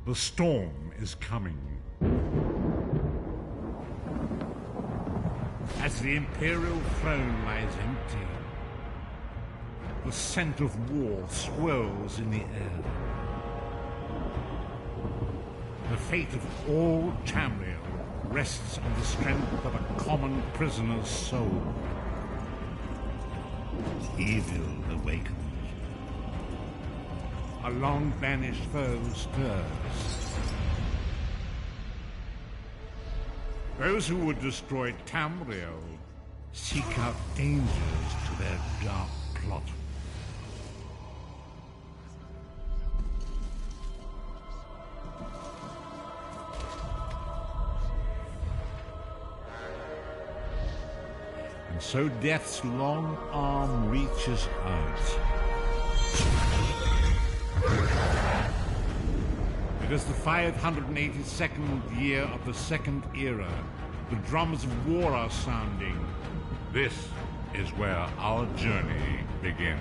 The storm is coming. As the Imperial throne lies empty, the scent of war swirls in the air. The fate of all Tamriel rests on the strength of a common prisoner's soul. Evil awakens. A long-banished foe stirs. Those who would destroy Tamriel seek out dangers to their dark plot. And so death's long arm reaches out. It is the 582nd year of the Second Era. The drums of war are sounding. This is where our journey begins.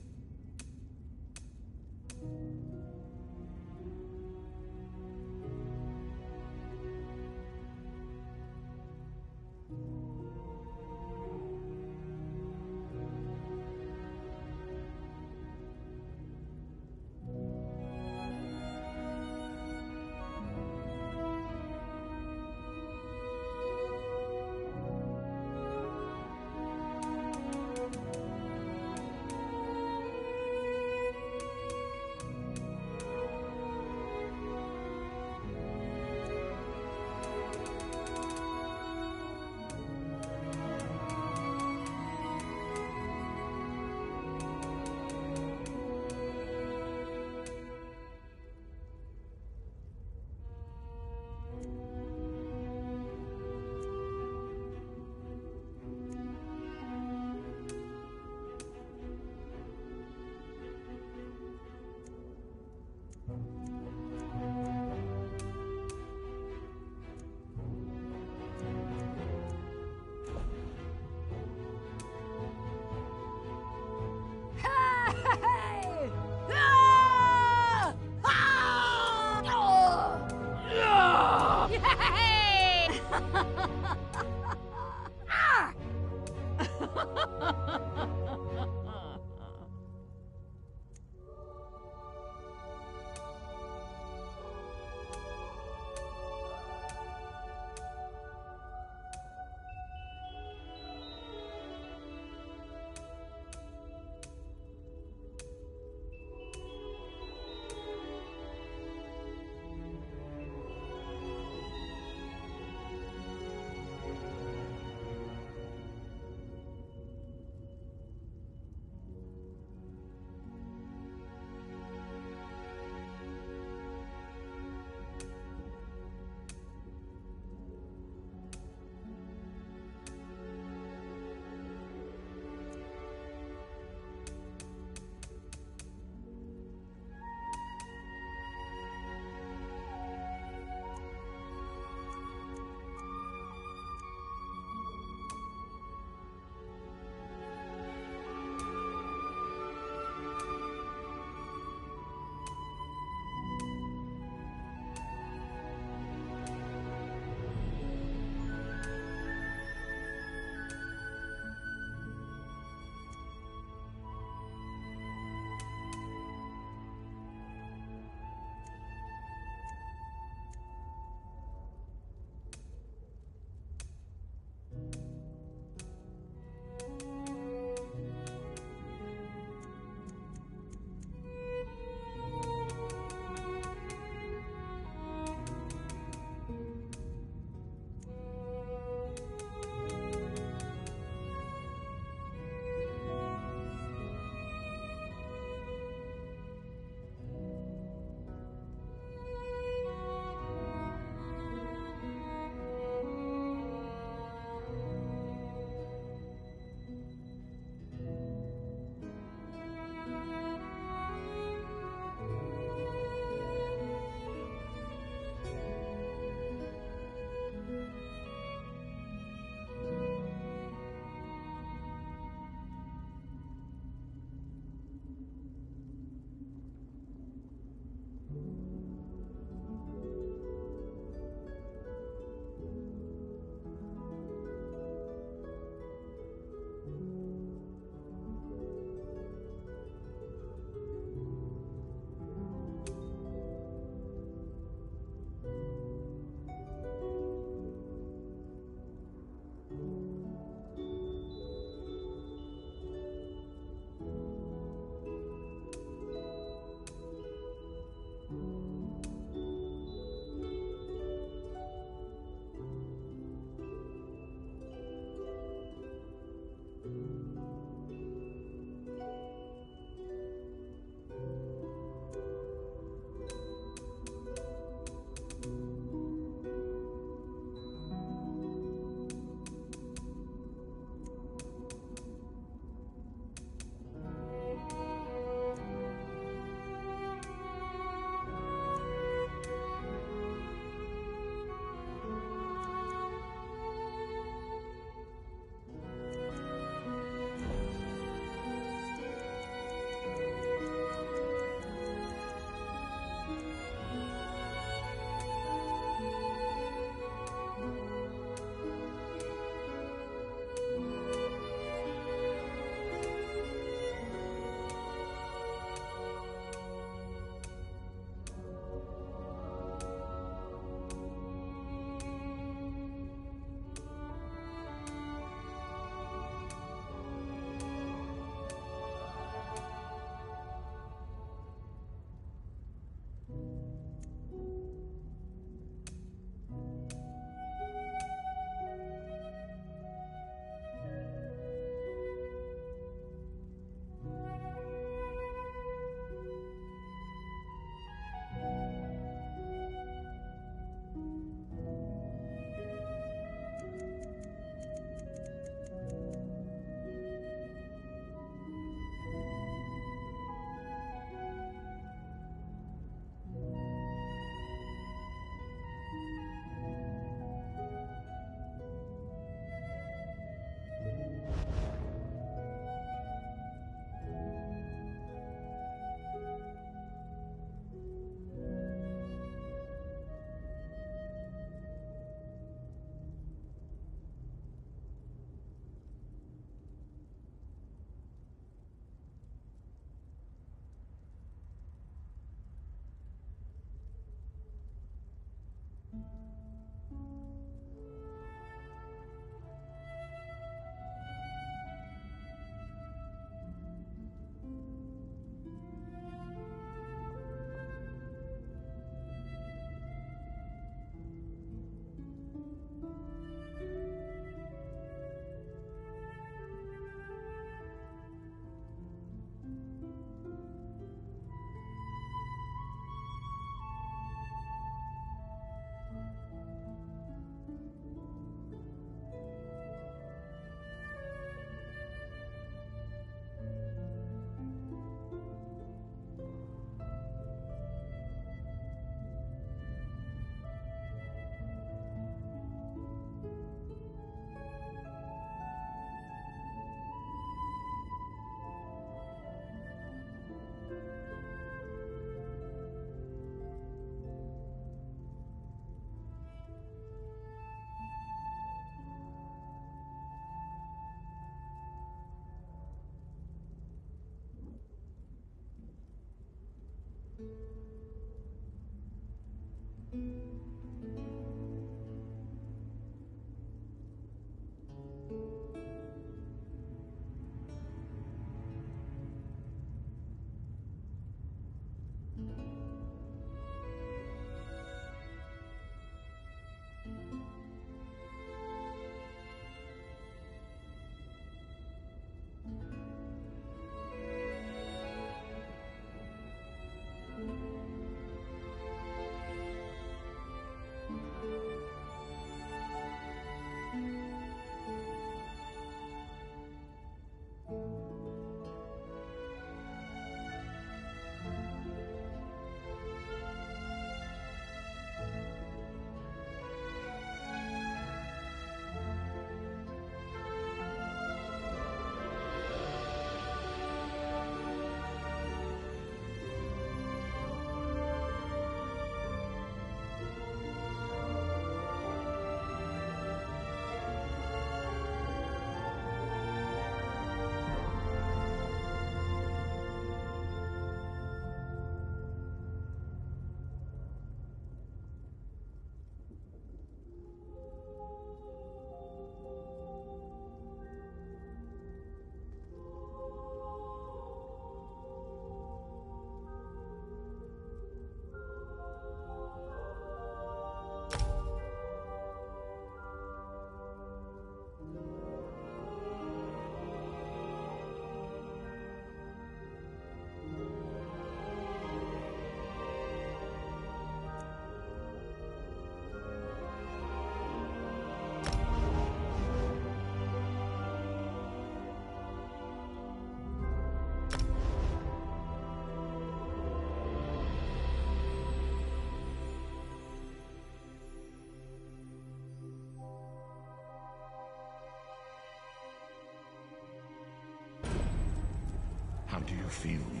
perfume.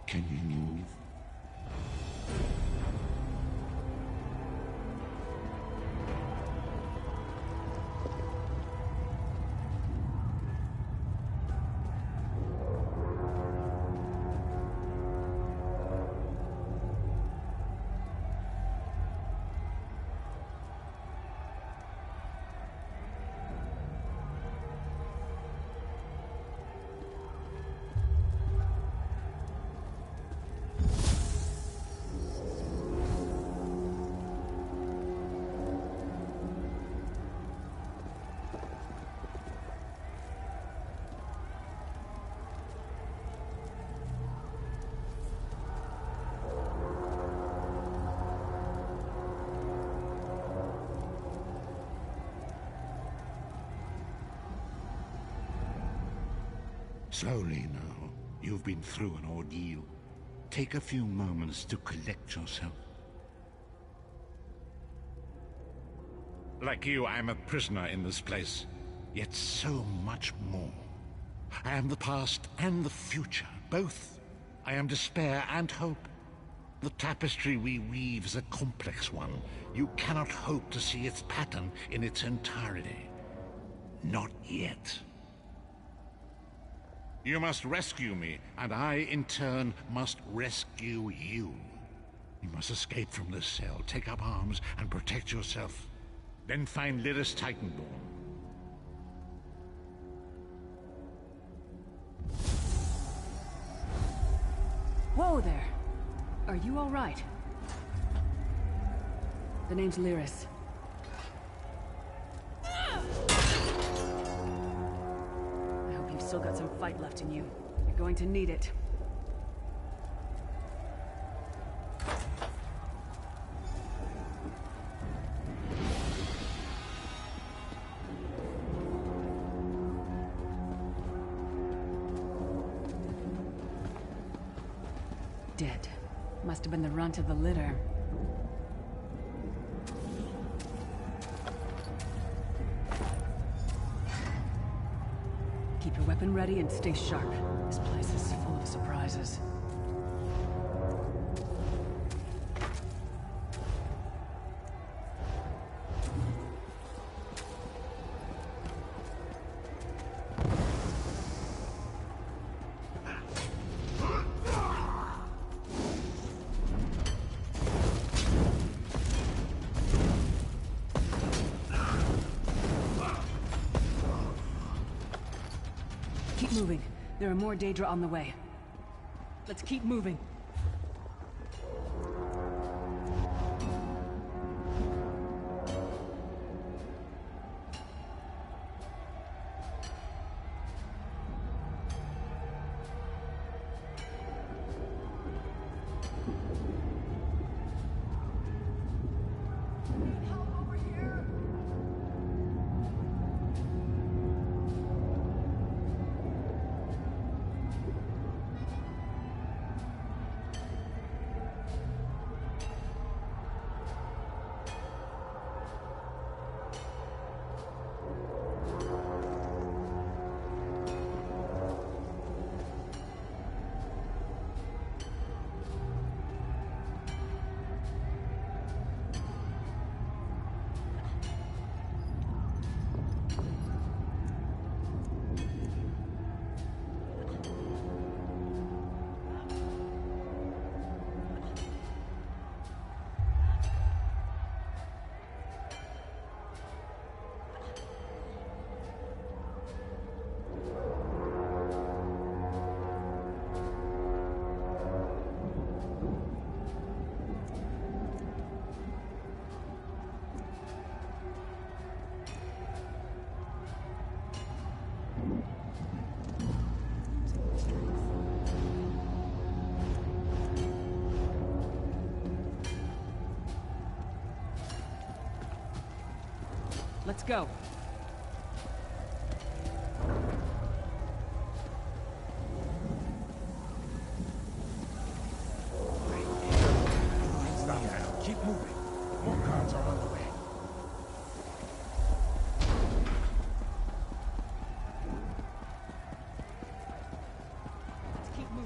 Can you move? Slowly now. You've been through an ordeal. Take a few moments to collect yourself. Like you, I'm a prisoner in this place. Yet so much more. I am the past and the future, both. I am despair and hope. The tapestry we weave is a complex one. You cannot hope to see its pattern in its entirety. Not yet. You must rescue me, and I, in turn, must rescue you. You must escape from this cell, take up arms, and protect yourself. Then find Lyris Titanborn. Whoa there! Are you all right? The name's Lyris. You've still got some fight left in you. You're going to need it. Dead. Must have been the runt of the litter. Keep your weapon ready and stay sharp. This place is full of surprises. Keep moving. There are more Daedra on the way. Let's keep moving. Let's go. Stop now. Keep moving. More cards are on the way. Let's keep moving.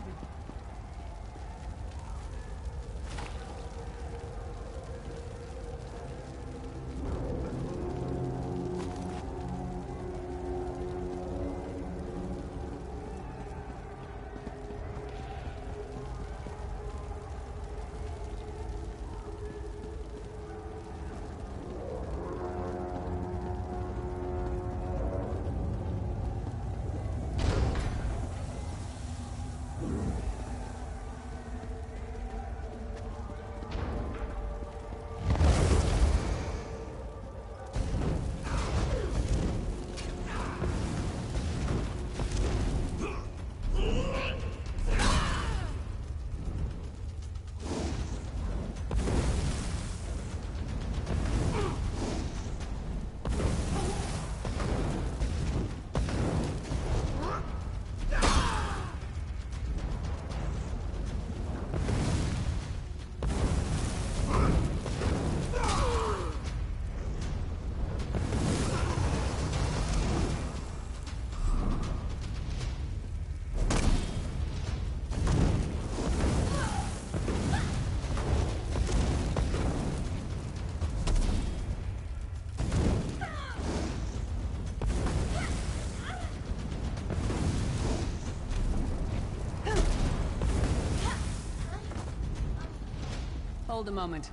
Hold a moment.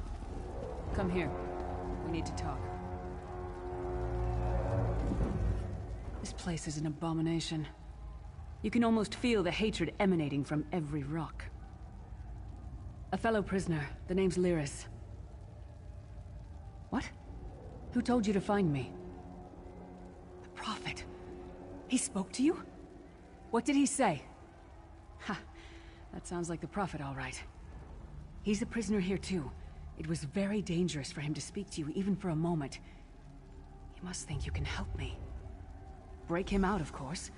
Come here. We need to talk. This place is an abomination. You can almost feel the hatred emanating from every rock. A fellow prisoner. The name's Lyris. What? Who told you to find me? The Prophet. He spoke to you? What did he say? Ha! That sounds like the Prophet, all right. He's a prisoner here too. It was very dangerous for him to speak to you even for a moment. You must think you can help me. Break him out, of course.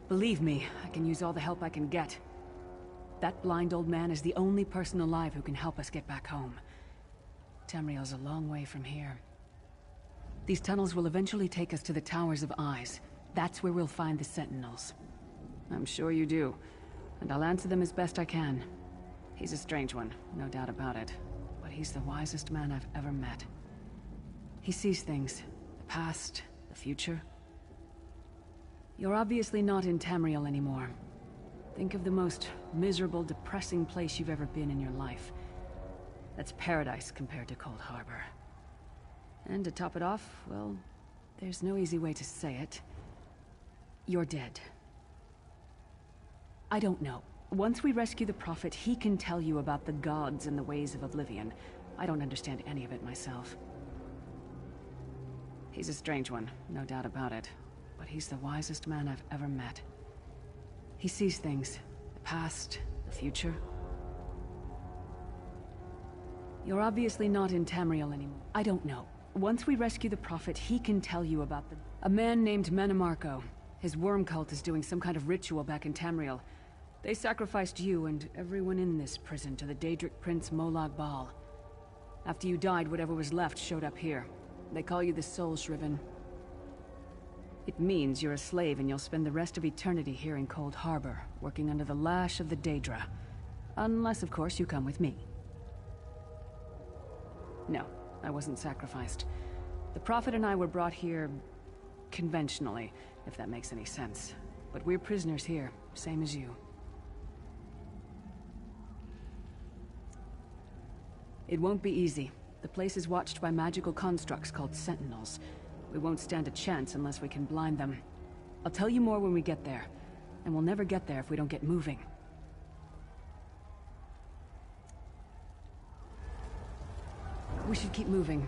Believe me, I can use all the help I can get. That blind old man is the only person alive who can help us get back home. Tamriel's a long way from here. These tunnels will eventually take us to the Towers of Eyes. That's where we'll find the Sentinels. I'm sure you do, and I'll answer them as best I can. He's a strange one, no doubt about it, but he's the wisest man I've ever met. He sees things, the past, the future. You're obviously not in Tamriel anymore. Think of the most miserable, depressing place you've ever been in your life. That's paradise compared to Cold Harbor. And to top it off, well, there's no easy way to say it. You're dead. I don't know. Once we rescue the Prophet, he can tell you about the gods and the ways of Oblivion. I don't understand any of it myself. He's a strange one, no doubt about it. But he's the wisest man I've ever met. He sees things, the past, the future. You're obviously not in Tamriel anymore. I don't know. Once we rescue the Prophet, he can tell you about a man named Manamarco. His worm cult is doing some kind of ritual back in Tamriel. They sacrificed you and everyone in this prison to the Daedric Prince Molag Bal. After you died, whatever was left showed up here. They call you the Soul Shriven. It means you're a slave and you'll spend the rest of eternity here in Cold Harbor, working under the lash of the Daedra. Unless, of course, you come with me. No, I wasn't sacrificed. The Prophet and I were brought here conventionally, if that makes any sense. But we're prisoners here, same as you. It won't be easy. The place is watched by magical constructs called Sentinels. We won't stand a chance unless we can blind them. I'll tell you more when we get there. And we'll never get there if we don't get moving. We should keep moving.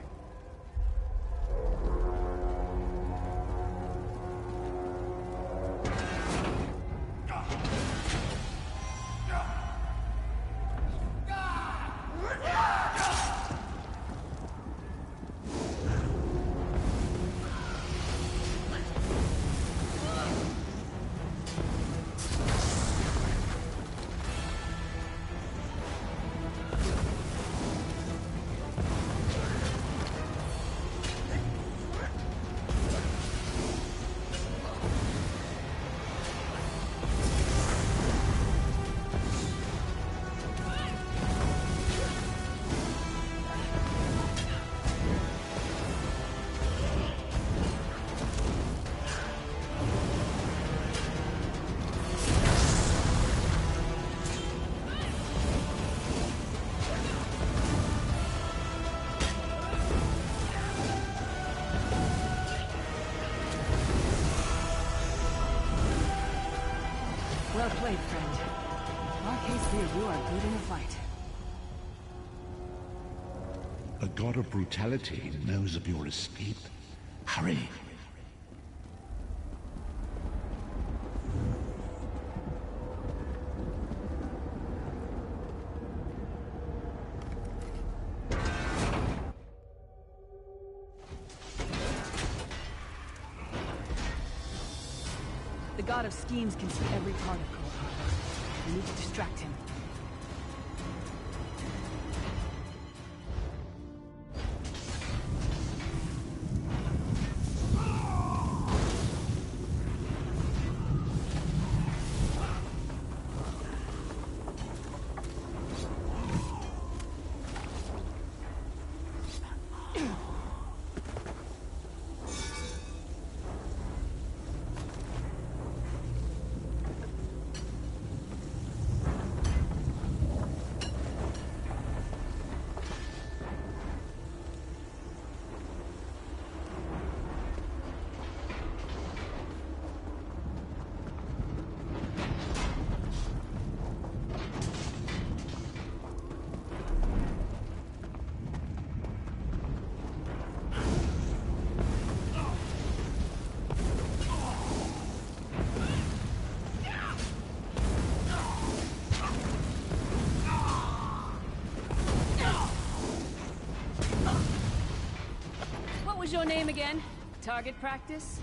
Well played, friend. In our case here, you are good in a fight. A god of brutality knows of your escape. Hurry! The god of schemes can see every part of Cold Harbor. We need to distract him. was your name again? Target practice?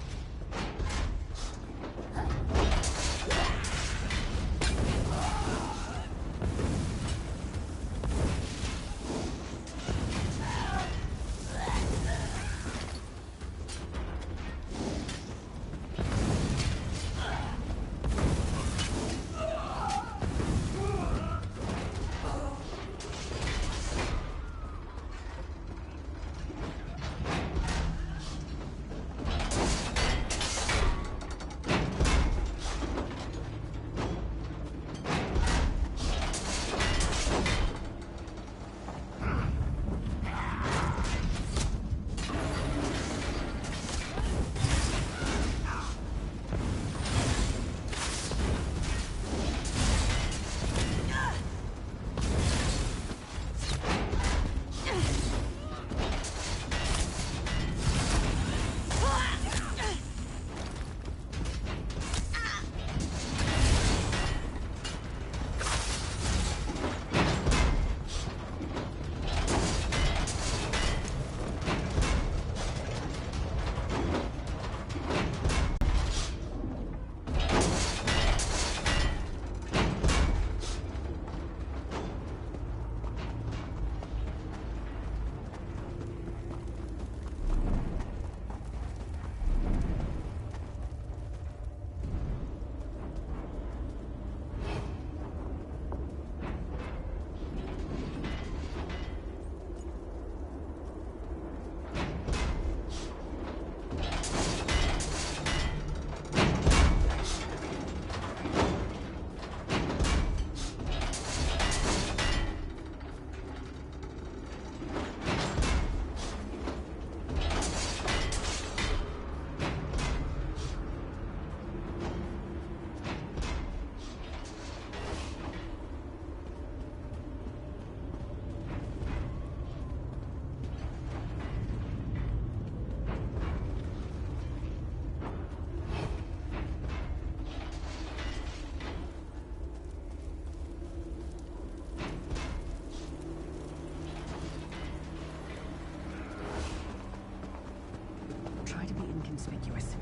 Inconspicuous.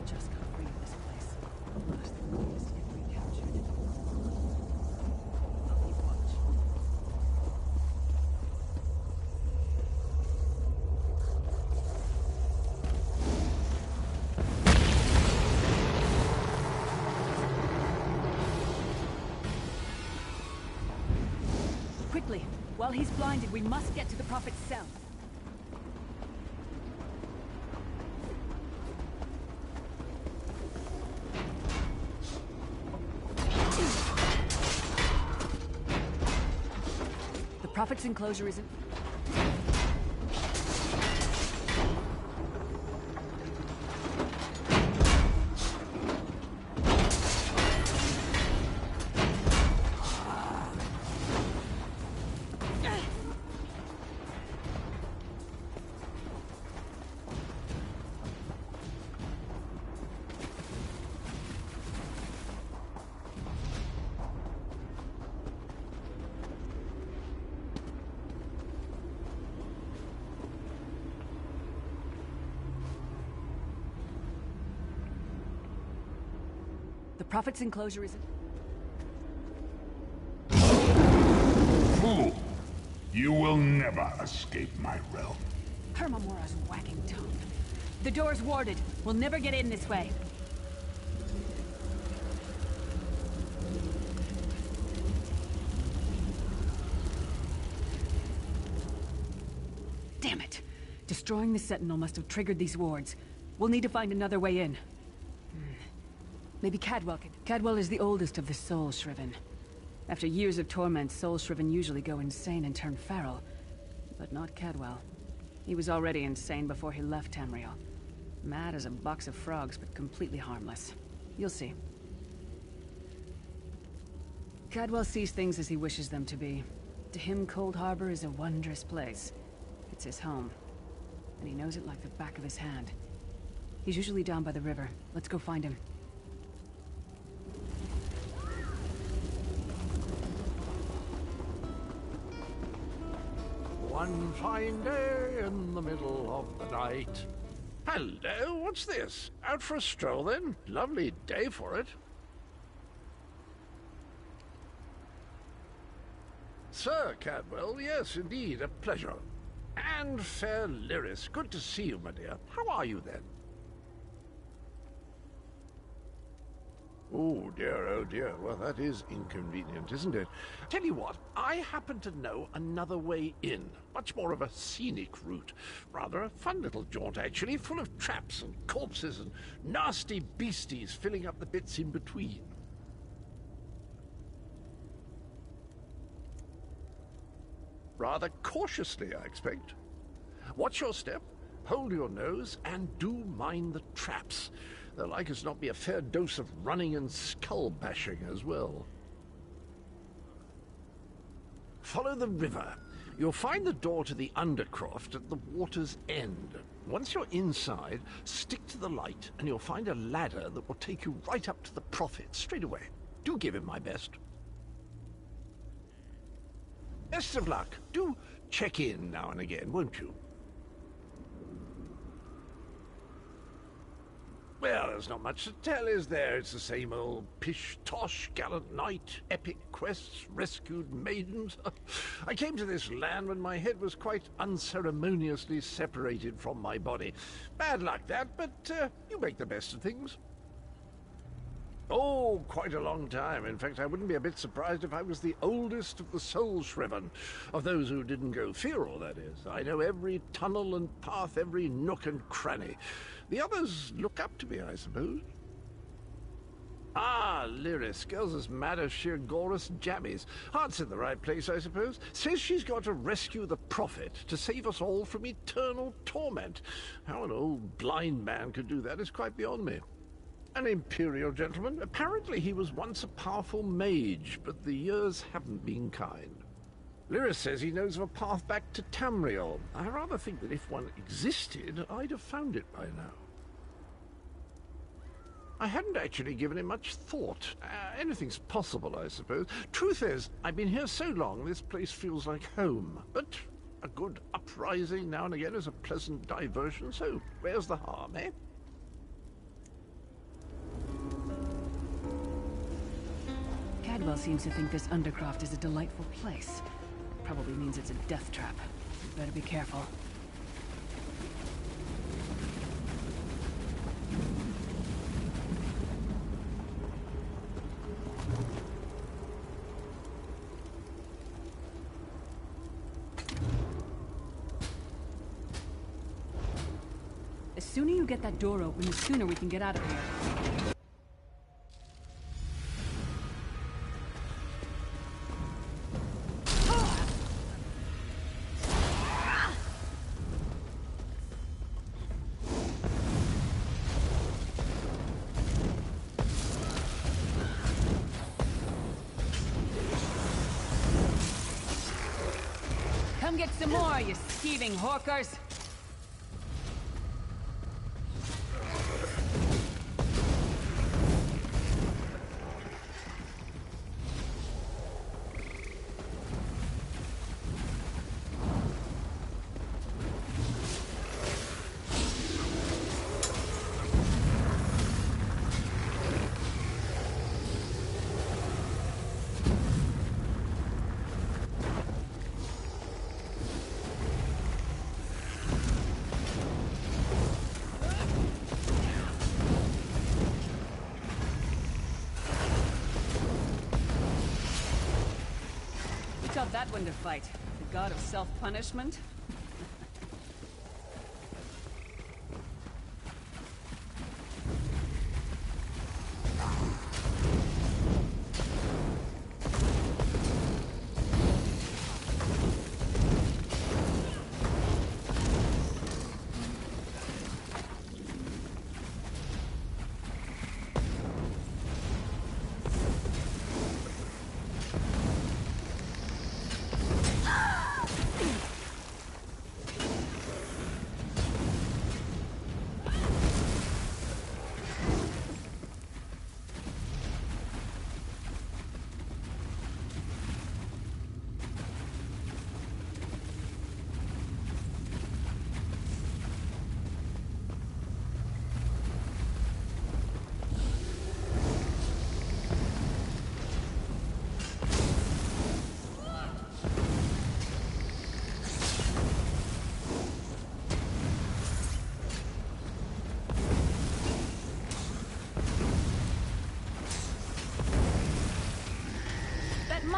Just got free of this place. Lost the greatest yet recaptured. I'll keep watch. Quickly! While he's blinded, we must get to the Prophet's cell. The Prophet's enclosure isn't... The Prophet's enclosure isn't... Fool! You will never escape my realm. Hermamora's wagging tongue. The door's warded. We'll never get in this way. Damn it! Destroying the Sentinel must have triggered these wards. We'll need to find another way in. Maybe Cadwell can... Cadwell is the oldest of the Soul Shriven. After years of torment, Soul Shriven usually go insane and turn feral. But not Cadwell. He was already insane before he left Tamriel. Mad as a box of frogs, but completely harmless. You'll see. Cadwell sees things as he wishes them to be. To him, Cold Harbor is a wondrous place. It's his home. And he knows it like the back of his hand. He's usually down by the river. Let's go find him. one fine day in the middle of the night. Hello, what's this? Out for a stroll then? Lovely day for it. Sir Cadwell, yes, indeed, a pleasure. And fair Lyris, good to see you, my dear. How are you then? Oh dear, well that is inconvenient, isn't it? Tell you what, I happen to know another way in. Much more of a scenic route. Rather a fun little jaunt, actually, full of traps and corpses and nasty beasties filling up the bits in between. Rather cautiously, I expect. Watch your step, hold your nose, and do mind the traps. There'll like as not be a fair dose of running and skull-bashing as well. Follow the river. You'll find the door to the undercroft at the water's end. Once you're inside, stick to the light, and you'll find a ladder that will take you right up to the prophet straight away. Do give him my best. Best of luck. Do check in now and again, won't you? Well, there's not much to tell, is there? It's the same old pish-tosh, gallant knight, epic quests, rescued maidens. I came to this land when my head was quite unceremoniously separated from my body. Bad luck, that, but you make the best of things. Oh, quite a long time. In fact, I wouldn't be a bit surprised if I was the oldest of the soul-shriven, of those who didn't go feral, that is. I know every tunnel and path, every nook and cranny. The others look up to me, I suppose. Ah, Lyris, girl's as mad as sheer Gorus jammies. Heart's in the right place, I suppose. Says she's got to rescue the prophet to save us all from eternal torment. How an old blind man could do that is quite beyond me. An imperial gentleman. Apparently he was once a powerful mage, but the years haven't been kind. Lyris says he knows of a path back to Tamriel. I rather think that if one existed, I'd have found it by now. I hadn't actually given it much thought. Anything's possible, I suppose. Truth is, I've been here so long, this place feels like home. But a good uprising now and again is a pleasant diversion, so where's the harm, eh? Cadwell seems to think this undercroft is a delightful place. Probably means it's a death trap. Better be careful. The sooner you get that door open, the sooner we can get out of here. Come get some more, you thieving hawkers! Taught that one to fight. The god of self-punishment?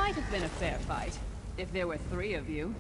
might have been a fair fight, if there were 3 of you.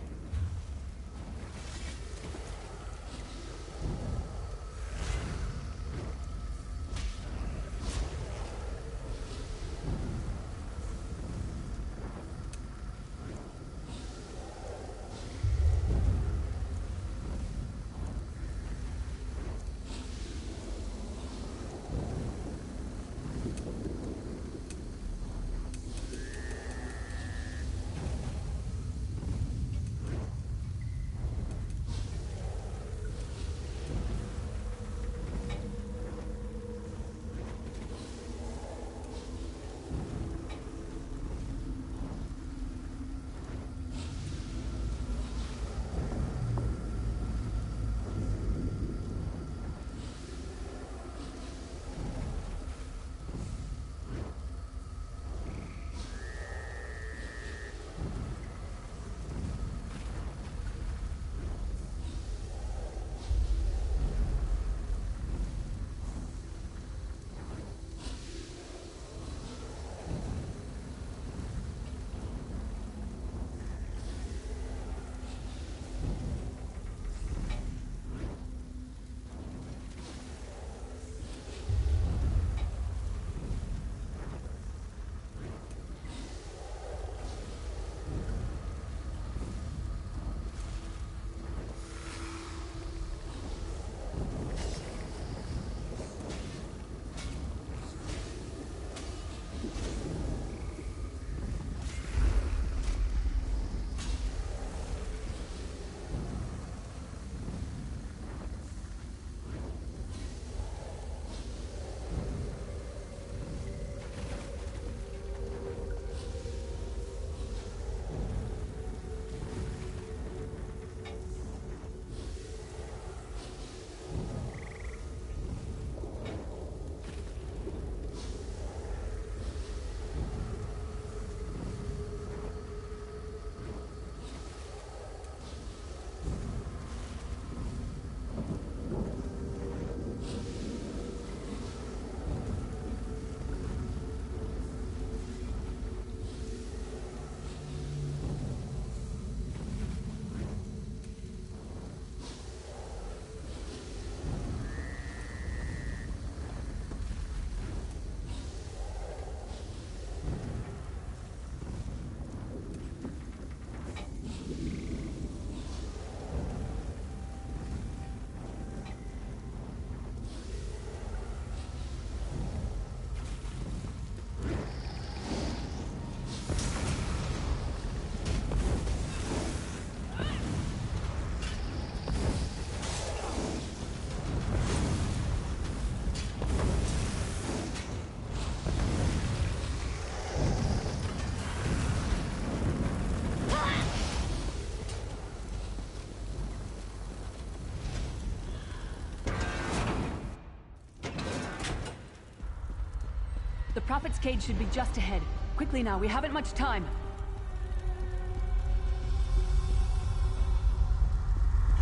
The Prophet's cage should be just ahead. Quickly now, we haven't much time.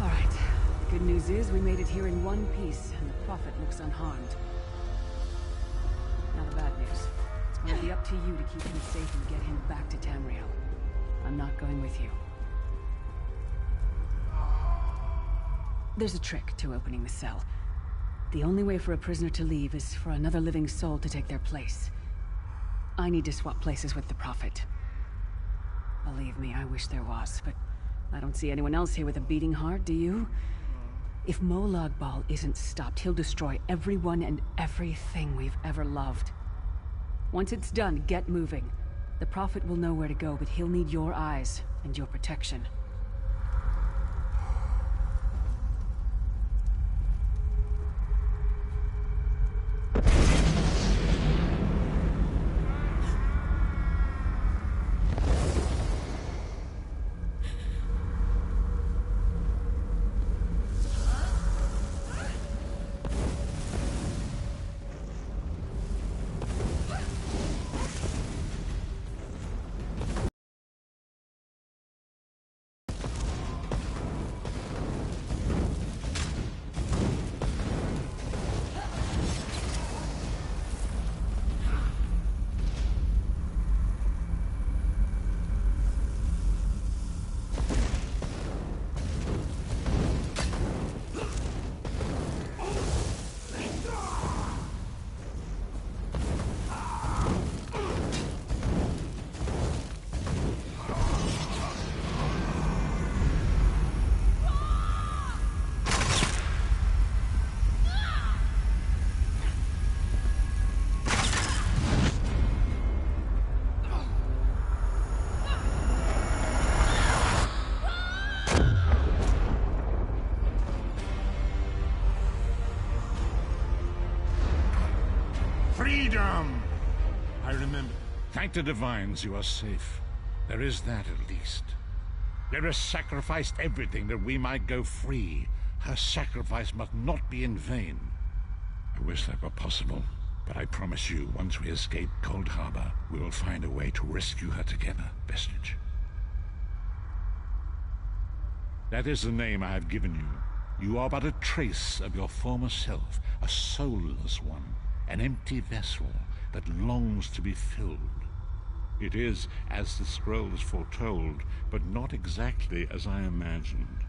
All right. The good news is we made it here in one piece, and the Prophet looks unharmed. Now the bad news. It's going to be up to you to keep him safe and get him back to Tamriel. I'm not going with you. There's a trick to opening the cell. The only way for a prisoner to leave is for another living soul to take their place. I need to swap places with the Prophet. Believe me, I wish there was, but I don't see anyone else here with a beating heart, do you? If Molag Bal isn't stopped, he'll destroy everyone and everything we've ever loved. Once it's done, get moving. The Prophet will know where to go, but he'll need your eyes and your protection. Thank the divines you are safe. There is that at least. Lyra sacrificed everything that we might go free. Her sacrifice must not be in vain. I wish that were possible, but I promise you, once we escape Cold Harbor, we will find a way to rescue her together, Vestige. That is the name I have given you. You are but a trace of your former self, a soulless one, an empty vessel that longs to be filled. It is as the scrolls foretold, but not exactly as I imagined.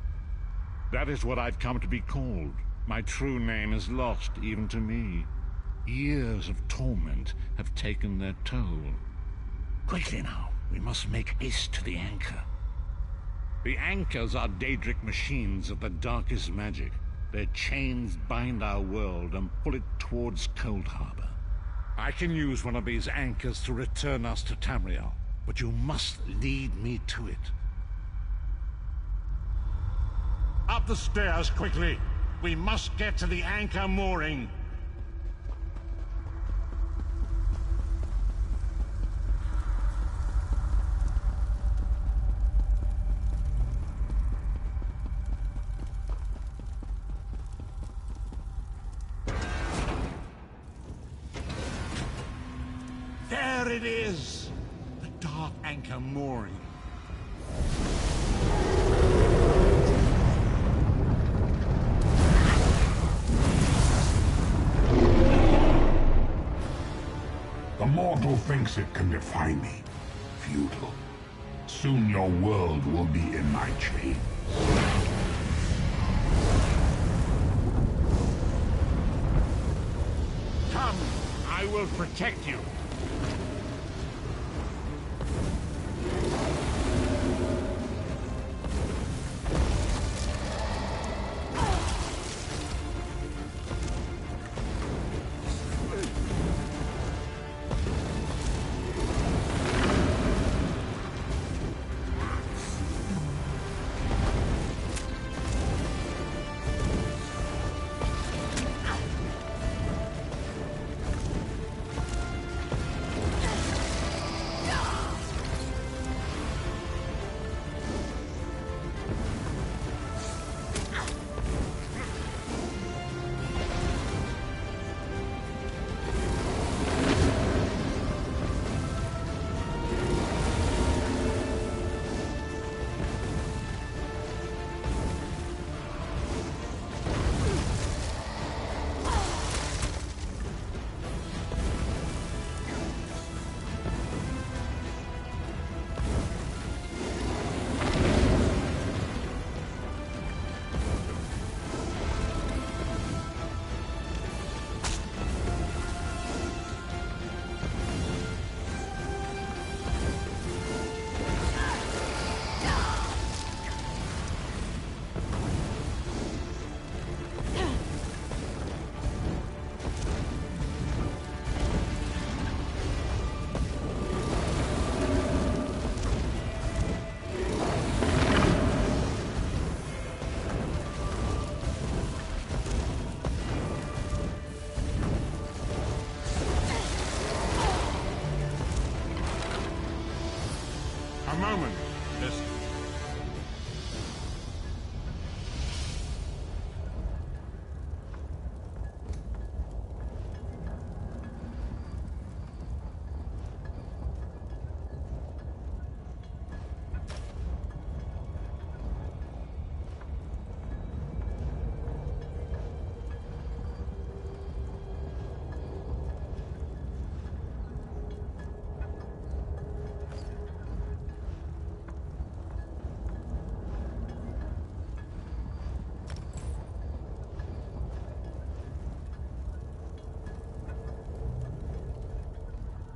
That is what I've come to be called. My true name is lost even to me. Years of torment have taken their toll. Quickly now, we must make haste to the anchor. The anchors are Daedric machines of the darkest magic. Their chains bind our world and pull it towards Cold Harbor. I can use one of these anchors to return us to Tamriel, but you must lead me to it. Up the stairs, quickly! We must get to the anchor mooring! There it is! The dark anchor mooring. The mortal thinks it can defy me. Futile. Soon your world will be in my chains. Come, I will protect you. A moment. Listen.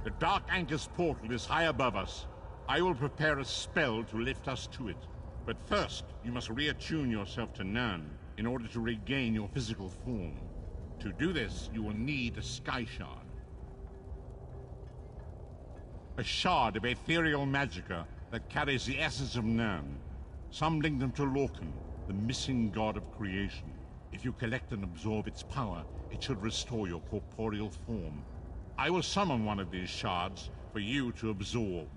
The Dark Anchor's portal is high above us. I will prepare a spell to lift us to it. But first, you must reattune yourself to Nan in order to regain your physical form. To do this, you will need a Sky Shard. A shard of ethereal magicka that carries the essence of Nan. Some link them to Lorcan, the missing god of creation. If you collect and absorb its power, it should restore your corporeal form. I will summon one of these shards, for you to absorb.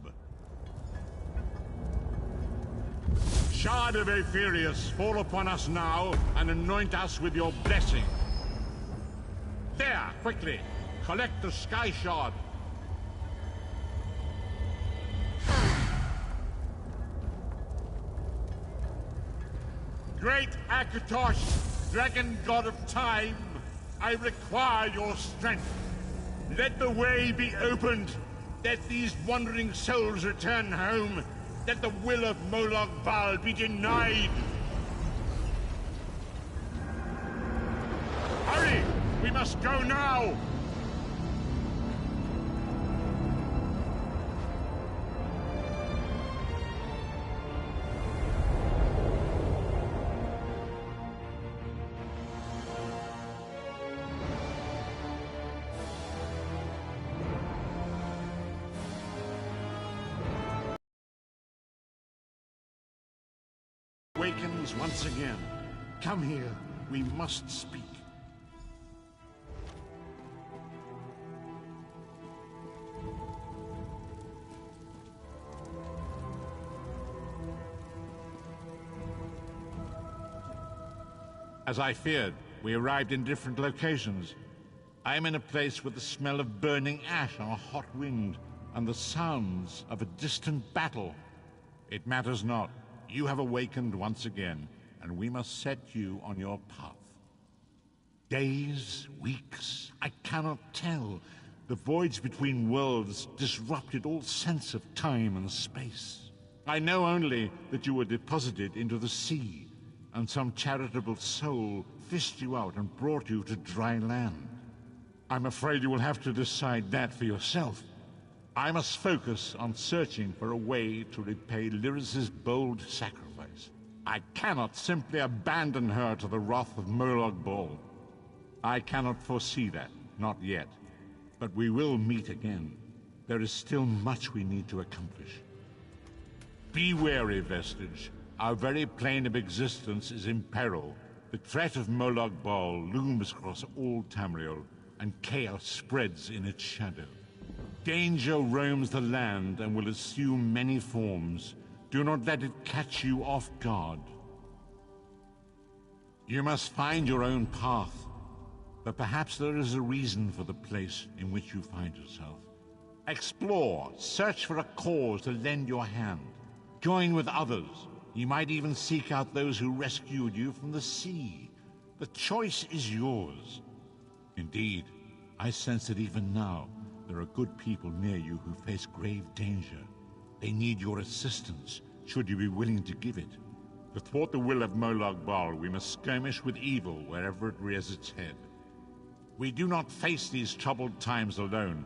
Shard of Aetherius, fall upon us now and anoint us with your blessing. There, quickly, collect the Sky Shard. Great Akatosh, dragon god of time, I require your strength. Let the way be opened. Let these wandering souls return home. Let the will of Molag Bal be denied. Hurry! We must go now! Awakens once again. Come here. We must speak. As I feared, we arrived in different locations. I am in a place with the smell of burning ash on a hot wind, and the sounds of a distant battle. It matters not. You have awakened once again, and we must set you on your path. Days, weeks, I cannot tell. The voids between worlds disrupted all sense of time and space. I know only that you were deposited into the sea, and some charitable soul fished you out and brought you to dry land. I'm afraid you will have to decide that for yourself. I must focus on searching for a way to repay Lyris's bold sacrifice. I cannot simply abandon her to the wrath of Molag Bal. I cannot foresee that, not yet. But we will meet again. There is still much we need to accomplish. Be wary, Vestige. Our very plane of existence is in peril. The threat of Molag Bal looms across all Tamriel, and chaos spreads in its shadow. Danger roams the land and will assume many forms. Do not let it catch you off guard. You must find your own path, but perhaps there is a reason for the place in which you find yourself. Explore, search for a cause to lend your hand. Join with others. You might even seek out those who rescued you from the sea. The choice is yours. Indeed, I sense that even now, there are good people near you who face grave danger. They need your assistance, should you be willing to give it. To thwart the will of Molag Bal, we must skirmish with evil wherever it rears its head. We do not face these troubled times alone.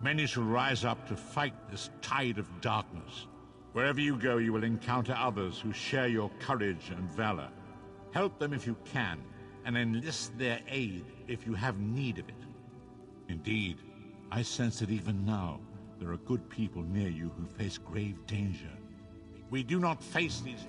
Many shall rise up to fight this tide of darkness. Wherever you go, you will encounter others who share your courage and valor. Help them if you can, and enlist their aid if you have need of it. Indeed, I sense that even now, there are good people near you who face grave danger. We do not face these...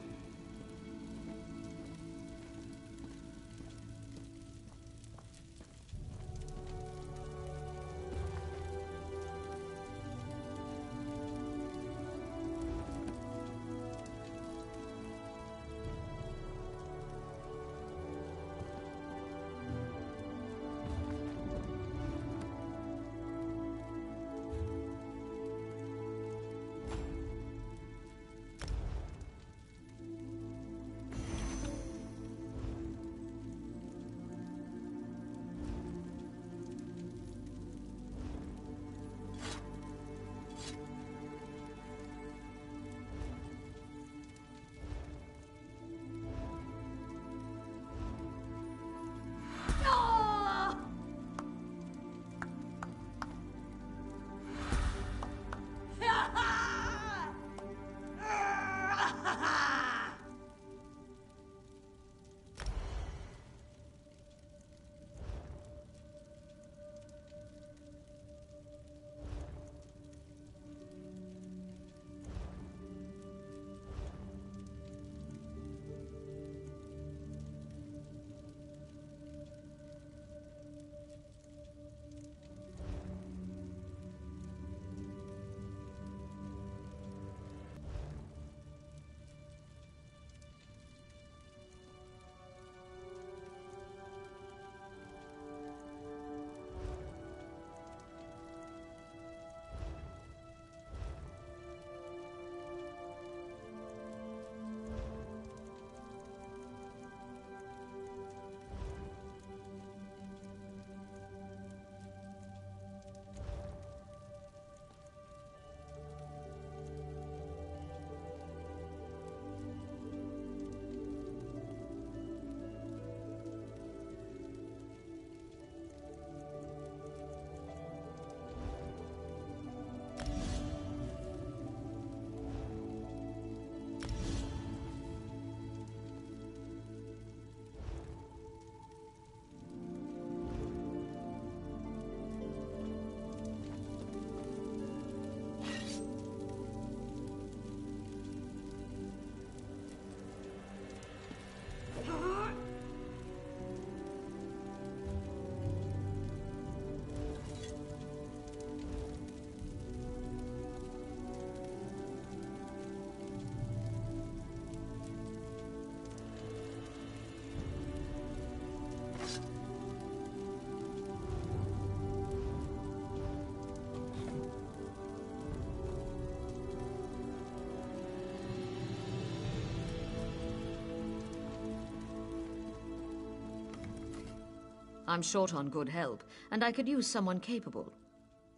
I'm short on good help, and I could use someone capable.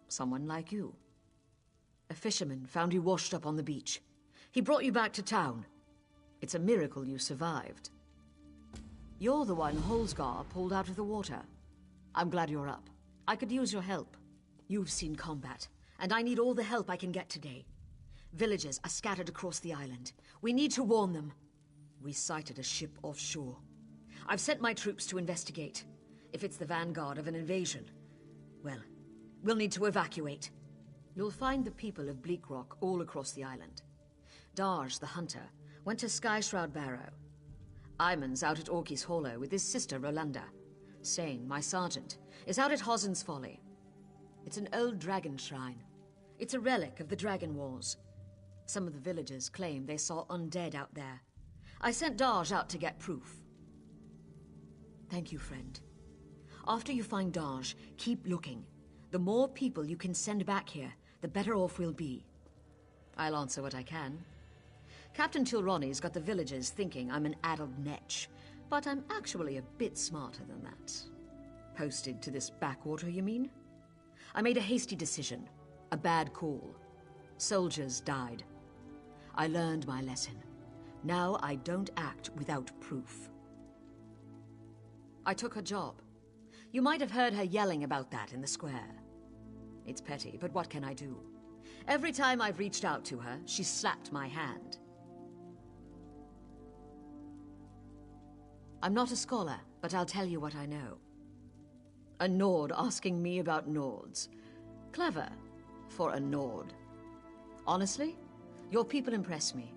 Someone like you. A fisherman found you washed up on the beach. He brought you back to town. It's a miracle you survived. You're the one Holsgar pulled out of the water. I'm glad you're up. I could use your help. You've seen combat, and I need all the help I can get today. Villagers are scattered across the island. We need to warn them. We sighted a ship offshore. I've sent my troops to investigate. If it's the vanguard of an invasion, well, we'll need to evacuate. You'll find the people of Bleak Rock all across the island. Darj, the hunter, went to Skyshroud Barrow. Iman's out at Orky's Hollow with his sister Rolanda. Sane, my sergeant, is out at Hosen's Folly. It's an old dragon shrine. It's a relic of the Dragon Wars. Some of the villagers claim they saw undead out there. I sent Darj out to get proof. Thank you, friend. After you find Darj, keep looking. The more people you can send back here, the better off we'll be. I'll answer what I can. Captain Tilroni's got the villagers thinking I'm an addled netch, but I'm actually a bit smarter than that. Posted to this backwater, you mean? I made a hasty decision. A bad call. Soldiers died. I learned my lesson. Now I don't act without proof. I took her job. You might have heard her yelling about that in the square. It's petty, but what can I do? Every time I've reached out to her, she's slapped my hand. I'm not a scholar, but I'll tell you what I know. A Nord asking me about Nords. Clever for a Nord. Honestly, your people impress me.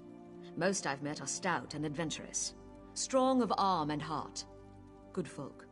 Most I've met are stout and adventurous. Strong of arm and heart. Good folk.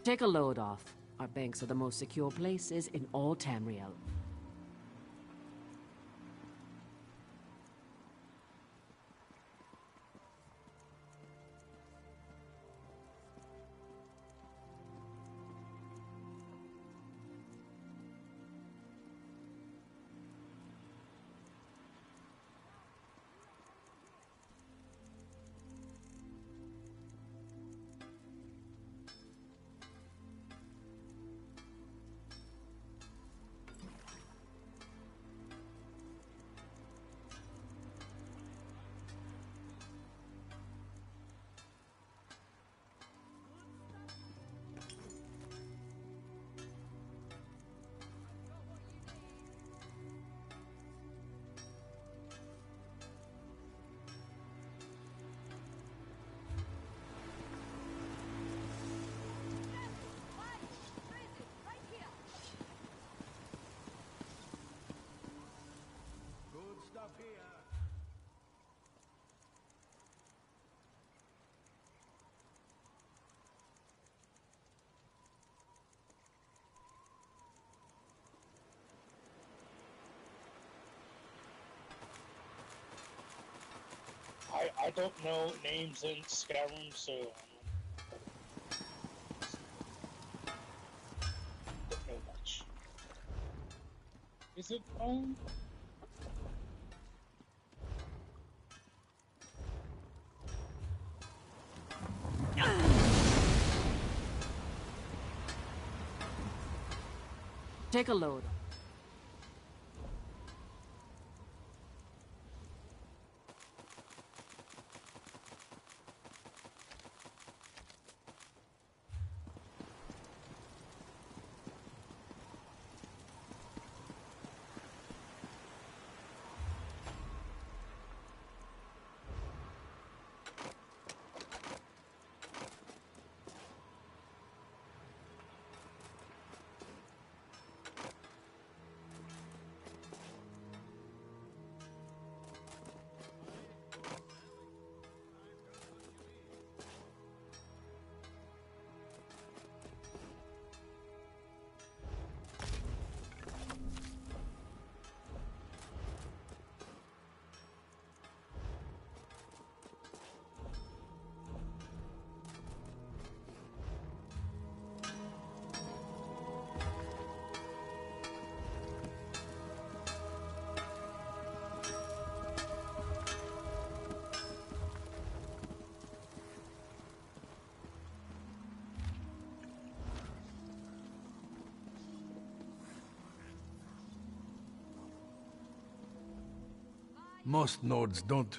Take a load off. Our banks are the most secure places in all Tamriel. I don't know names in Skyrim, so don't know much. Is it on? Take a load. Most nodes don't.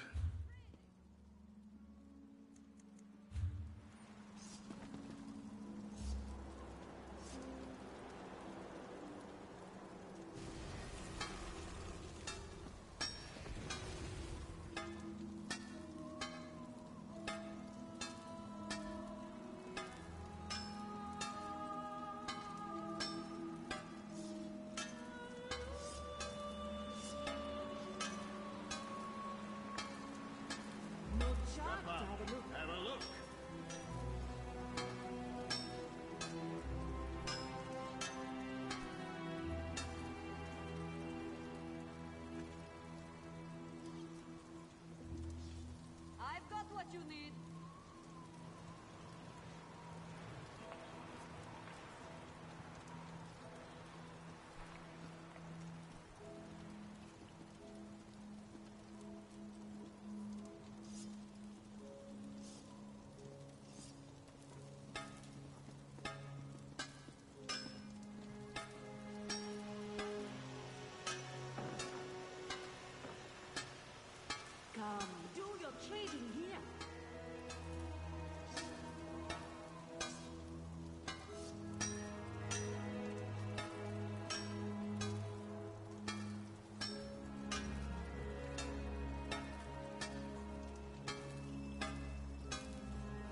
I've got what you need. Come, do your trading here.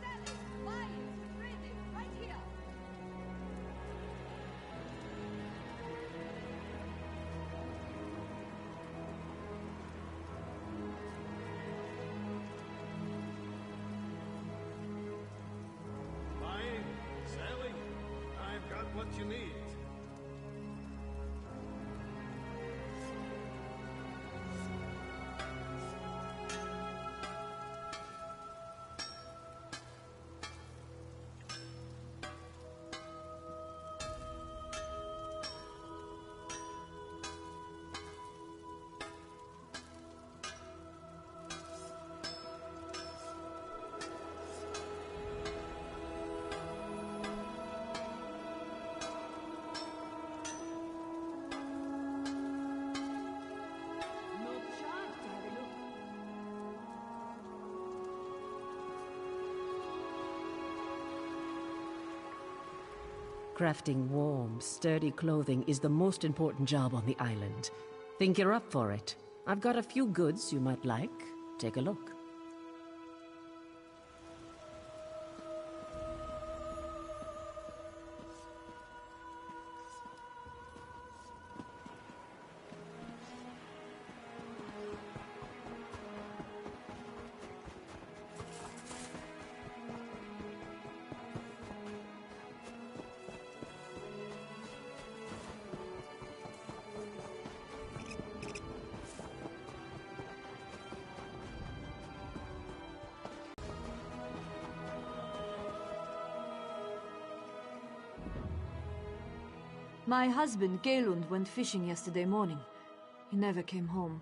Selling, buying, trading, right here. you need. Crafting warm, sturdy clothing is the most important job on the island. Think you're up for it? I've got a few goods you might like. Take a look. My husband, Galund, went fishing yesterday morning. He never came home.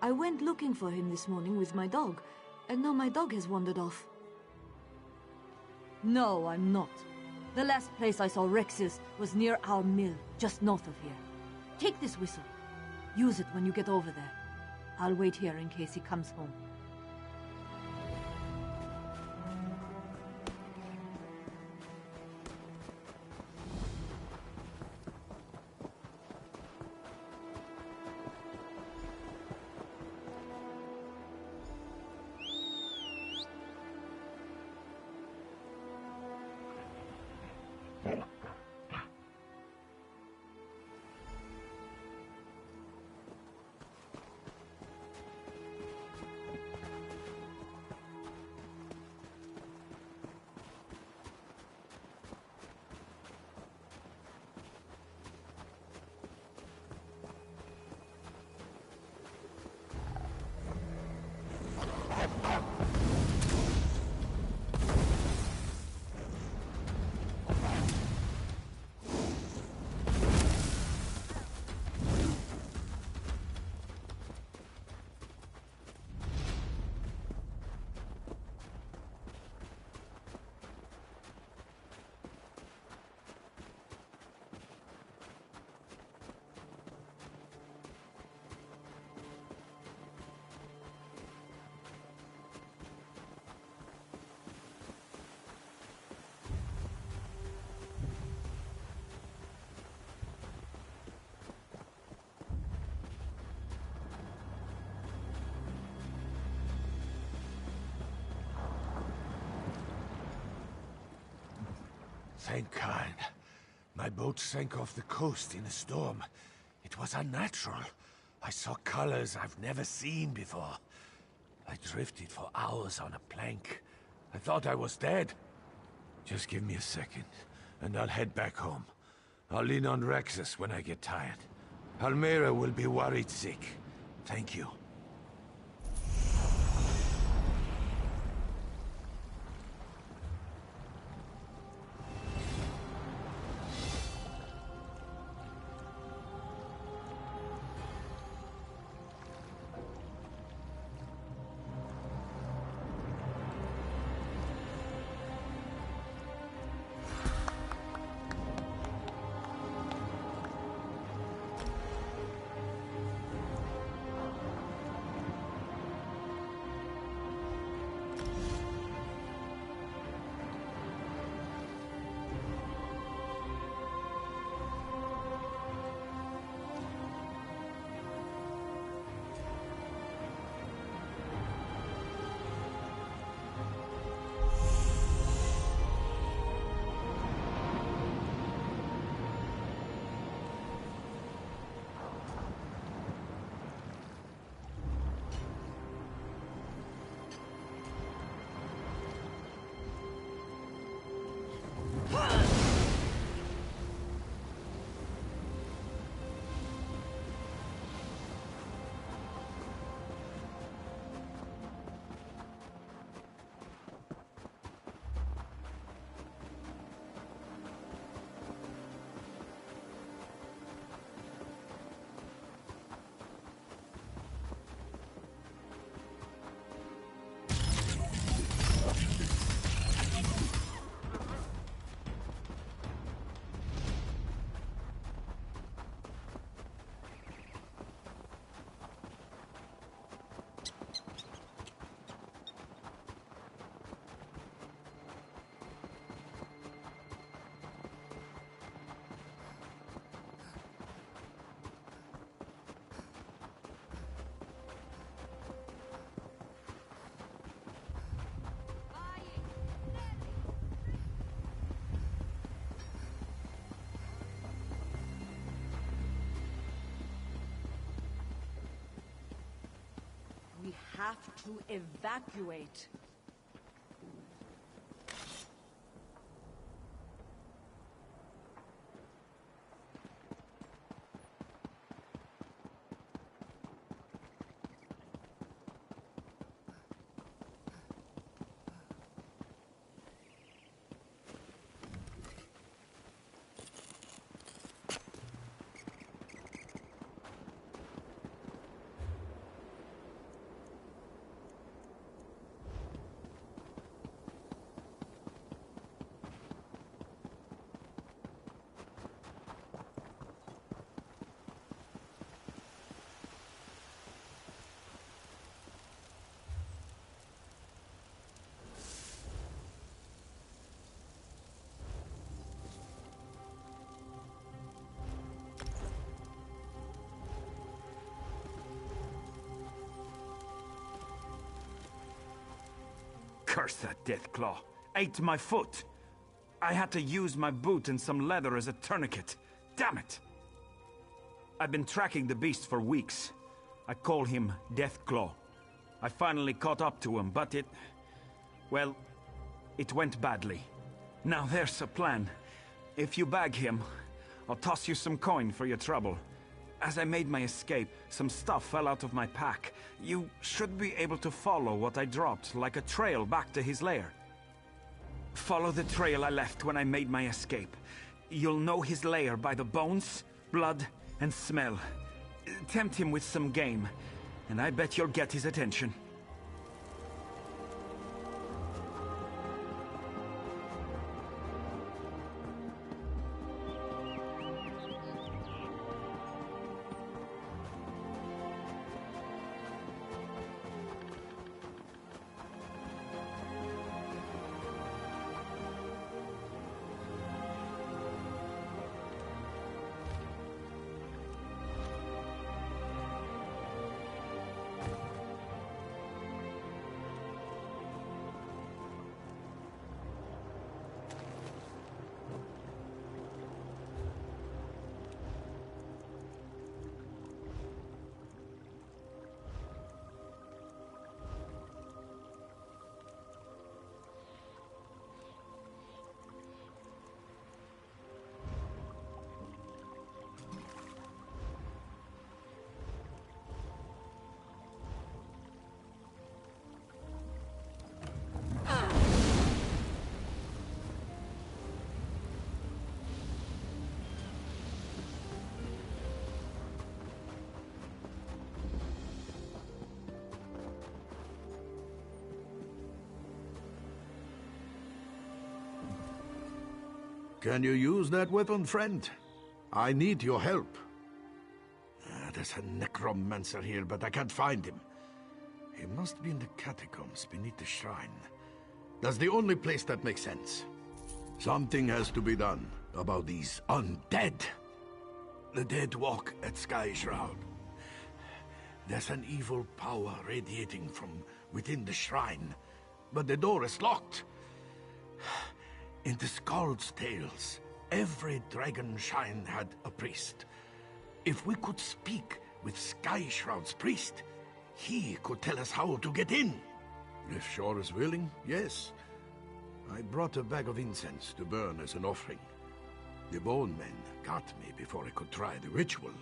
I went looking for him this morning with my dog, and now my dog has wandered off. No, I'm not. The last place I saw Rex's was near our mill, just north of here. Take this whistle. Use it when you get over there. I'll wait here in case he comes home. Thank God. My boat sank off the coast in a storm. It was unnatural. I saw colors I've never seen before. I drifted for hours on a plank. I thought I was dead. Just give me a second, and I'll head back home. I'll lean on Rexus when I get tired. Almera will be worried sick. Thank you. have to evacuate. Curse that Deathclaw. Ate my foot. I had to use my boot and some leather as a tourniquet. Damn it! I've been tracking the beast for weeks. I call him Deathclaw. I finally caught up to him, but well, it went badly. Now there's a plan. If you bag him, I'll toss you some coin for your trouble. As I made my escape, some stuff fell out of my pack. You should be able to follow what I dropped, like a trail back to his lair. Follow the trail I left when I made my escape. You'll know his lair by the bones, blood, and smell. Tempt him with some game, and I bet you'll get his attention. Can you use that weapon, friend? I need your help. There's a necromancer here, but I can't find him. He must be in the catacombs beneath the shrine. That's the only place that makes sense. Something has to be done about these undead. The dead walk at Sky Shroud. There's an evil power radiating from within the shrine, but the door is locked. In the Skald's tales, every dragon shrine had a priest. If we could speak with Sky Shroud's priest, he could tell us how to get in. If Shore is willing, yes. I brought a bag of incense to burn as an offering. The bone men got me before I could try the ritual.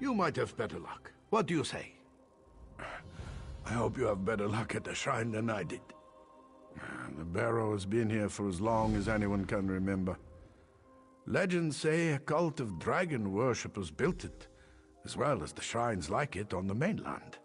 You might have better luck. What do you say? I hope you have better luck at the shrine than I did. The barrow has been here for as long as anyone can remember. Legends say a cult of dragon worshippers built it, as well as the shrines like it on the mainland.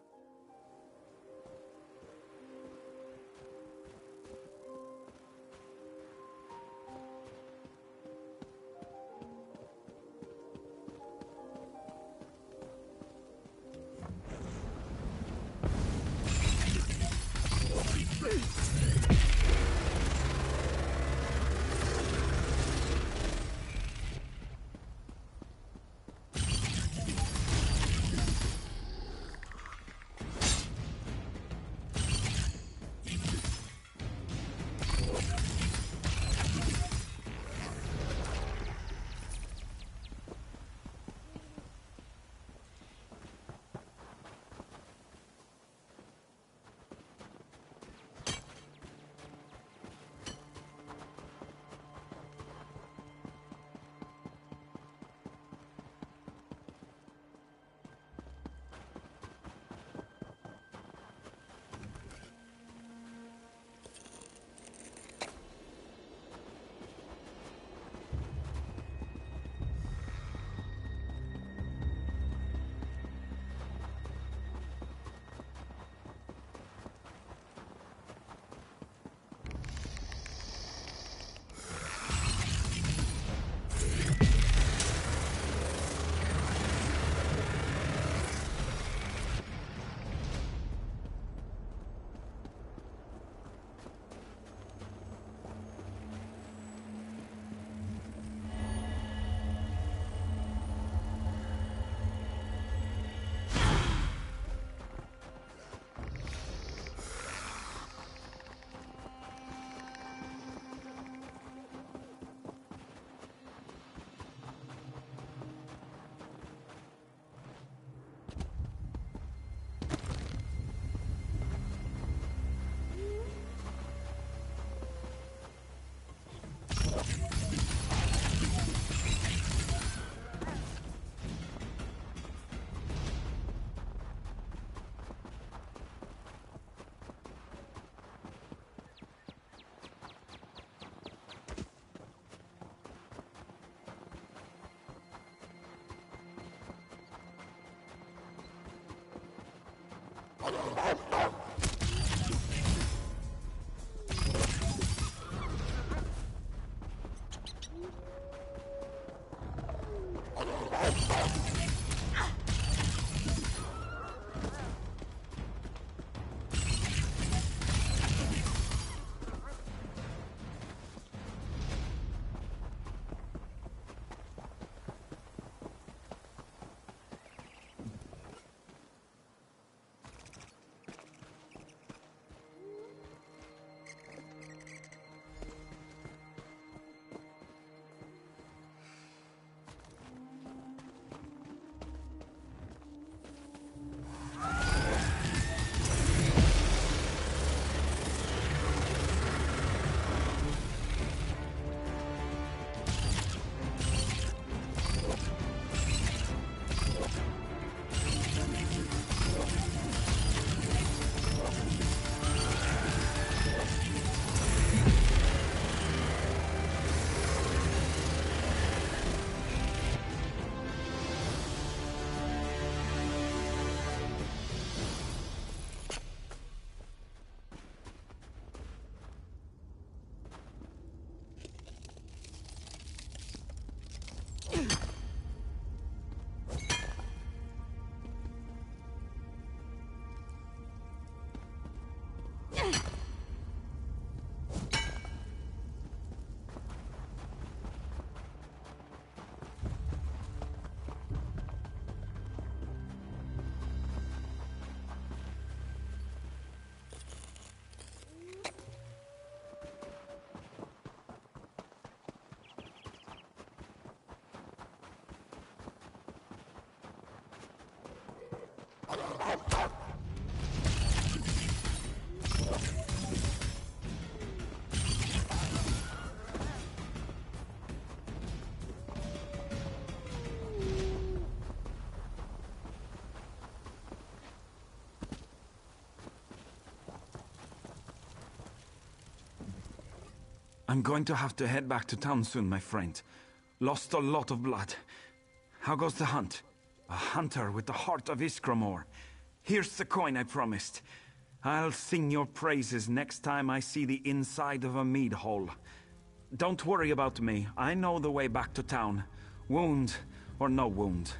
I'm going to have to head back to town soon, my friend. Lost a lot of blood. How goes the hunt? A hunter with the heart of Iskramor. Here's the coin I promised. I'll sing your praises next time I see the inside of a mead hall. Don't worry about me. I know the way back to town. Wound or no wound.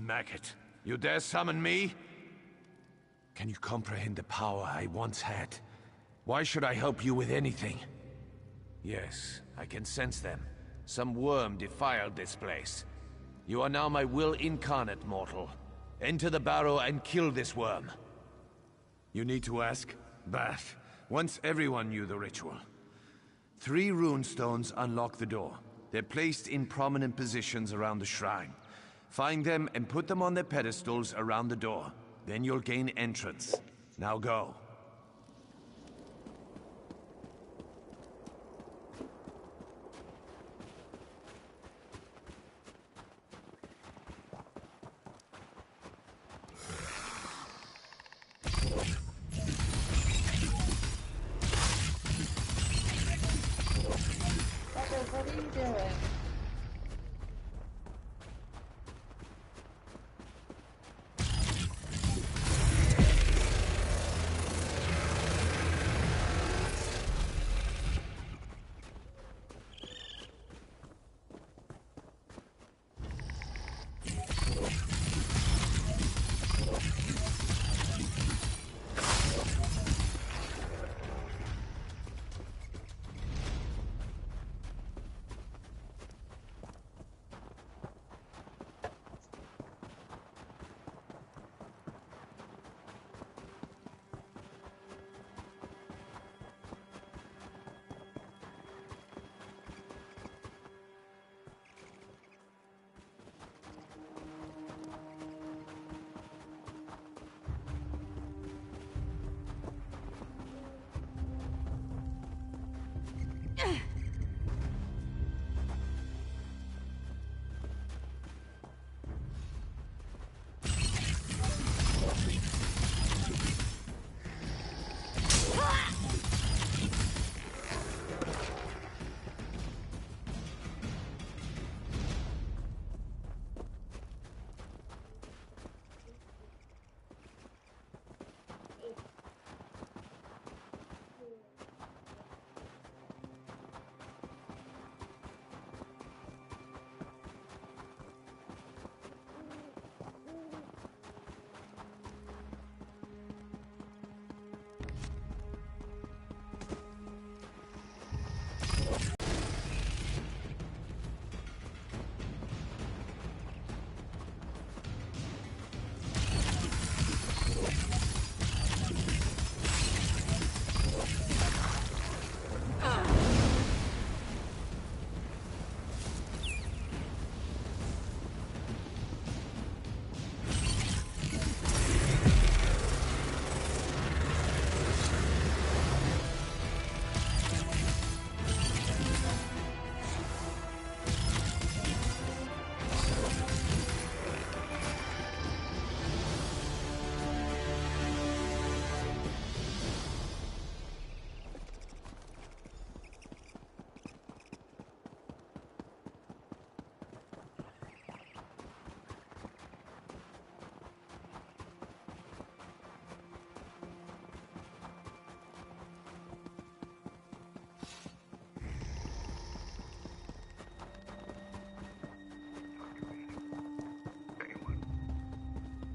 Maggot, you dare summon me? Can you comprehend the power I once had? Why should I help you with anything? Yes, I can sense them. Some worm defiled this place. You are now my will incarnate, mortal. Enter the barrow and kill this worm. You need to ask? But once everyone knew the ritual. 3 rune stones unlock the door. They're placed in prominent positions around the shrine. Find them and put them on their pedestals around the door. Then you'll gain entrance. Now go. doing?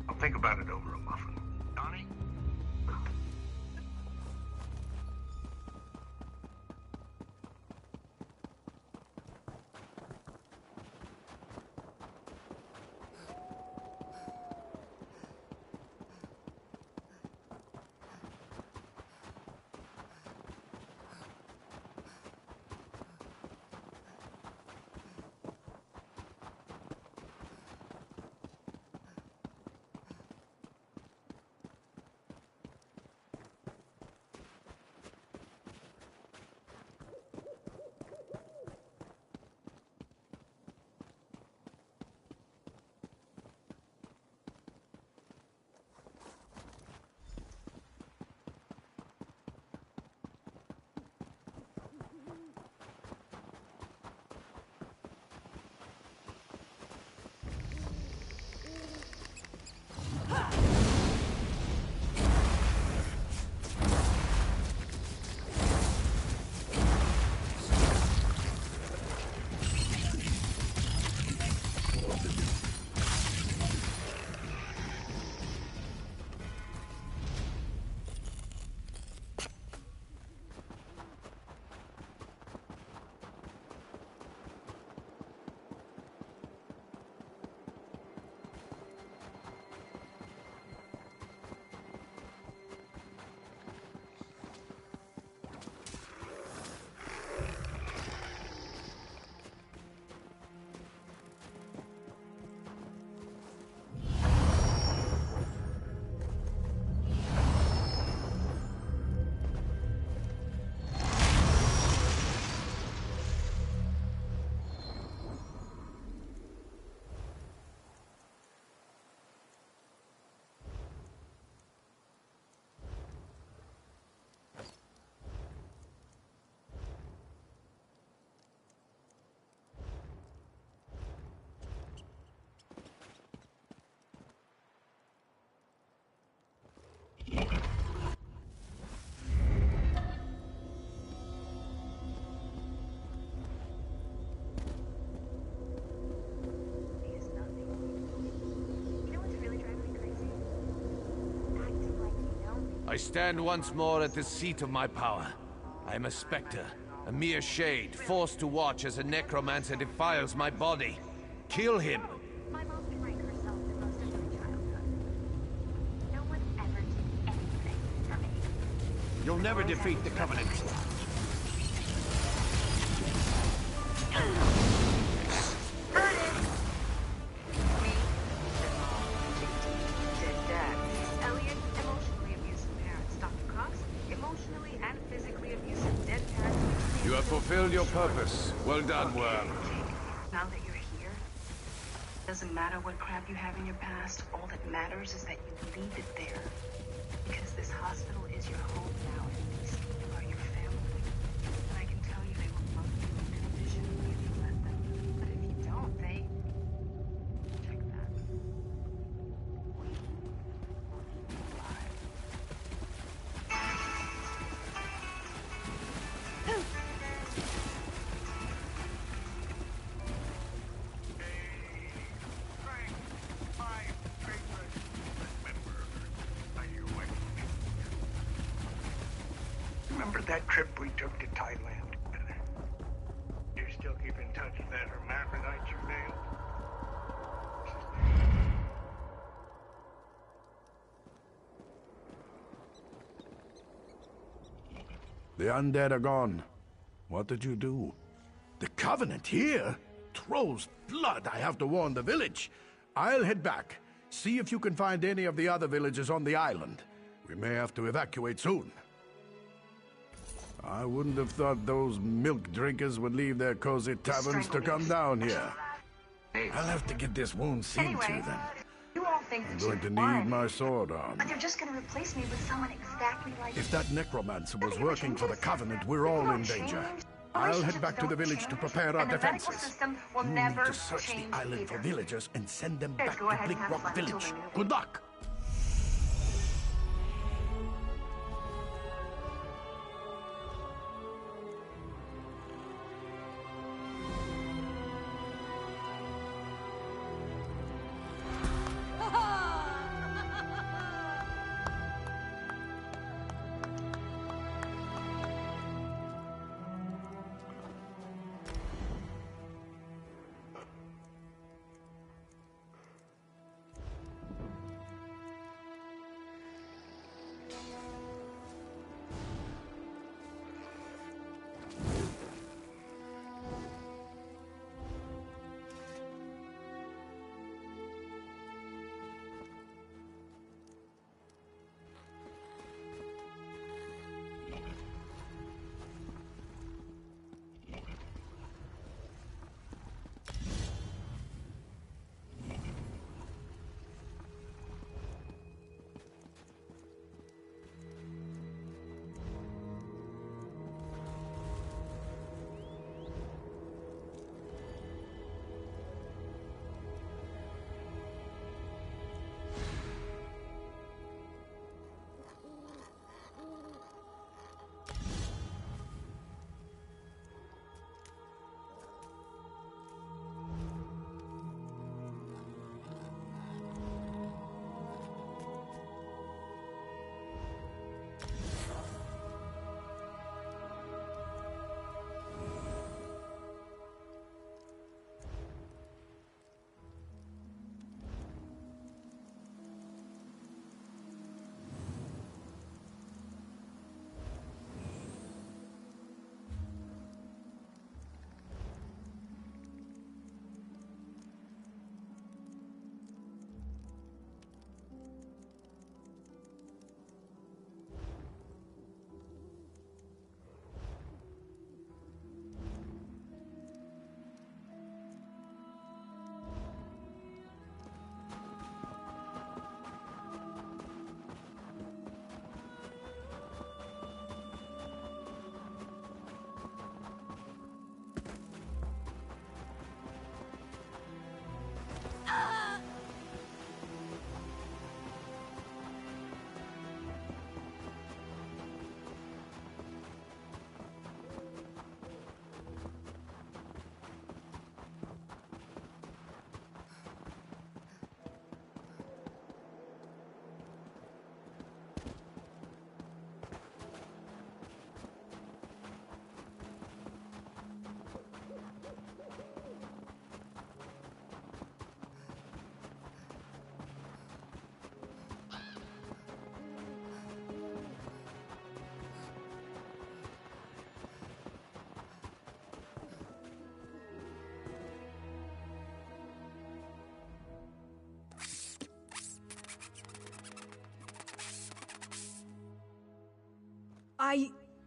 I'll think about it over a muffin. Donnie? I stand once more at the seat of my power. I am a spectre, a mere shade, forced to watch as a necromancer defiles my body. Kill him! My mom drank herself the most of my childhood. No one ever did anything for me. You'll never defeat the Covenant. You have fulfilled your purpose. Well done, Worm. Now that you're here, doesn't matter what crap you have in your past, all that matters is that you leave it there. Because this hospital is your home now, and these people are your family. And I can tell you they will love you and envision you if you let them. But if you don't, they... Check that. We will leave you alive. Remember that trip we took to Thailand? You still keep in touch with that hermaphrodite you nailed? The undead are gone. What did you do? The Covenant here? Troll's blood! I have to warn the village. I'll head back. See if you can find any of the other villages on the island. We may have to evacuate soon. I wouldn't have thought those milk drinkers would leave their cozy taverns to come down here. I'll have to get this wound seen to then. You all think I'm that going to you're need my sword arm. But they're just gonna replace me with someone exactly like If that necromancer was working for the Covenant, we're all in danger. I'll head back to the village to prepare our defenses. You need to search the island for villagers and send them back to Bleak Rock Village. Good luck!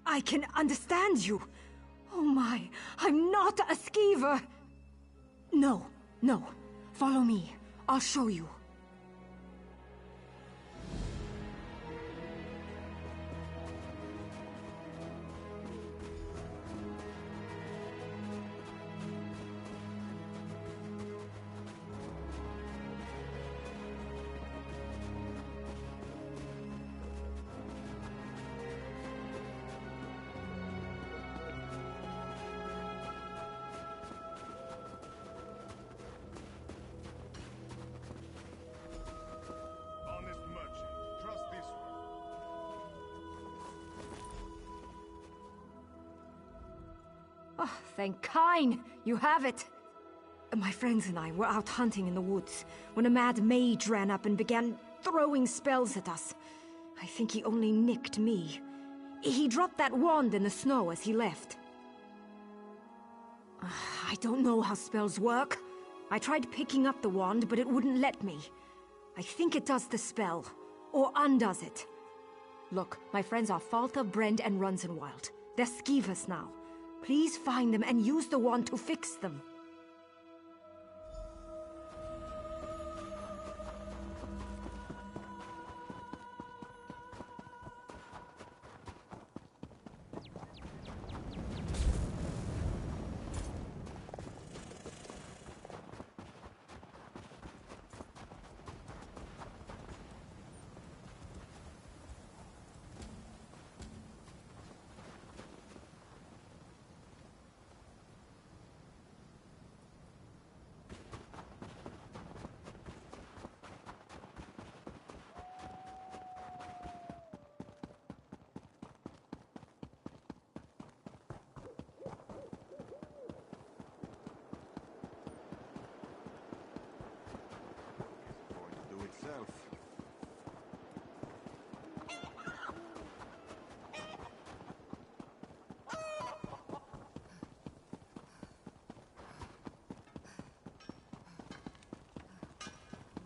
I can understand you. Oh my, I'm not a skeever. No, no. Follow me. I'll show you. Oh, thank Kine! You have it! My friends and I were out hunting in the woods when a mad mage ran up and began throwing spells at us. I think he only nicked me. He dropped that wand in the snow as he left. I don't know how spells work. I tried picking up the wand, but it wouldn't let me. I think it does the spell, or undoes it. Look, my friends are Falta, Brend, and Runzenwild. They're skeevers now. Please find them and use the wand to fix them.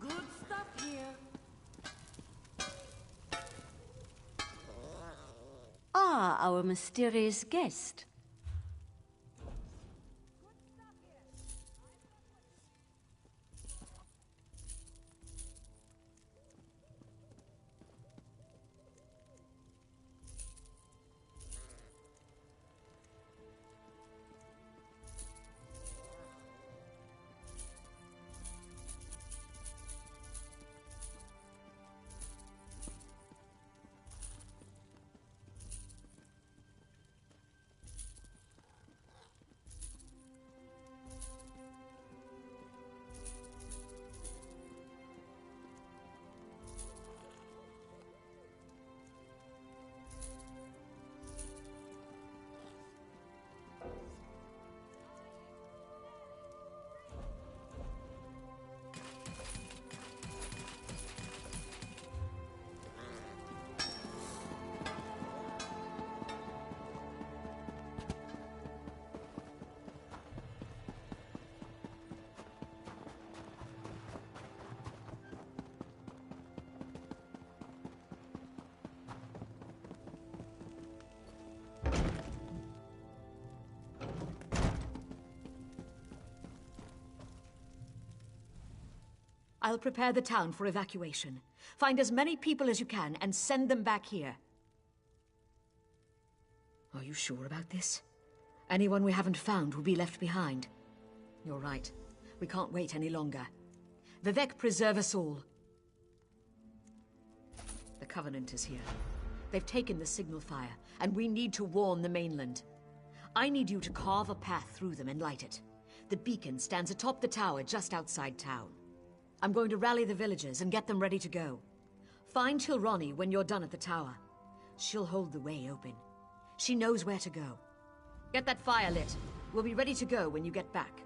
Good stuff here. Ah, our mysterious guest. I'll prepare the town for evacuation. Find as many people as you can and send them back here. Are you sure about this? Anyone we haven't found will be left behind. You're right. We can't wait any longer. Vivek preserve us all. The Covenant is here. They've taken the signal fire, and we need to warn the mainland. I need you to carve a path through them and light it. The beacon stands atop the tower just outside town. I'm going to rally the villagers and get them ready to go. Find Chilroni when you're done at the tower. She'll hold the way open. She knows where to go. Get that fire lit. We'll be ready to go when you get back.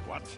What?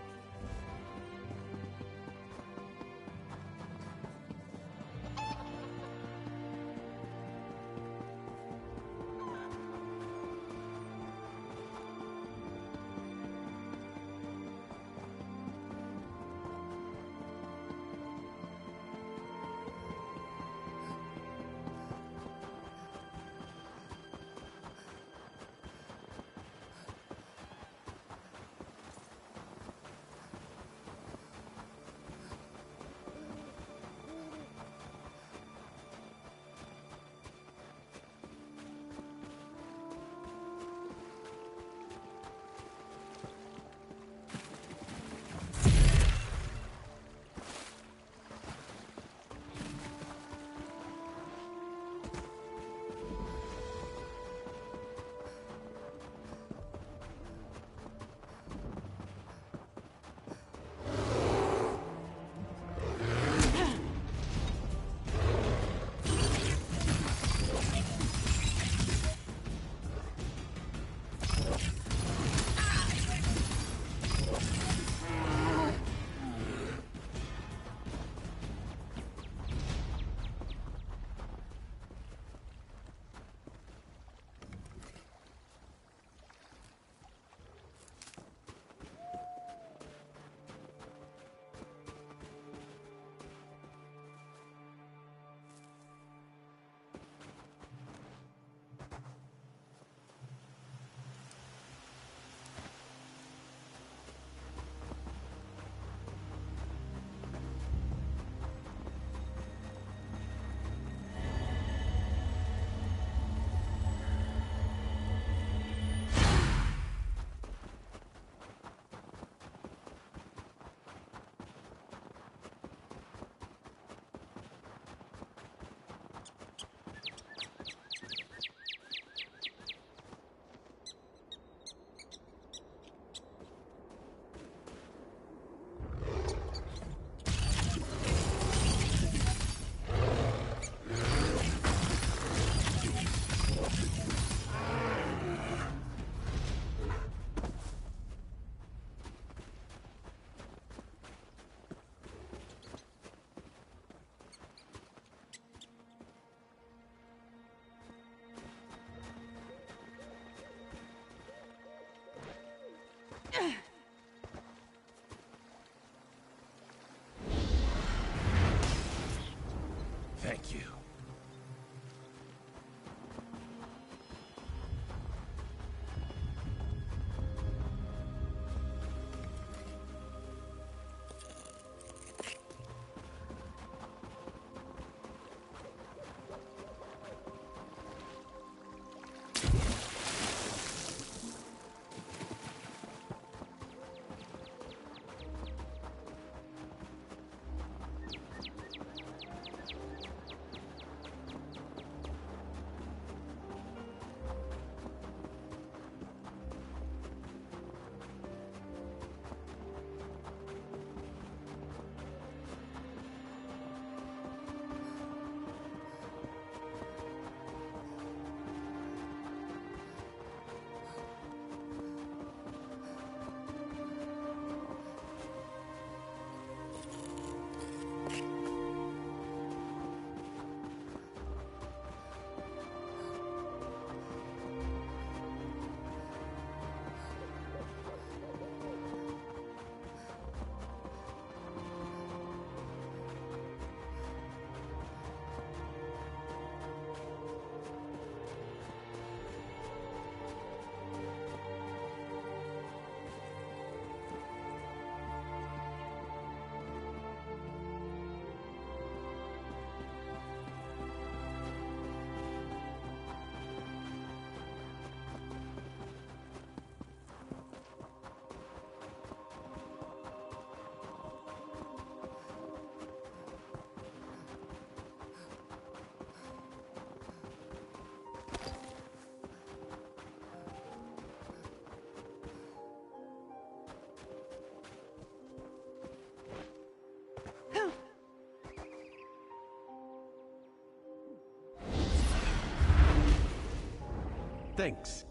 Thanks.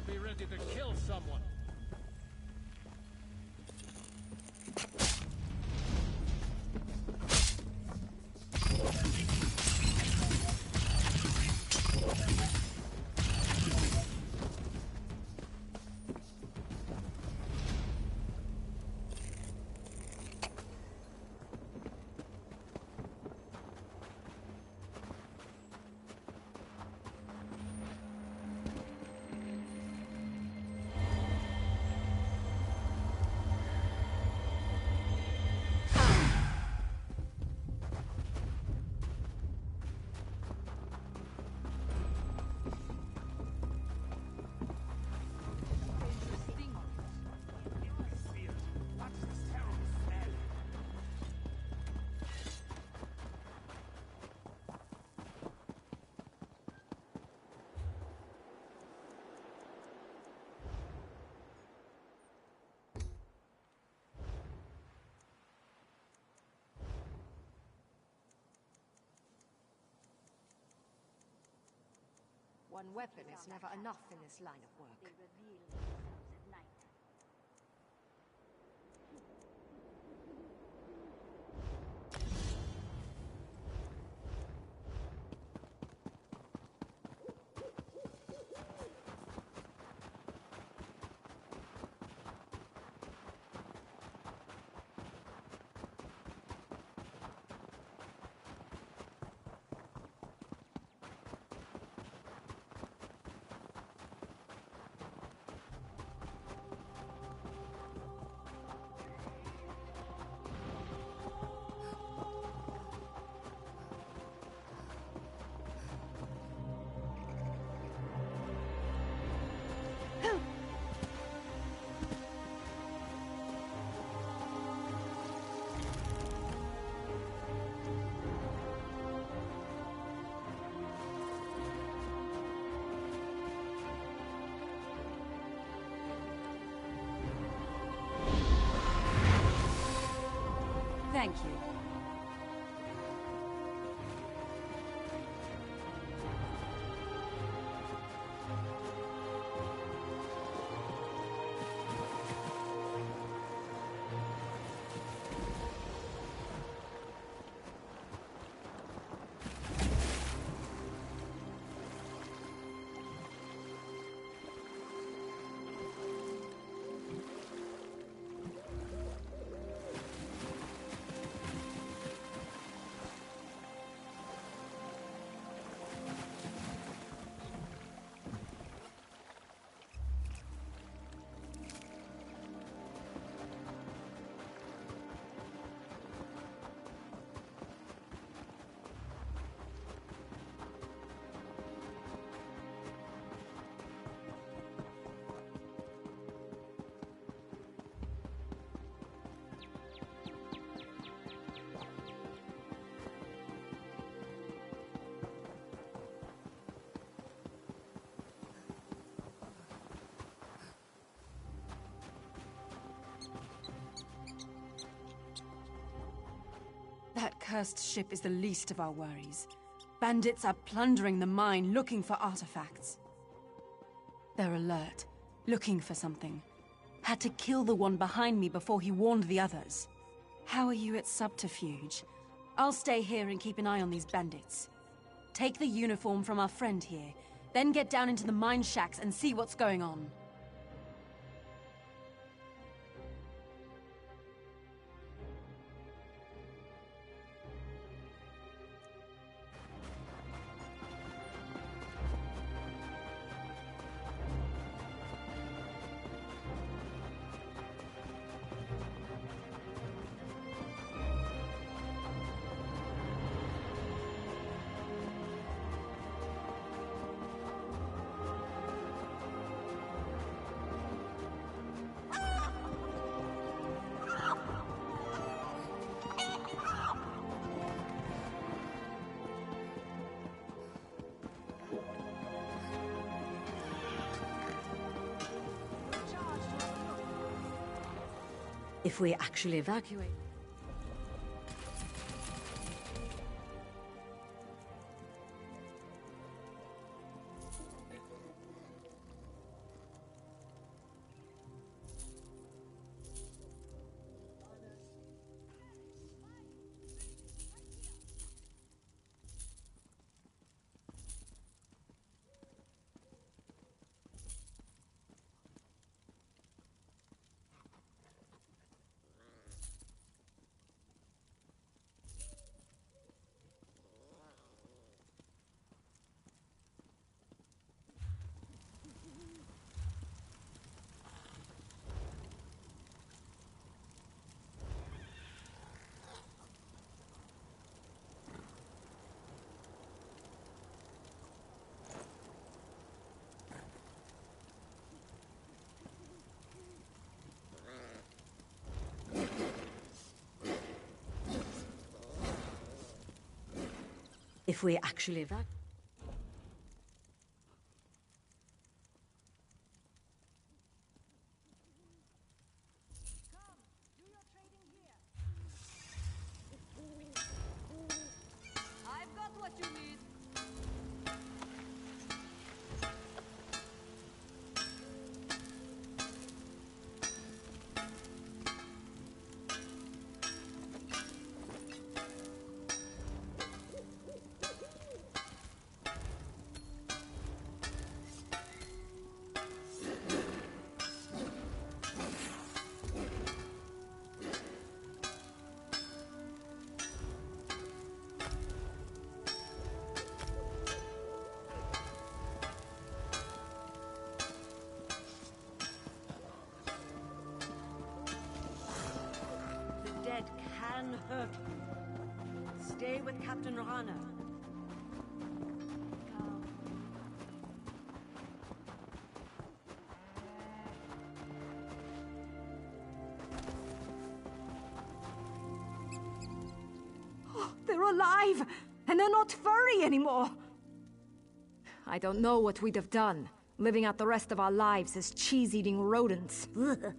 Be ready to kill someone. One weapon is never enough in this line of work. They reveal themselves at night. Thank you. That cursed ship is the least of our worries. Bandits are plundering the mine, looking for artifacts. They're alert, looking for something. Had to kill the one behind me before he warned the others. How are you at subterfuge? I'll stay here and keep an eye on these bandits. Take the uniform from our friend here, then get down into the mine shacks and see what's going on. If we actually evacuate... If we actually evacuate... I've got what you need. Dead can hurt you. Stay with Captain Rana. Oh, they're alive! And they're not furry anymore! I don't know what we'd have done, living out the rest of our lives as cheese-eating rodents. Ugh.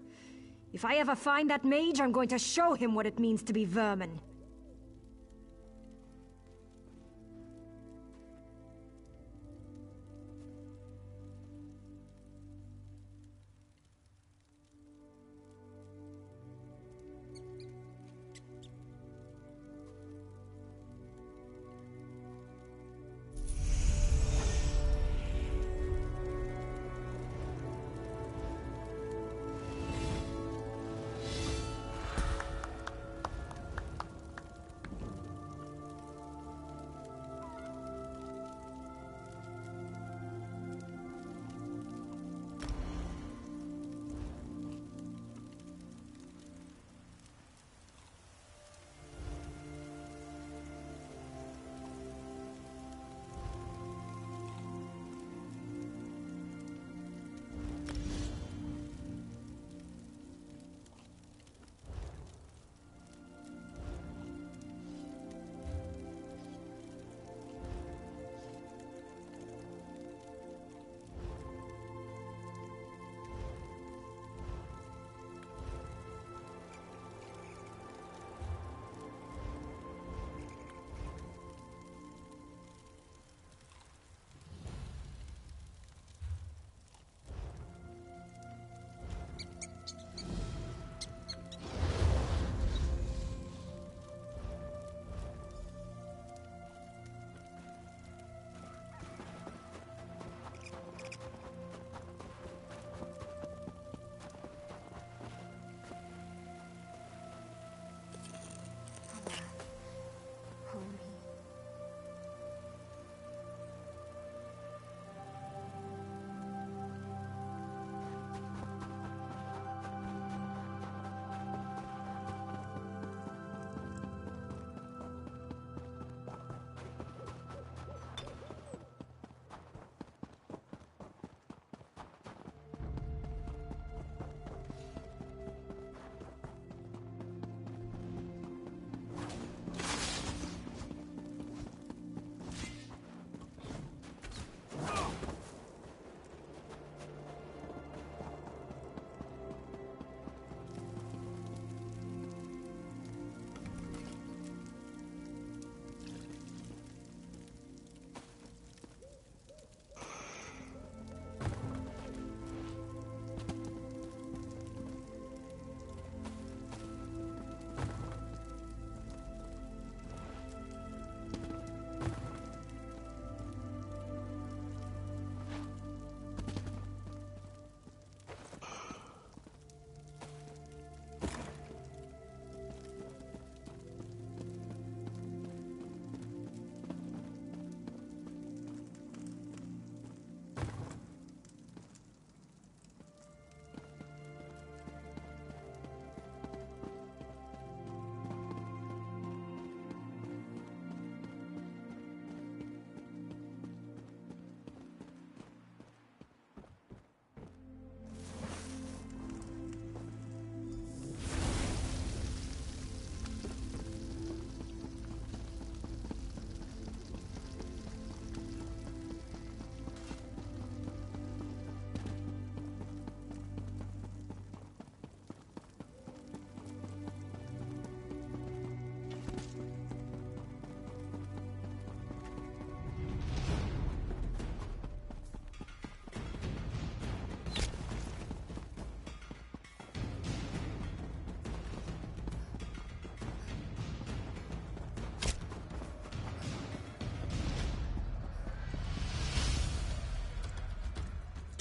If I ever find that mage, I'm going to show him what it means to be vermin.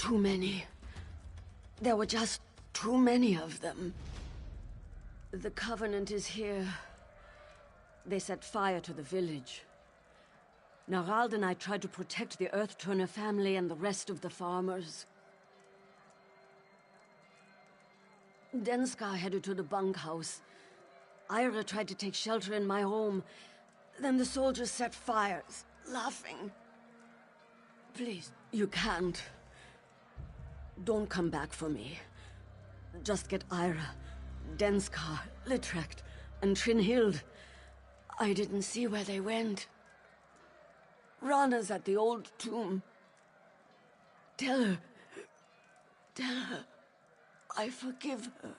too many. There were just too many of them. The Covenant is here. They set fire to the village. Narald and I tried to protect the Earth-Turner family and the rest of the farmers. Denskar headed to the bunkhouse. Ira tried to take shelter in my home. Then the soldiers set fires, laughing. Please, you can't. Don't come back for me. Just get Ira, Denskar, Litrecht, and Trinhild. I didn't see where they went. Rana's at the old tomb. Tell her I forgive her.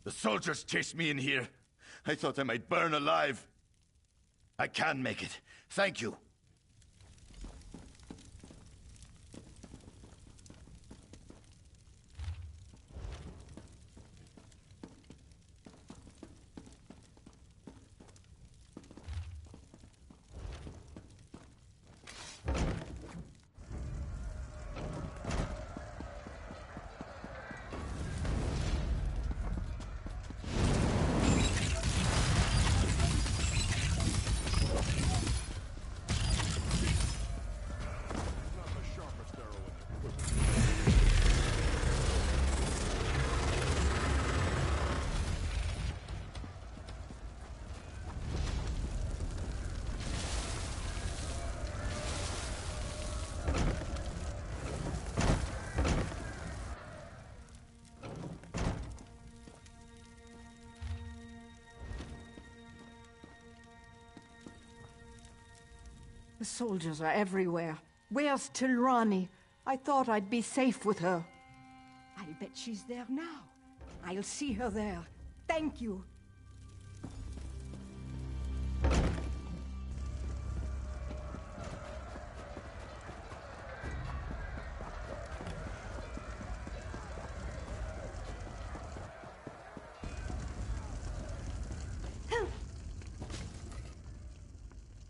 The soldiers chased me in here. I thought I might burn alive. I can make it. Thank you. The soldiers are everywhere. Where's Tilrani? I thought I'd be safe with her. I'll bet she's there now. I'll see her there. Thank you.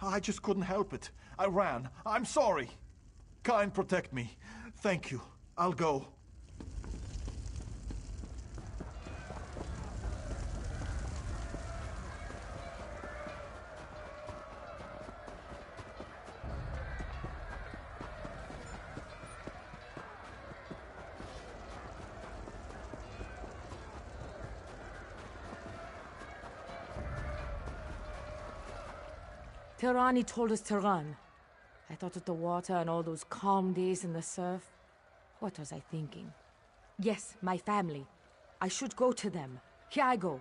I just couldn't help it. I ran. I'm sorry. Kind, protect me. Thank you. I'll go. Tirani told us to run. I thought of the water and all those calm days in the surf. What was I thinking? Yes, my family. I should go to them. Here I go.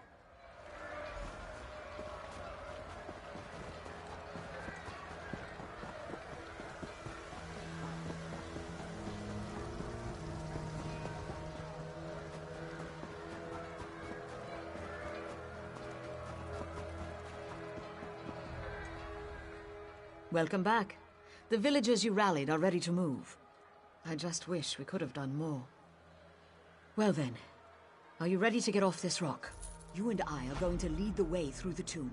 Welcome back. The villagers you rallied are ready to move. I just wish we could have done more. Well then, are you ready to get off this rock? You and I are going to lead the way through the tomb.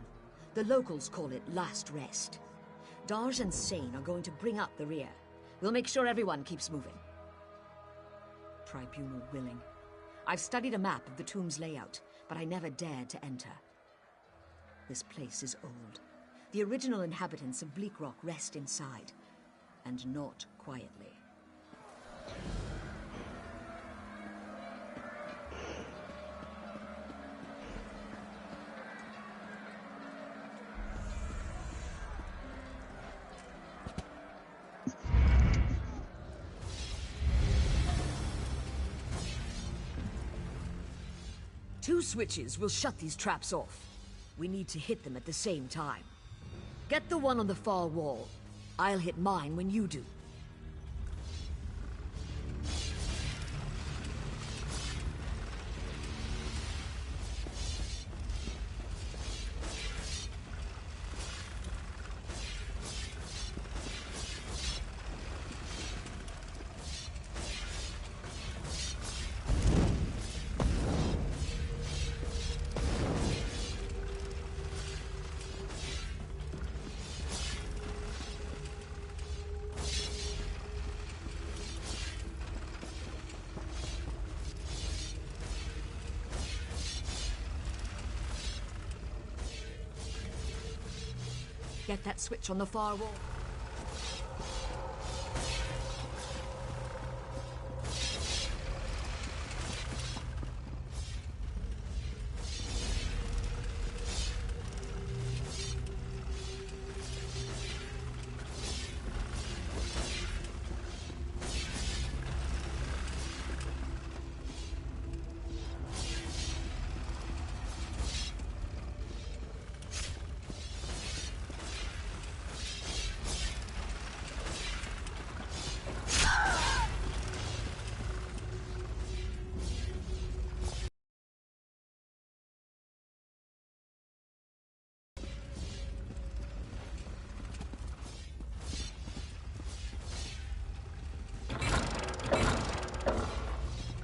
The locals call it Last Rest. Darj and Sane are going to bring up the rear. We'll make sure everyone keeps moving. Tribunal willing. I've studied a map of the tomb's layout, but I never dared to enter. This place is old. The original inhabitants of Bleak Rock rest inside, and not quietly. Two switches will shut these traps off. We need to hit them at the same time. Get the one on the far wall. I'll hit mine when you do. Get that switch on the far wall.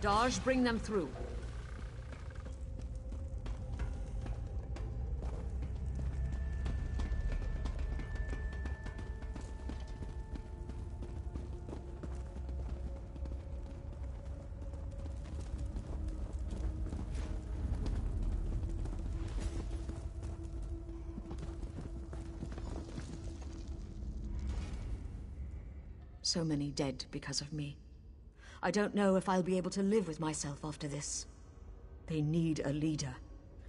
Darj, bring them through. So many dead because of me. I don't know if I'll be able to live with myself after this. They need a leader,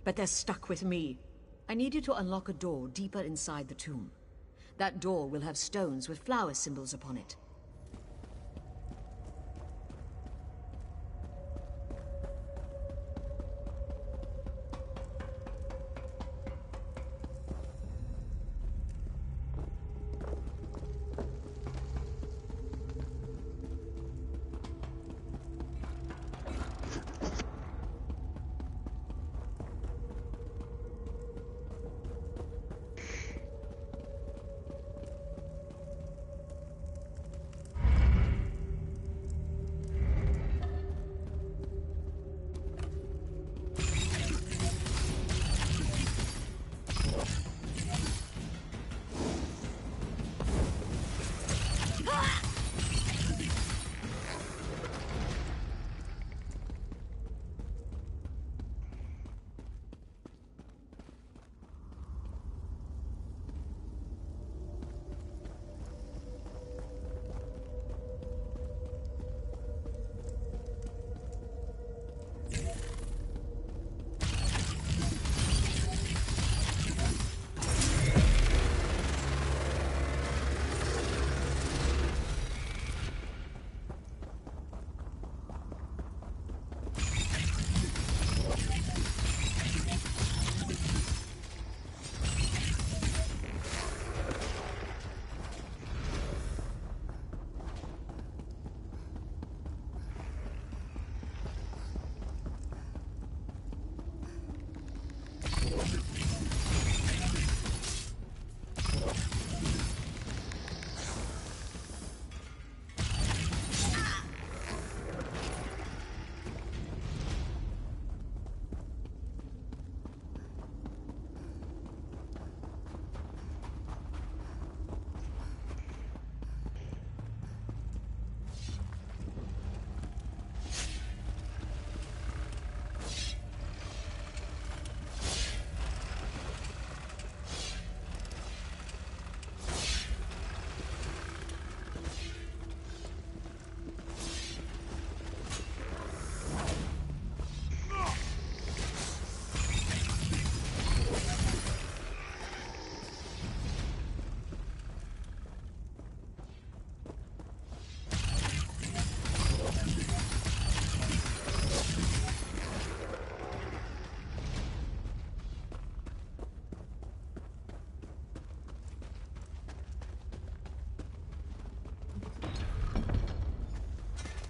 but they're stuck with me. I need you to unlock a door deeper inside the tomb. That door will have stones with flower symbols upon it.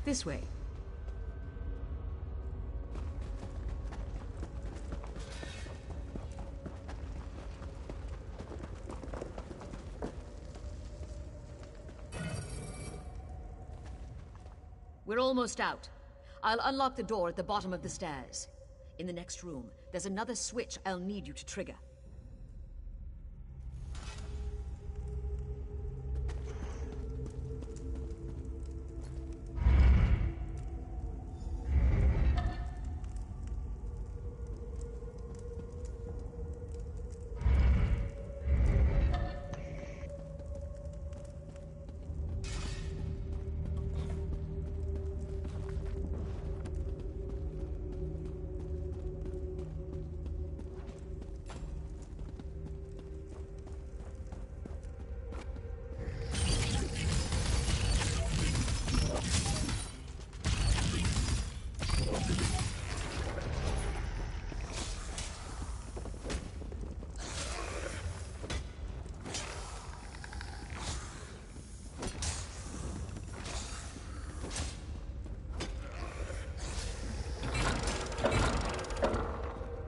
This way. We're almost out. I'll unlock the door at the bottom of the stairs. In the next room, there's another switch I'll need you to trigger.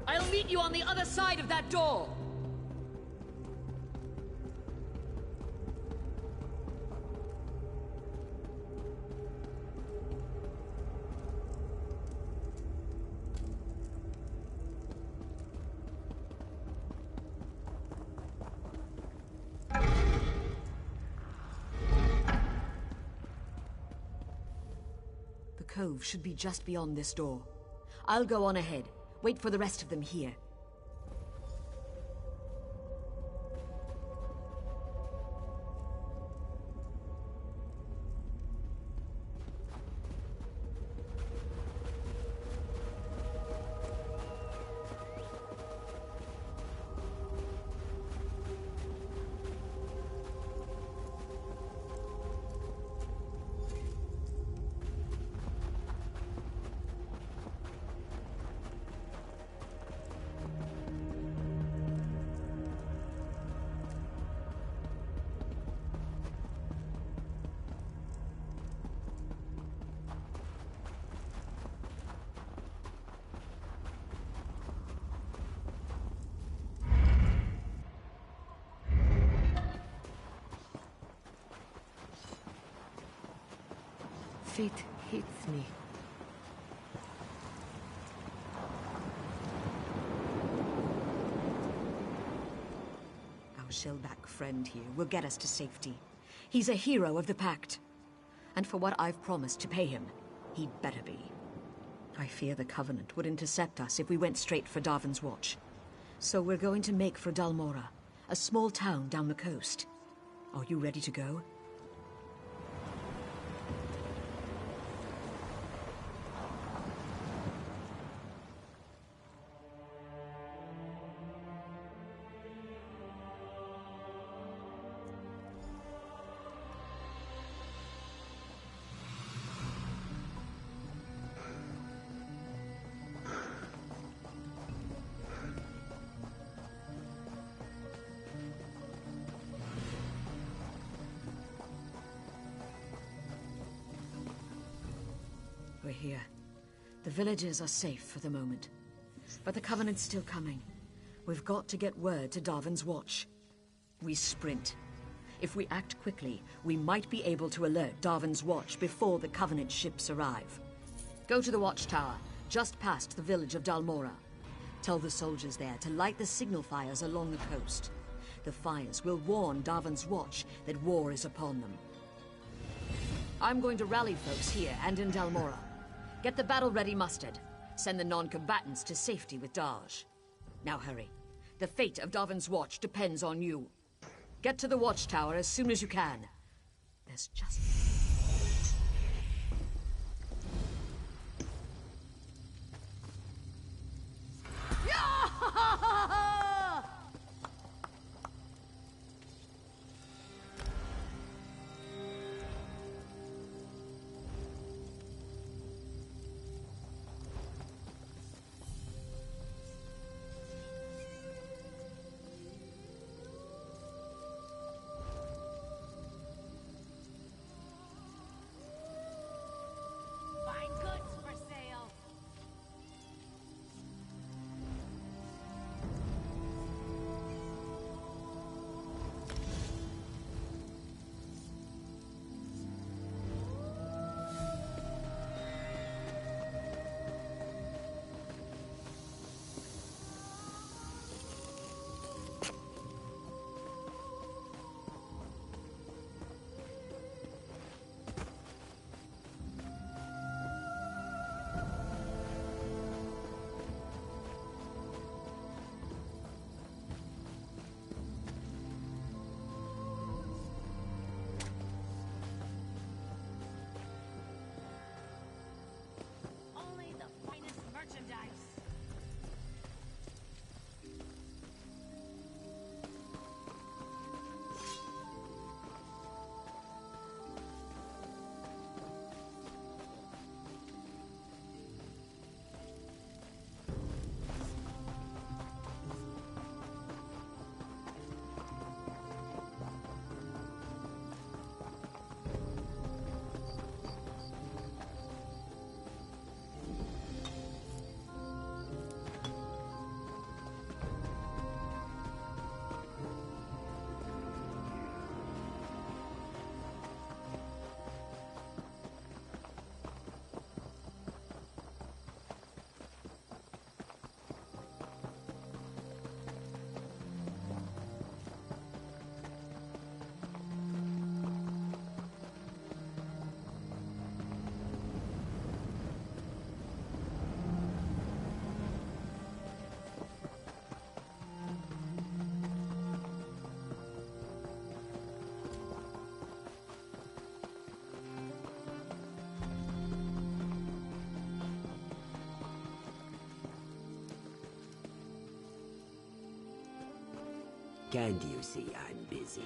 I'll meet you on the other side of that door! The cove should be just beyond this door. I'll go on ahead. Wait for the rest of them here. Fate hates me. Our shellback friend here will get us to safety. He's a hero of the Pact. And for what I've promised to pay him, he'd better be. I fear the Covenant would intercept us if we went straight for Darvin's Watch. So we're going to make for Dalmora, a small town down the coast. Are you ready to go? We're here. The villagers are safe for the moment. But the Covenant's still coming. We've got to get word to Darvin's Watch. We sprint. If we act quickly, we might be able to alert Darvin's Watch before the Covenant ships arrive. Go to the watchtower, just past the village of Dalmora. Tell the soldiers there to light the signal fires along the coast. The fires will warn Darvin's Watch that war is upon them. I'm going to rally folks here and in Dalmora. Get the battle-ready mustered. Send the non-combatants to safety with Daj. Now hurry. The fate of Darvin's Watch depends on you. Get to the watchtower as soon as you can. There's just... Can't you see I'm busy?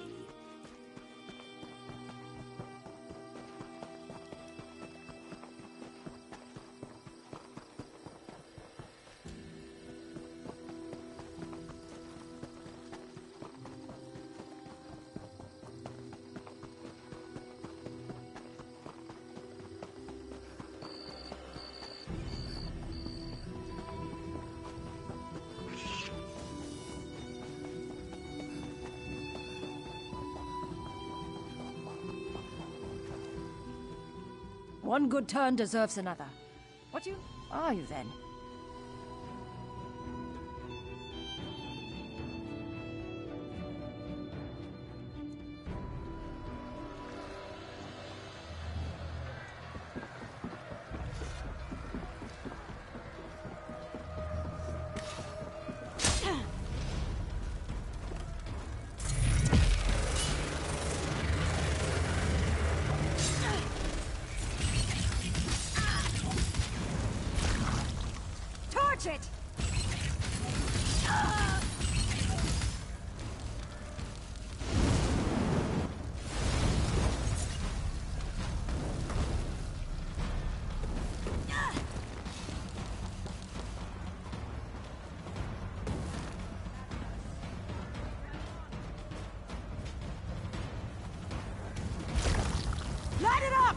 One good turn deserves another. What are you then? It! Light it up!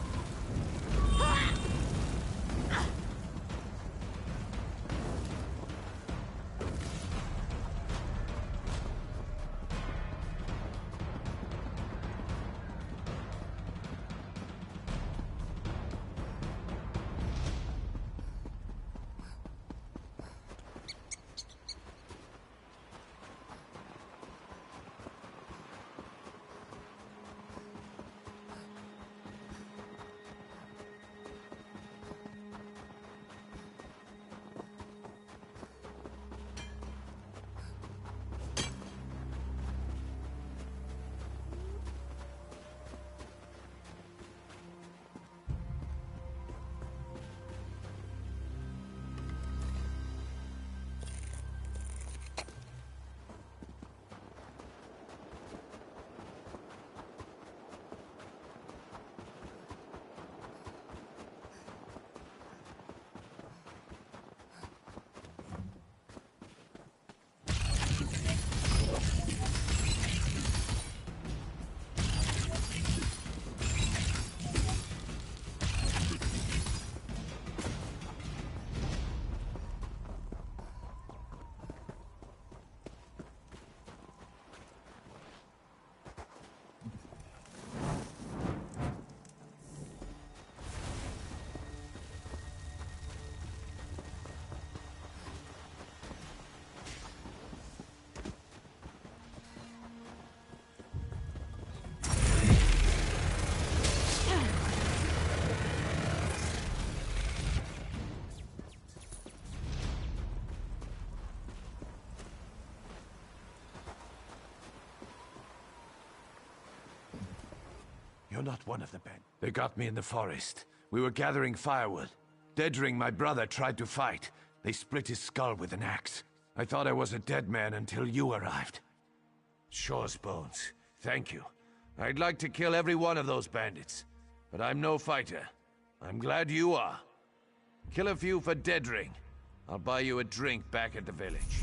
You're not one of the men. They got me in the forest. We were gathering firewood. Dedring, my brother, tried to fight. They split his skull with an axe. I thought I was a dead man until you arrived. Shore's bones. Thank you. I'd like to kill every one of those bandits. But I'm no fighter. I'm glad you are. Kill a few for Dedring. I'll buy you a drink back at the village.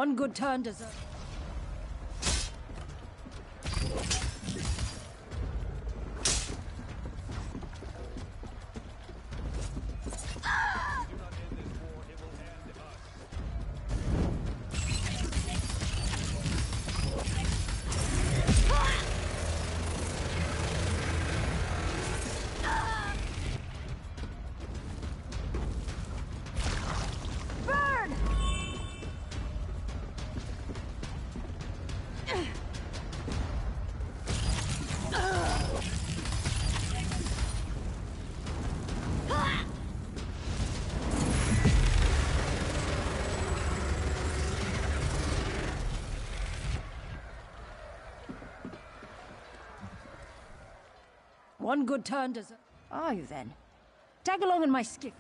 One good turn deserves... One good turn deserves... Are you then? Tag along in my skiff.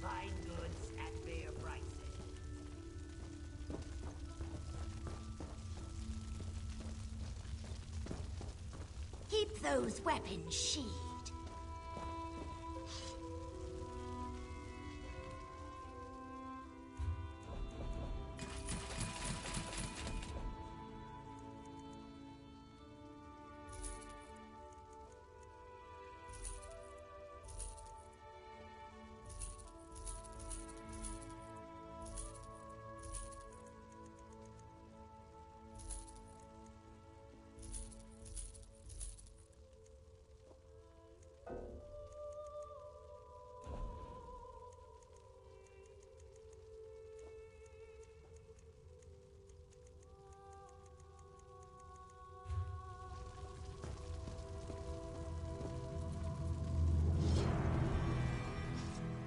Fine goods at fair prices. Keep those weapons sheathed.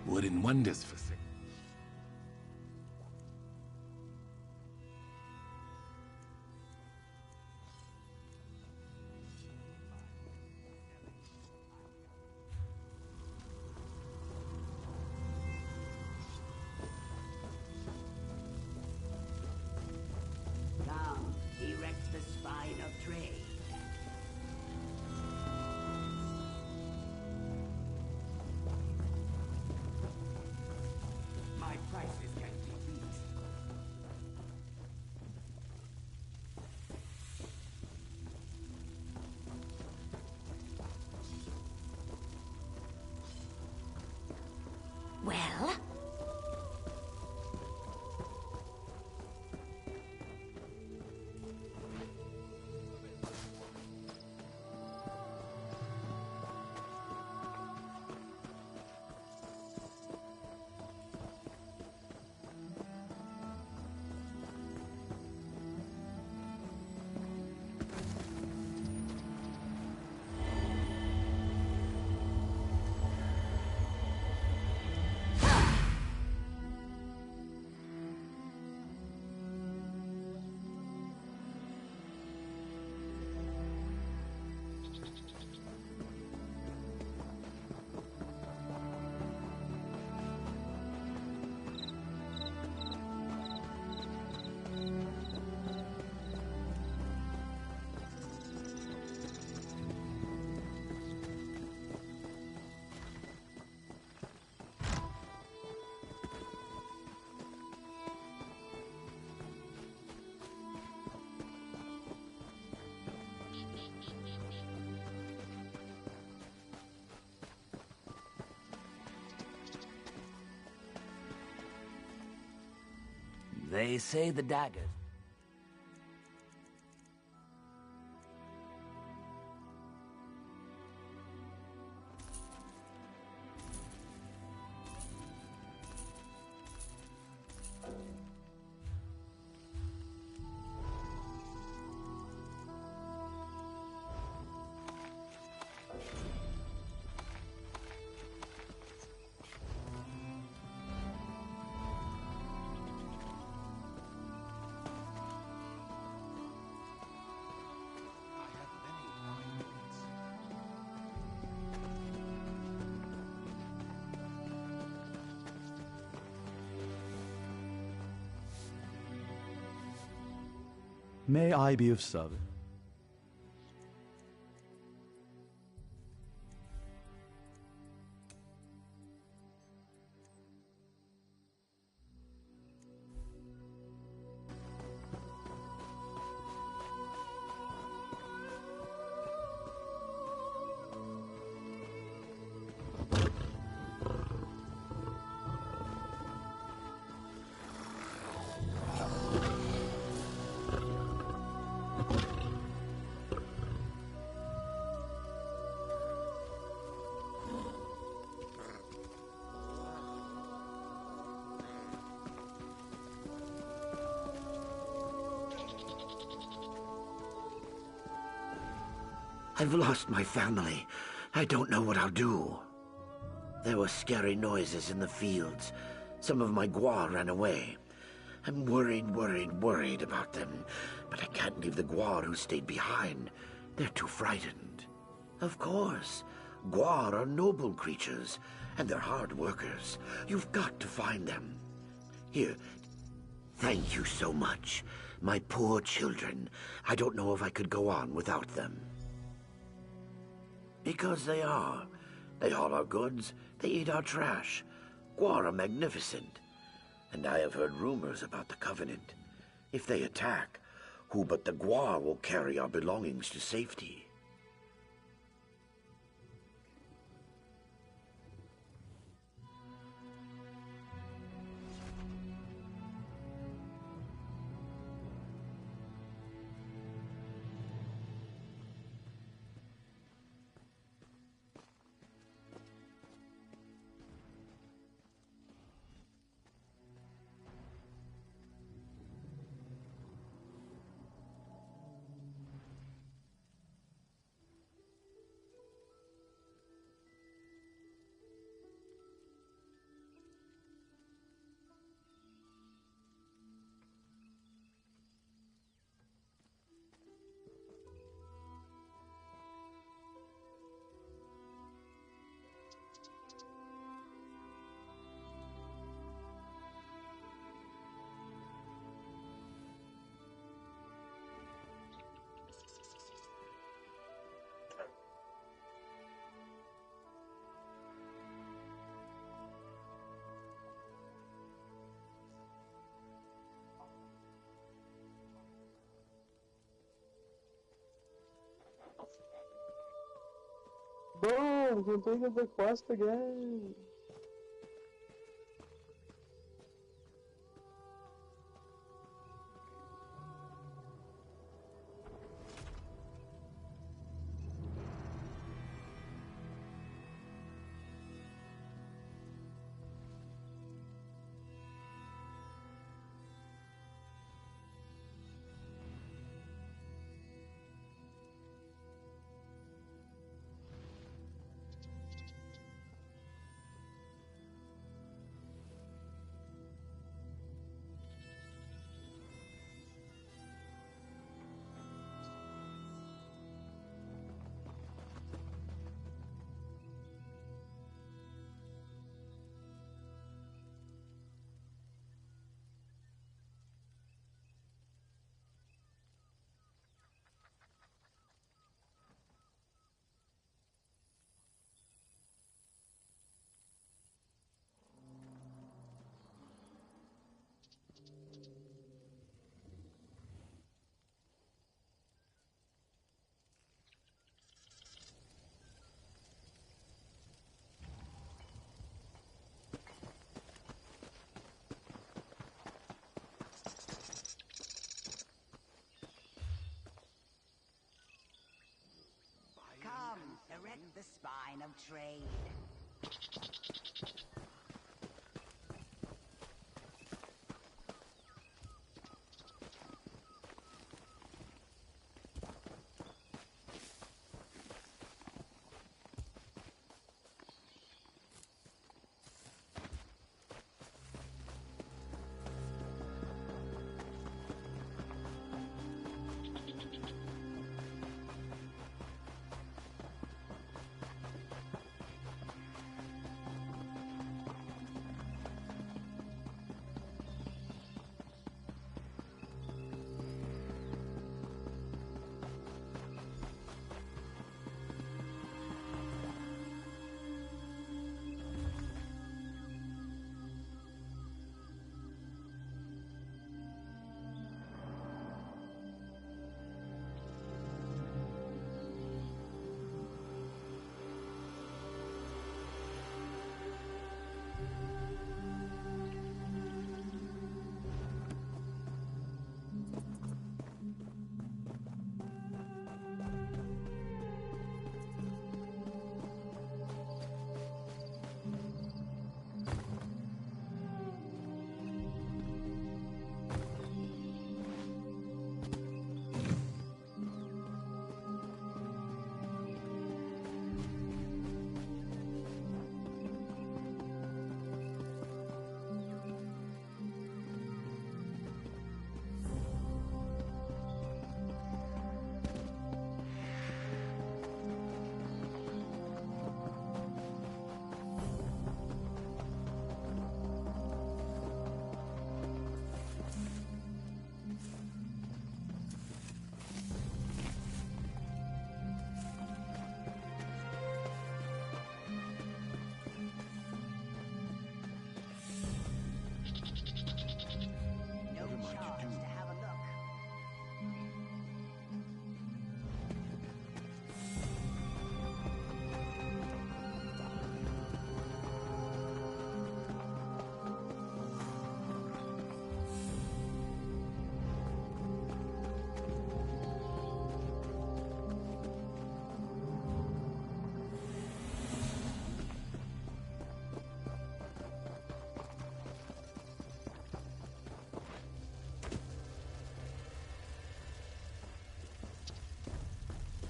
Wooden wonders for sale. Come, erect the spine of trade. They say the dagger. May I be of service? I've lost my family. I don't know what I'll do. There were scary noises in the fields. Some of my Gua ran away. I'm worried about them. But I can't leave the Gua who stayed behind. They're too frightened. Of course. Gua are noble creatures, and they're hard workers. You've got to find them. Here, thank you so much. My poor children. I don't know if I could go on without them. Because they are. They haul our goods, they eat our trash. Gua are magnificent. And I have heard rumors about the Covenant. If they attack, who but the Gua will carry our belongings to safety? Boom! Completed the quest again! the spine of trade.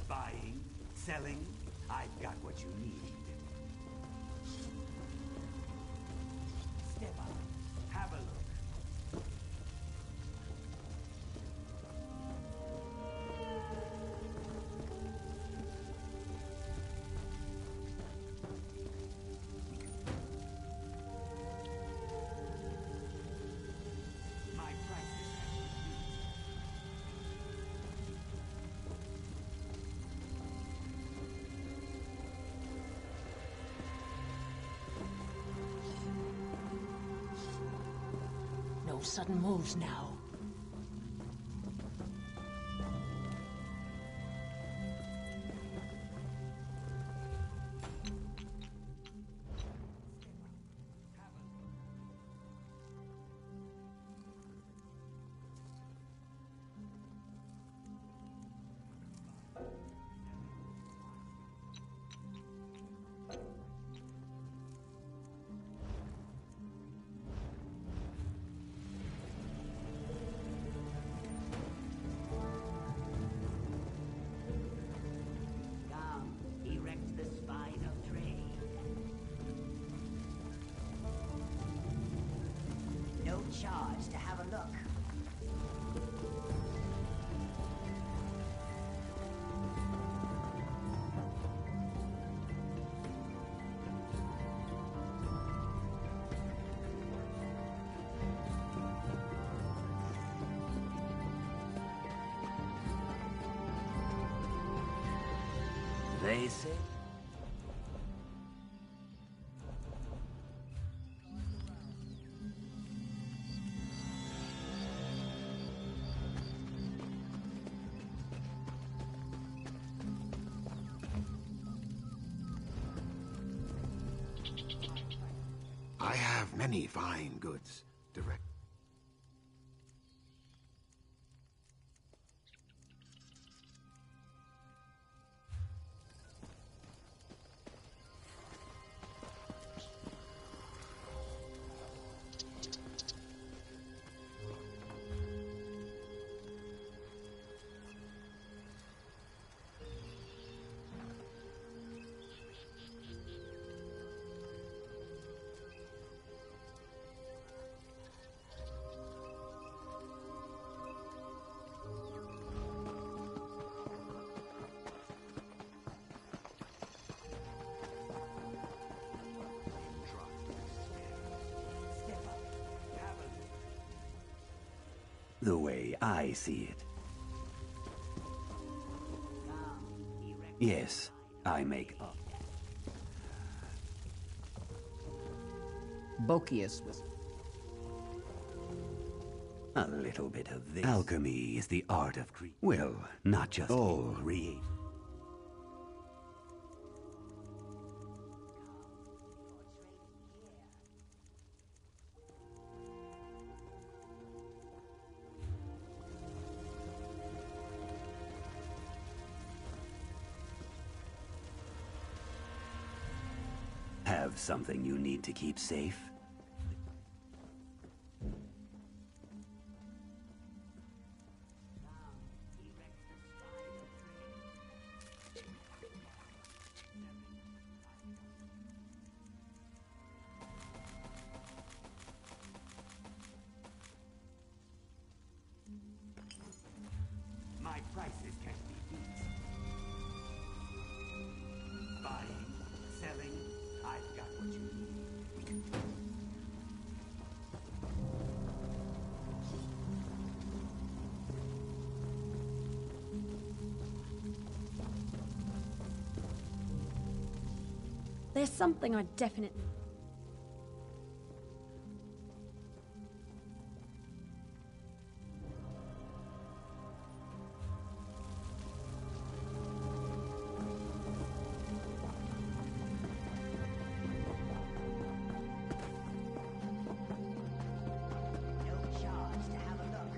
Buying, selling, I've got what you need. Step up, have a look. My practice has been used. No sudden moves now. Come, erect the spine of trade. No charge to have a look. They say I have many fine goods. Direct. the way I see it. Yes, I make up. Bokius was... A little bit of this. Alchemy is the art of creation. Well, not just all create. Have something you need to keep safe? My prices can't be beat. Buying, selling, I've got what you need. There's something I definitely... No charge to have a look.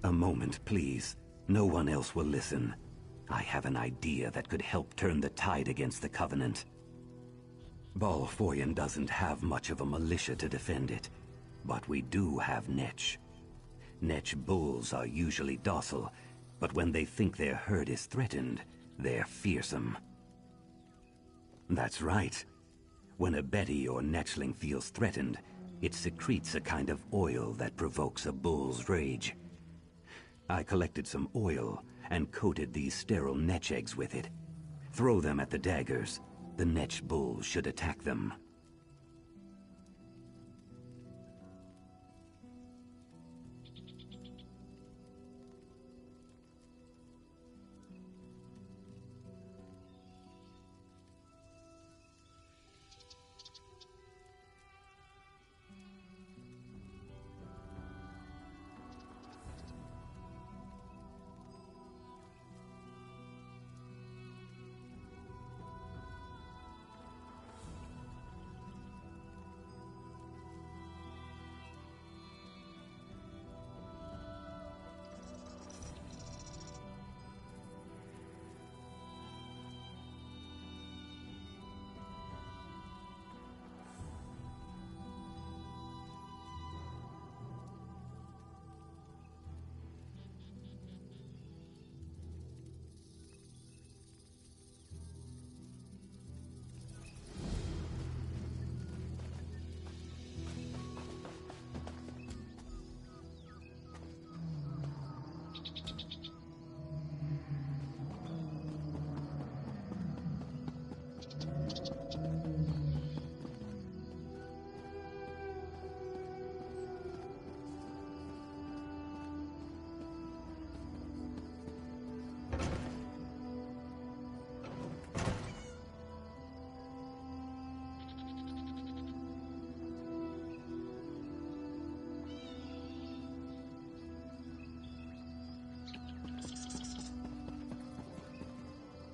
A moment, please. No one else will listen. I have an idea that could help turn the tide against the Covenant. Balfoyan doesn't have much of a militia to defend it, but we do have Netch. Netch bulls are usually docile, but when they think their herd is threatened, they're fearsome. That's right. When a Betty or Netchling feels threatened, it secretes a kind of oil that provokes a bull's rage. I collected some oil and coated these sterile Netch eggs with it. Throw them at the daggers. The Netch bulls should attack them.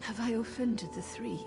Have I offended the three?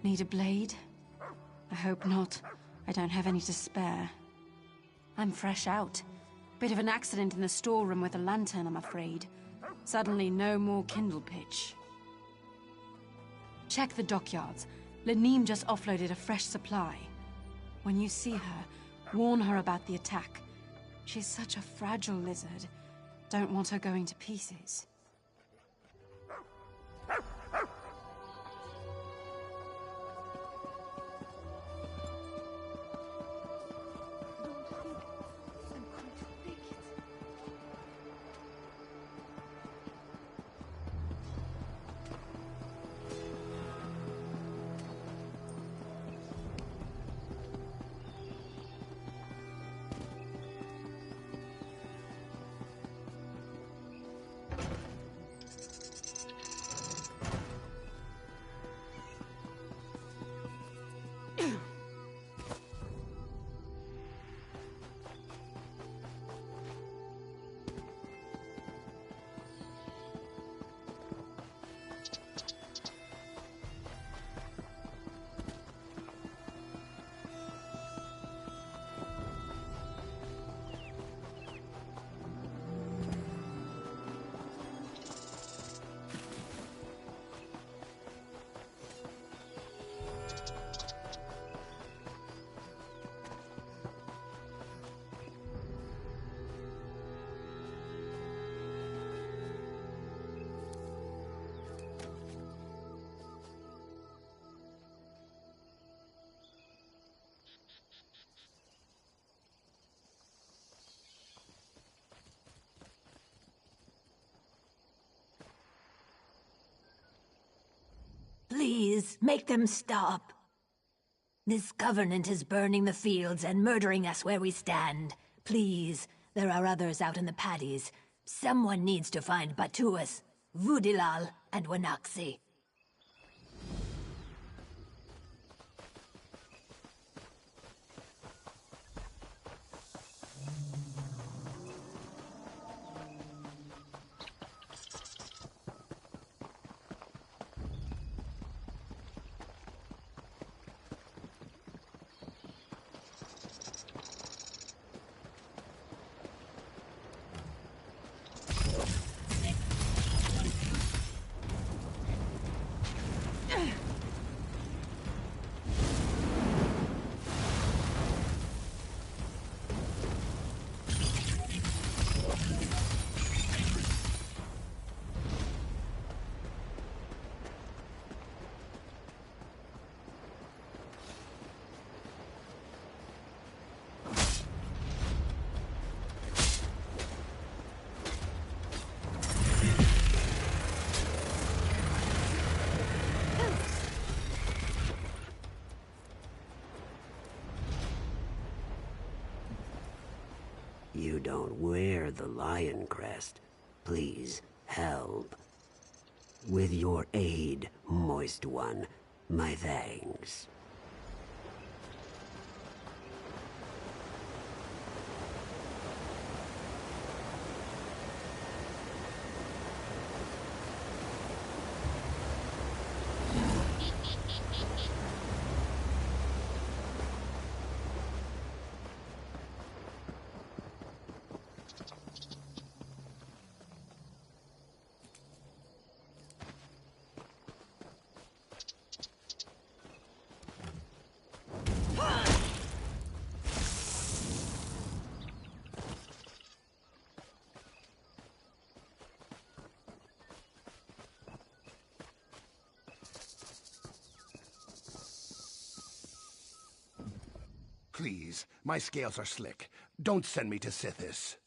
Need a blade? I hope not. I don't have any to spare. I'm fresh out. Bit of an accident in the storeroom with a lantern, I'm afraid. Suddenly, no more kindle pitch. Check the dockyards. Laneem just offloaded a fresh supply. When you see her, warn her about the attack. She's such a fragile lizard. Don't want her going to pieces. Please, make them stop. This Covenant is burning the fields and murdering us where we stand. Please, there are others out in the paddies. Someone needs to find Batuas, Vudilal, and Wanaxi. You don't wear the lion crest. Please, help. With your aid, Moist One, my thanks. Please, my scales are slick. Don't send me to Sithis.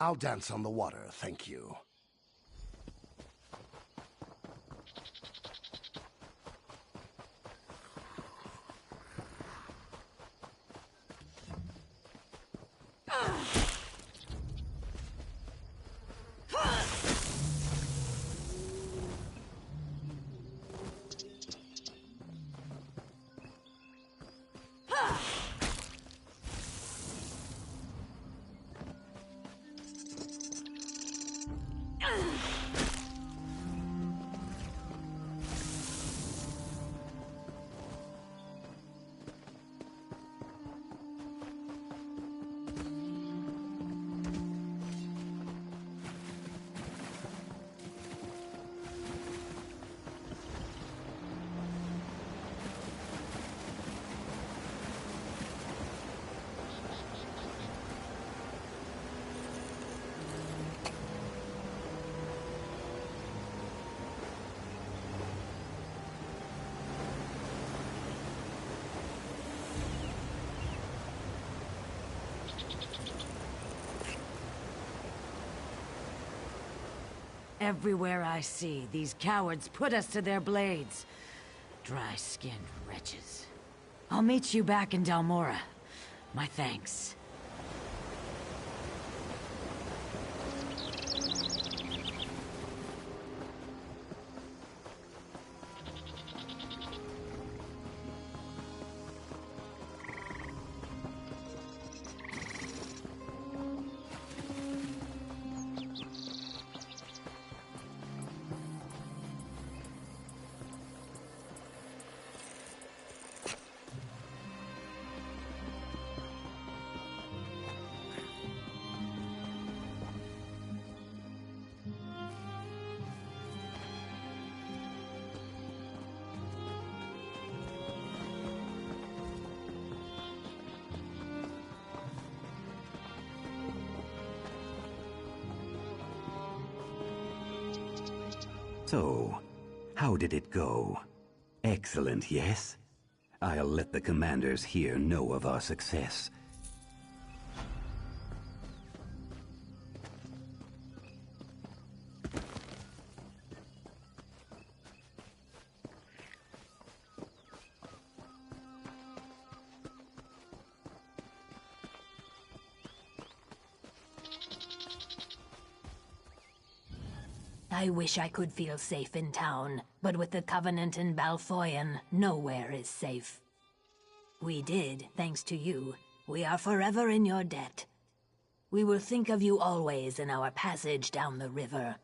I'll dance on the water, thank you. Everywhere I see, these cowards put us to their blades. Dry-skinned wretches. I'll meet you back in Dalmora. My thanks. So, how did it go? Excellent, yes? I'll let the commanders here know of our success. I wish I could feel safe in town, but with the Covenant in Balfoyan, nowhere is safe. We did, thanks to you. We are forever in your debt. We will think of you always in our passage down the river.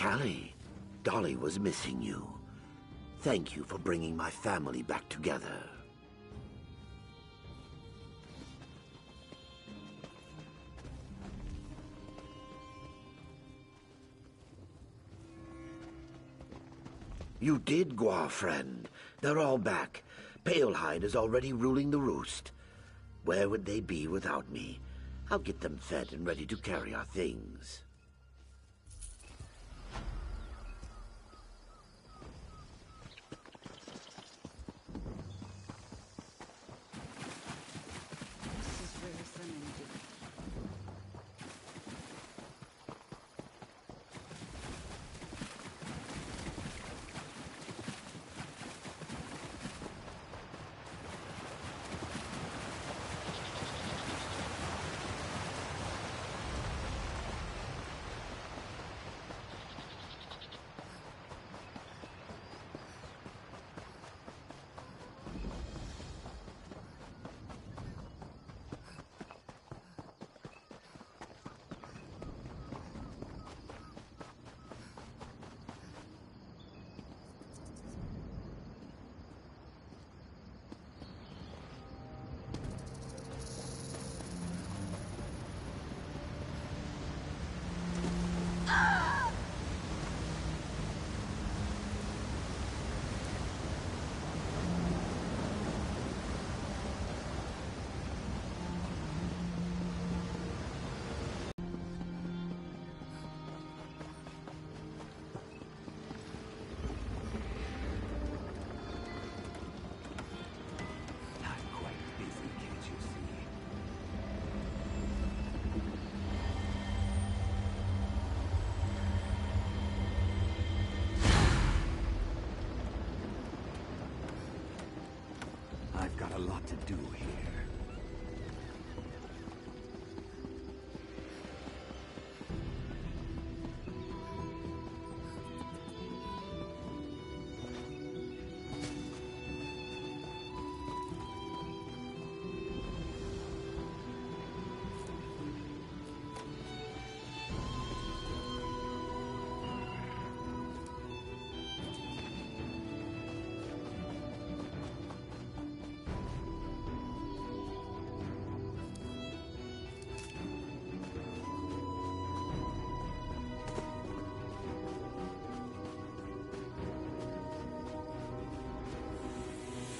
Callie, Dolly was missing you. Thank you for bringing my family back together. You did, Gua friend. They're all back. Palehide is already ruling the roost. Where would they be without me? I'll get them fed and ready to carry our things. I've got a lot to do here.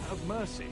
Have mercy.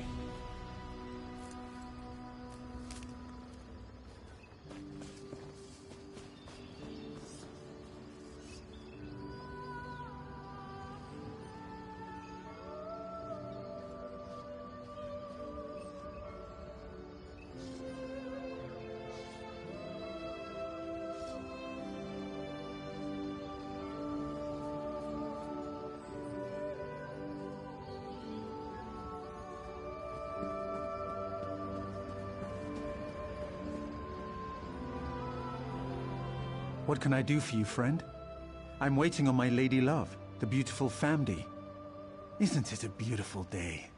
What can I do for you, friend? I'm waiting on my lady love, the beautiful Famdy. Isn't it a beautiful day?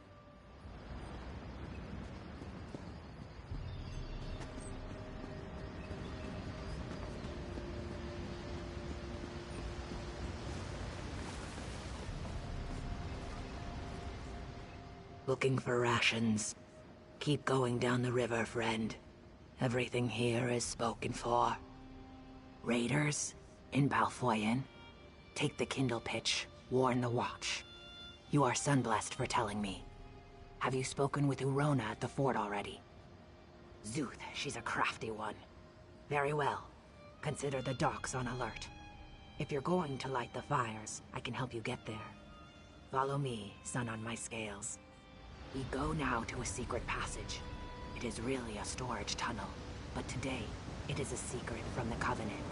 Looking for rations. Keep going down the river, friend. Everything here is spoken for. Raiders in Balfoyen. Take the Kindle pitch. Warn the Watch. You are sunblessed for telling me. Have you spoken with Urona at the fort already? Zuth, she's a crafty one. Very well. Consider the docks on alert. If you're going to light the fires, I can help you get there. Follow me, sun on my scales. We go now to a secret passage. It is really a storage tunnel, but today, it is a secret from the Covenant.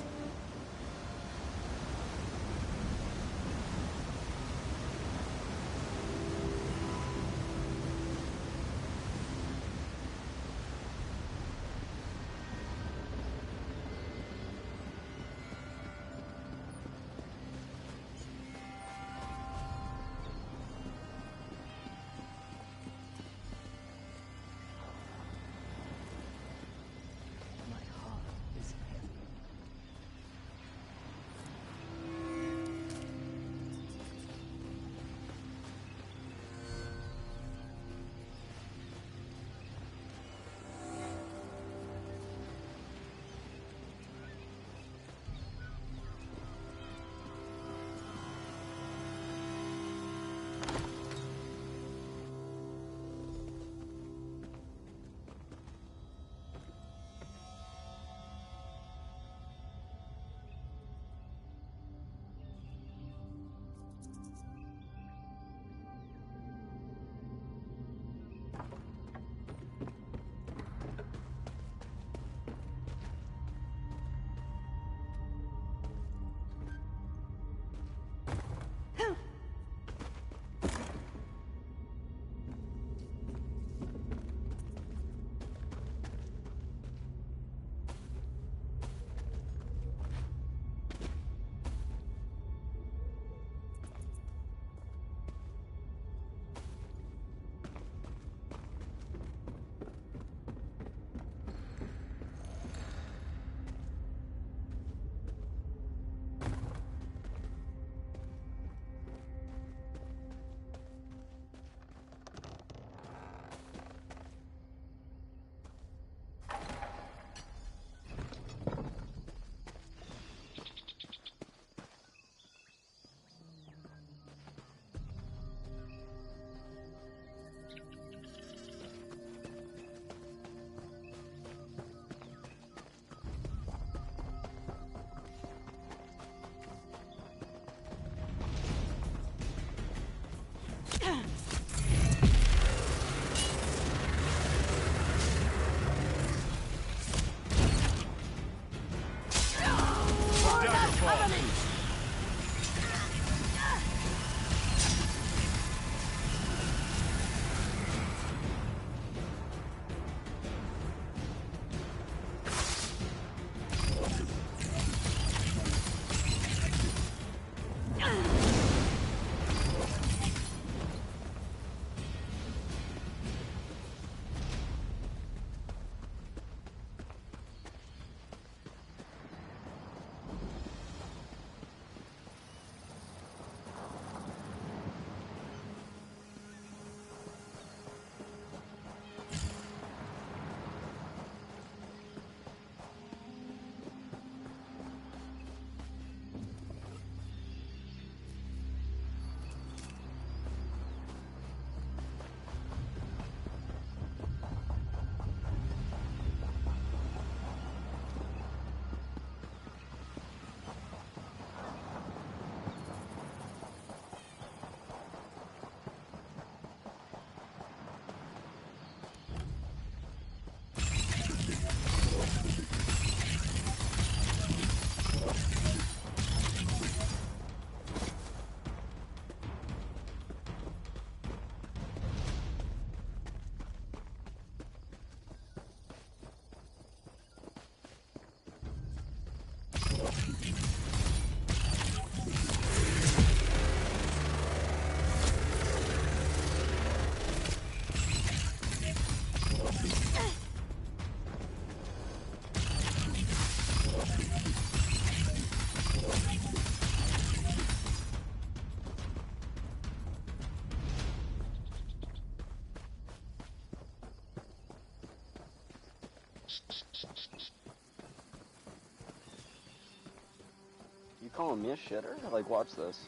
You calling me a shitter? Like, watch this.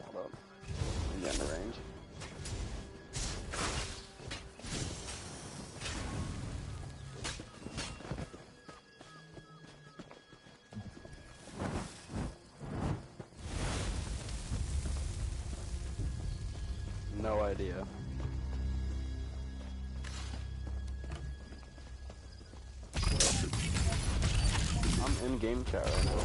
Hold up. I'm getting the range. No idea. I'm in game chat right now.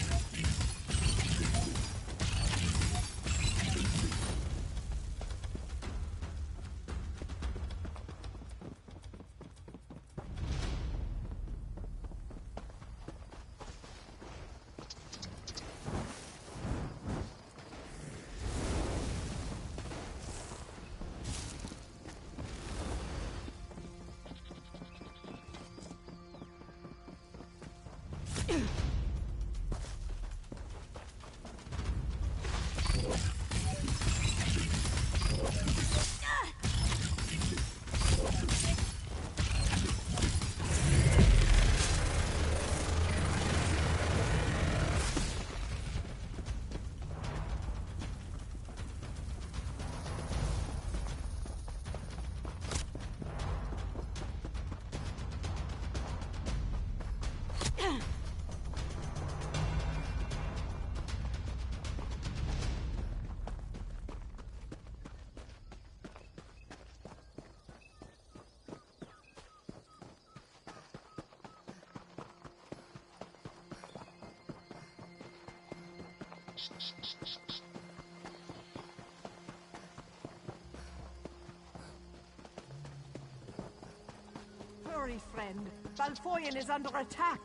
Hurry, friend. Balfoyen is under attack.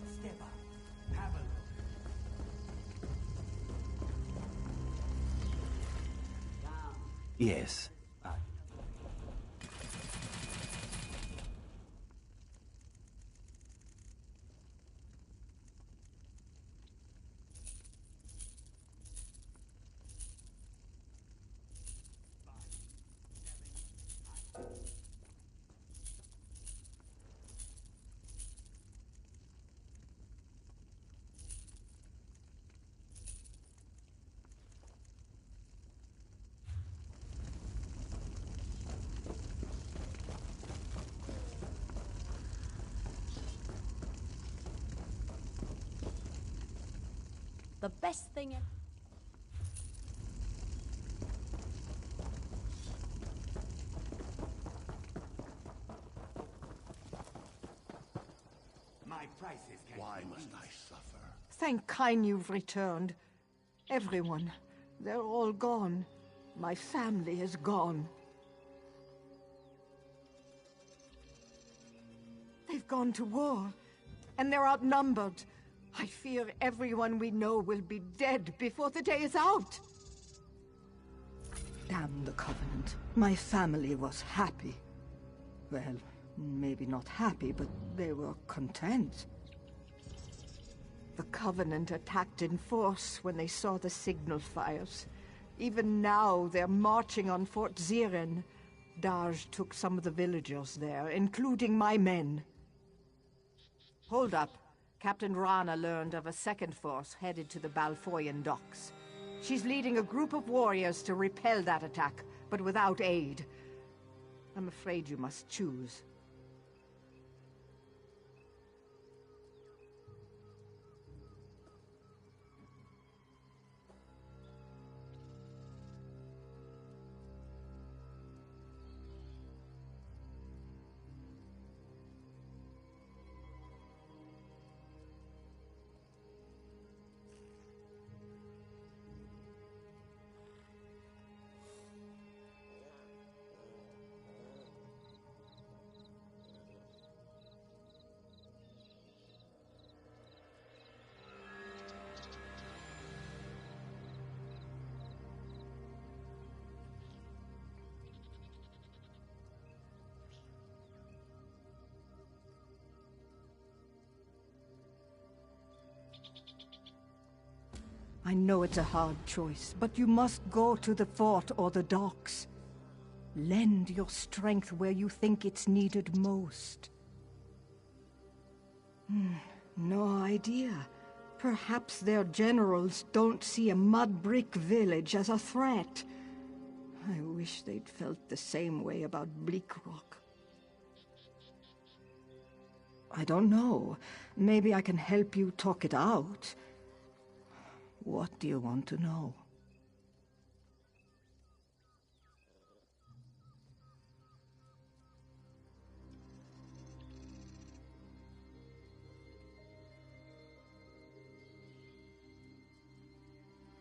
Step up. Have a look. Yes. The best thing in... My prices can Why must I suffer? Thank Kine you've returned. Everyone. They're all gone. My family is gone. They've gone to war, and they're outnumbered. I fear everyone we know will be dead before the day is out. Damn the Covenant. My family was happy. Well, maybe not happy, but they were content. The Covenant attacked in force when they saw the signal fires. Even now, they're marching on Fort Ziren. Darj took some of the villagers there, including my men. Hold up. Captain Rana learned of a second force headed to the Balfoyen docks. She's leading a group of warriors to repel that attack, but without aid. I'm afraid you must choose. I know it's a hard choice, but you must go to the fort or the docks. Lend your strength where you think it's needed most. No idea. Perhaps their generals don't see a mud brick village as a threat. I wish they'd felt the same way about Bleakrock. I don't know. Maybe I can help you talk it out. What do you want to know?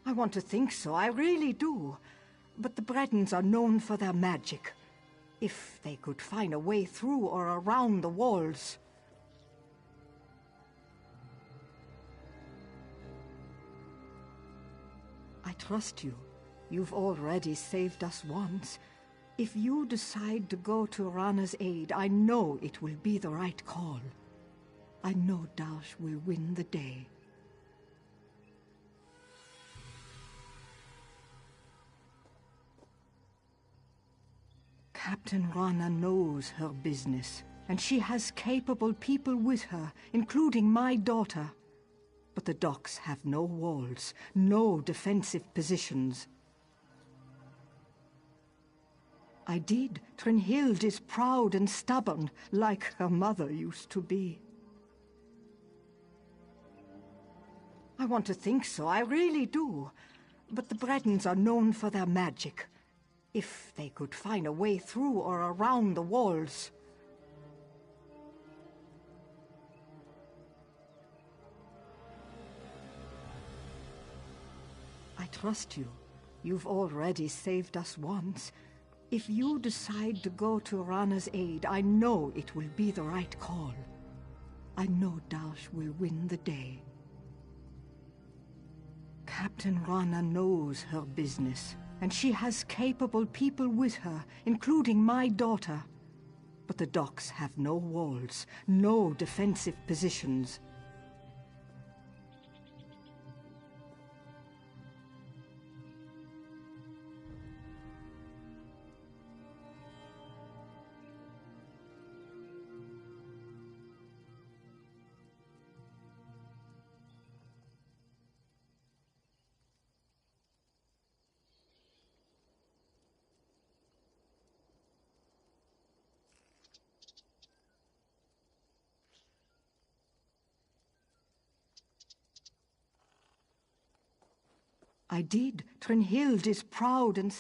I want to think so, I really do. But the Bretons are known for their magic. If they could find a way through or around the walls. I trust you. You've already saved us once. If you decide to go to Rana's aid, I know it will be the right call. I know Dash will win the day. Captain Rana knows her business, and she has capable people with her, including my daughter. But the docks have no walls, no defensive positions. I did. Trinhild is proud and stubborn, like her mother used to be. I want to think so, I really do. But the Bretons are known for their magic. If they could find a way through or around the walls. I trust you. You've already saved us once. If you decide to go to Rana's aid, I know it will be the right call. I know Dash will win the day. Captain Rana knows her business, and she has capable people with her, including my daughter. But the docks have no walls, no defensive positions. I did. Trinhild is proud and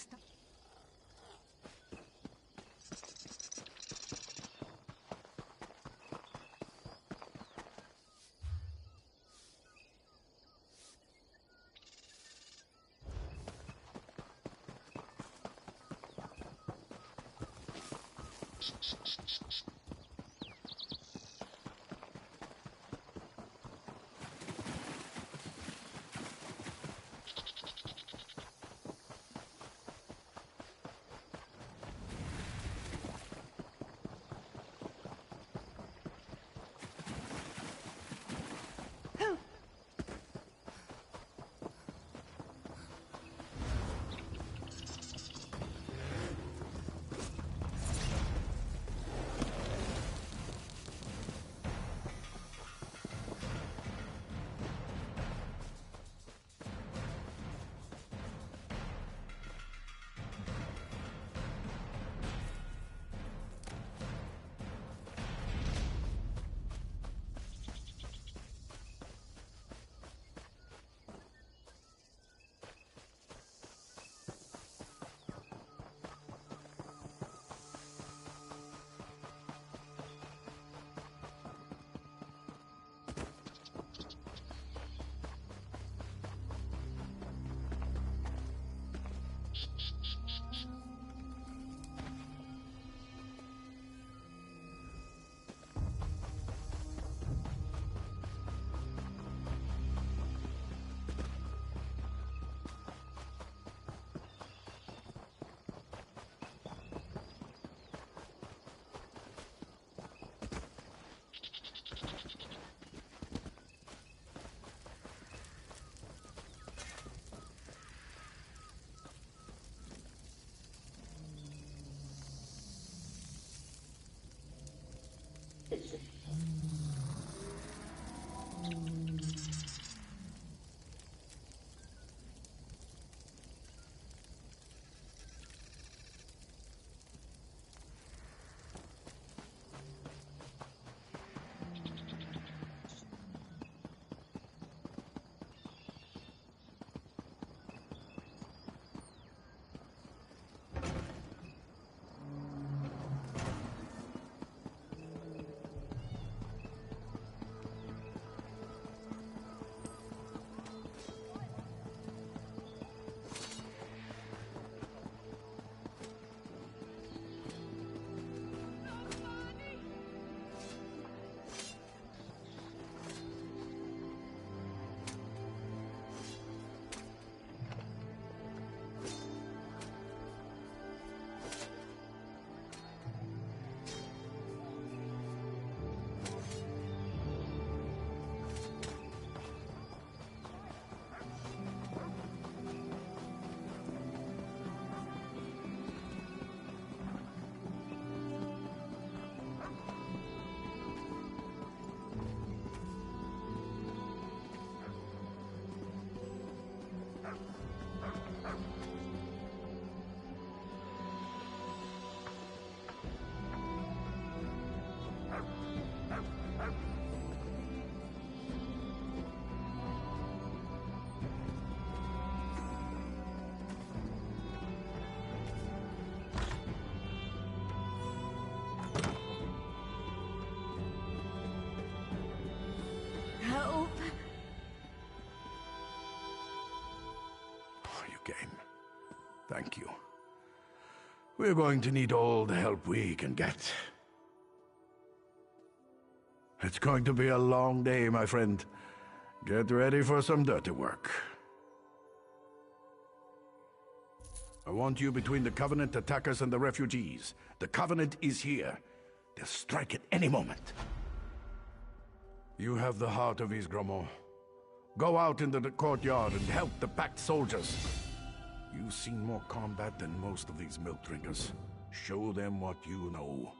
thank you. We're going to need all the help we can get. It's going to be a long day, my friend. Get ready for some dirty work. I want you between the Covenant attackers and the refugees. The Covenant is here. They'll strike at any moment. You have the heart of Ysgramor. Go out into the courtyard and help the packed soldiers. You've seen more combat than most of these milk drinkers. Show them what you know.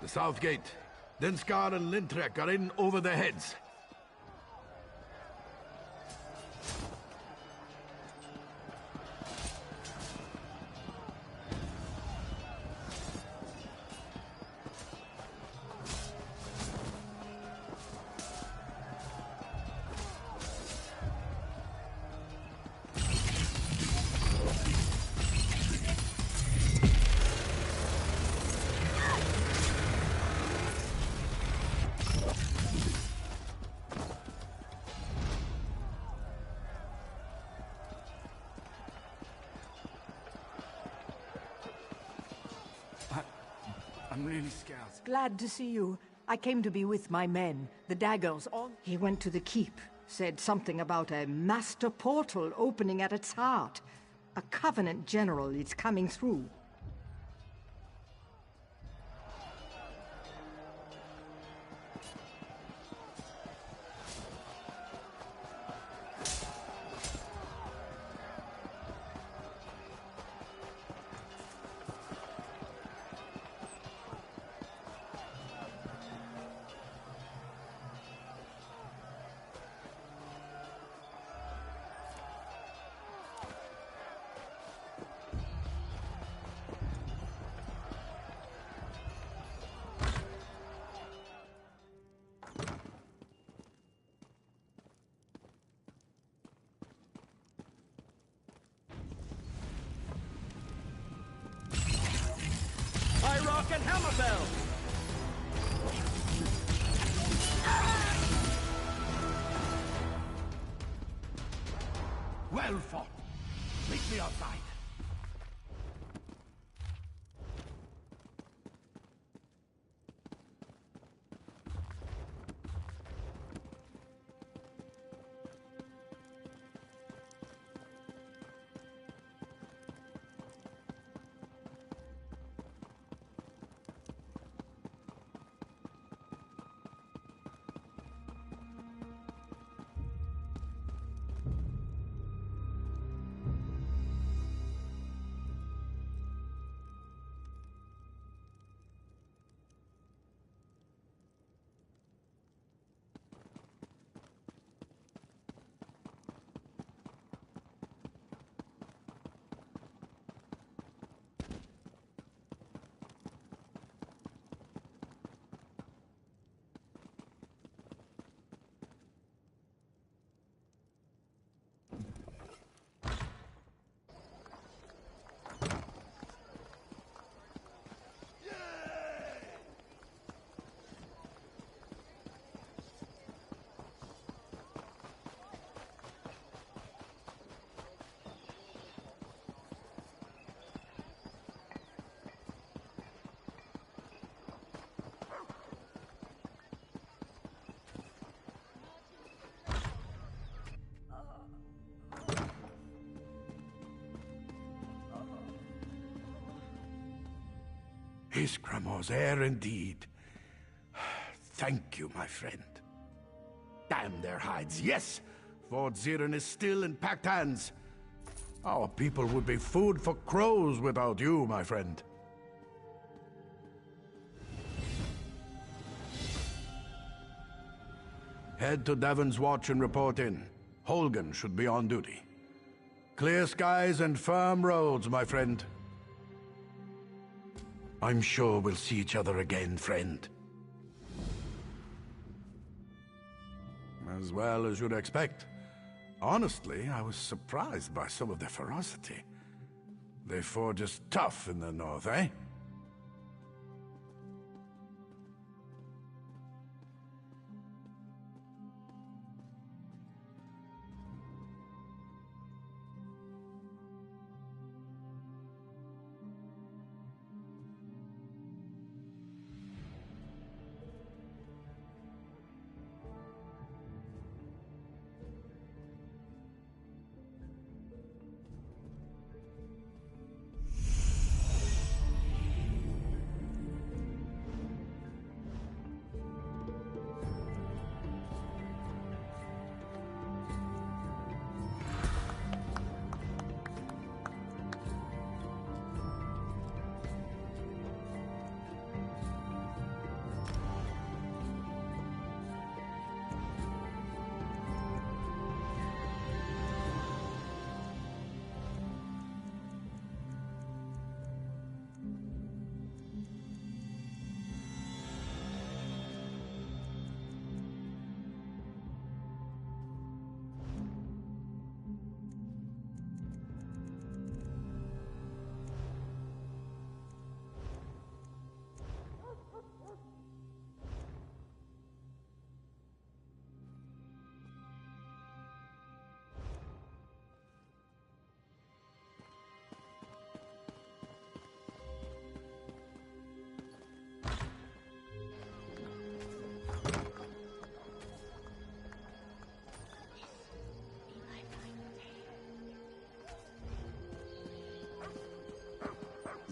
The south gate. Denskar and Lintrek are in over their heads. I'm really scared. Glad to see you. I came to be with my men. The daggers on. He went to the keep. Said something about a master portal opening at its heart. A Covenant general is coming through. Rock and Hammerbell! Well fought. Meet me outside. His Grandma's heir indeed. Thank you, my friend. Damn their hides, yes! Fort Zirin is still in packed hands. Our people would be food for crows without you, my friend. Head to Devon's Watch and report in. Holgan should be on duty. Clear skies and firm roads, my friend. I'm sure we'll see each other again, friend. As well as you'd expect. Honestly, I was surprised by some of their ferocity. They forge us tough in the north, eh?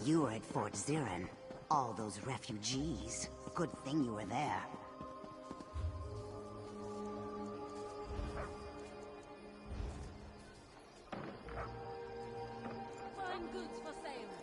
You were at Fort Zirin. All those refugees. Good thing you were there. Fine goods for sale.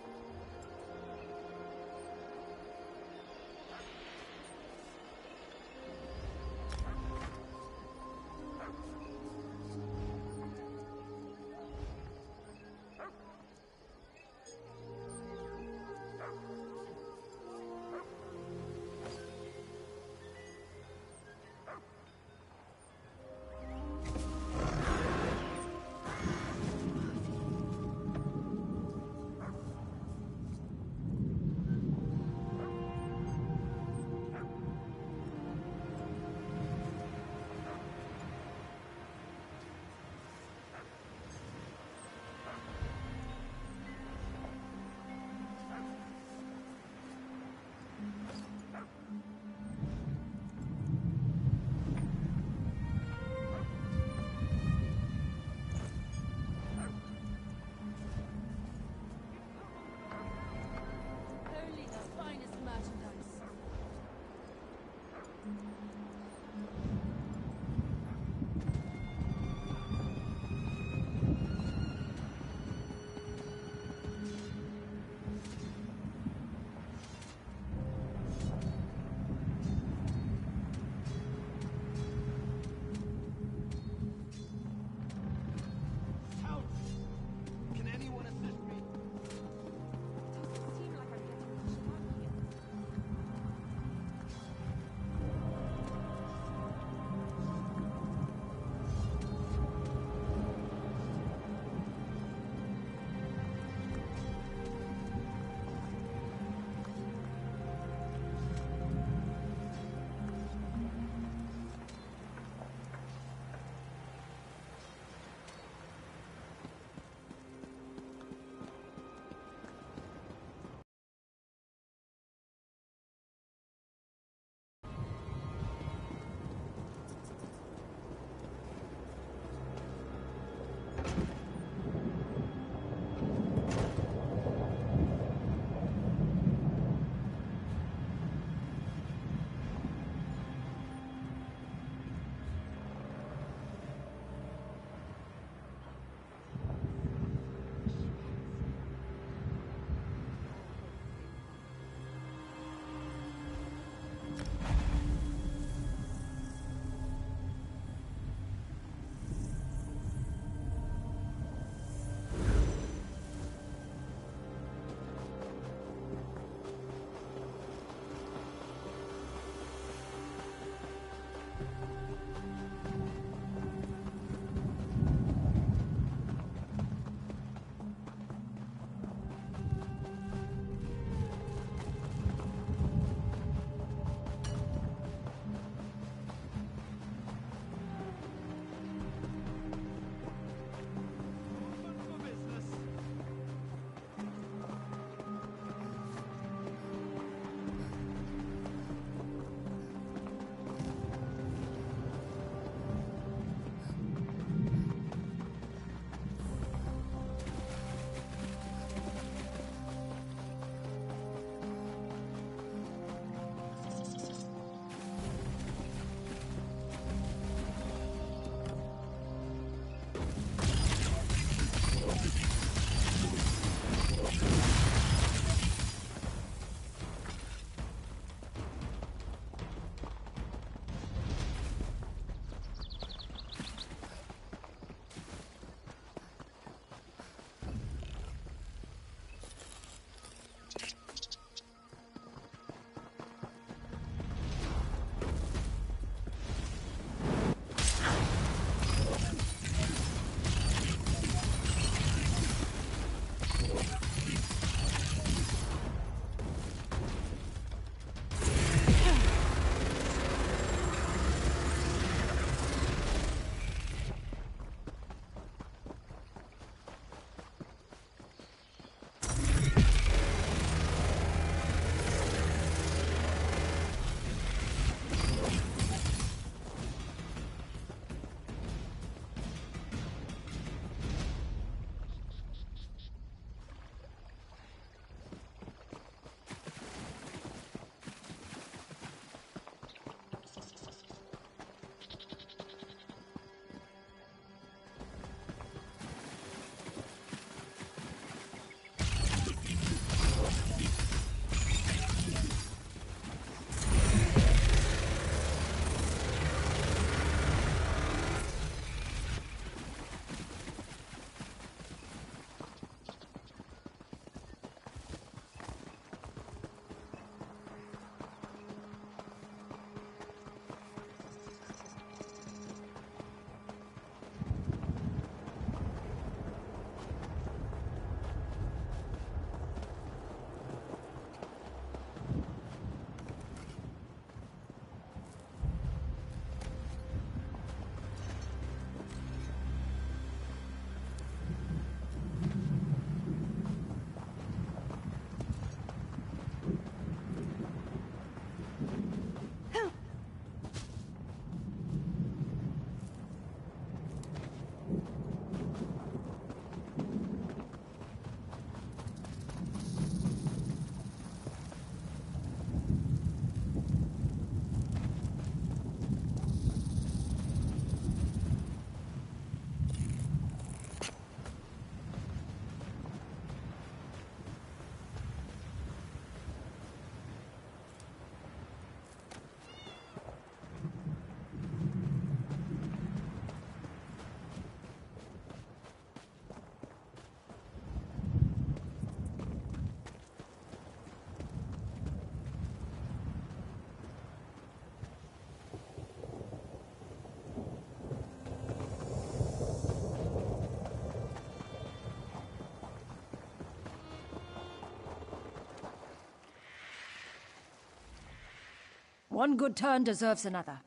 One good turn deserves another.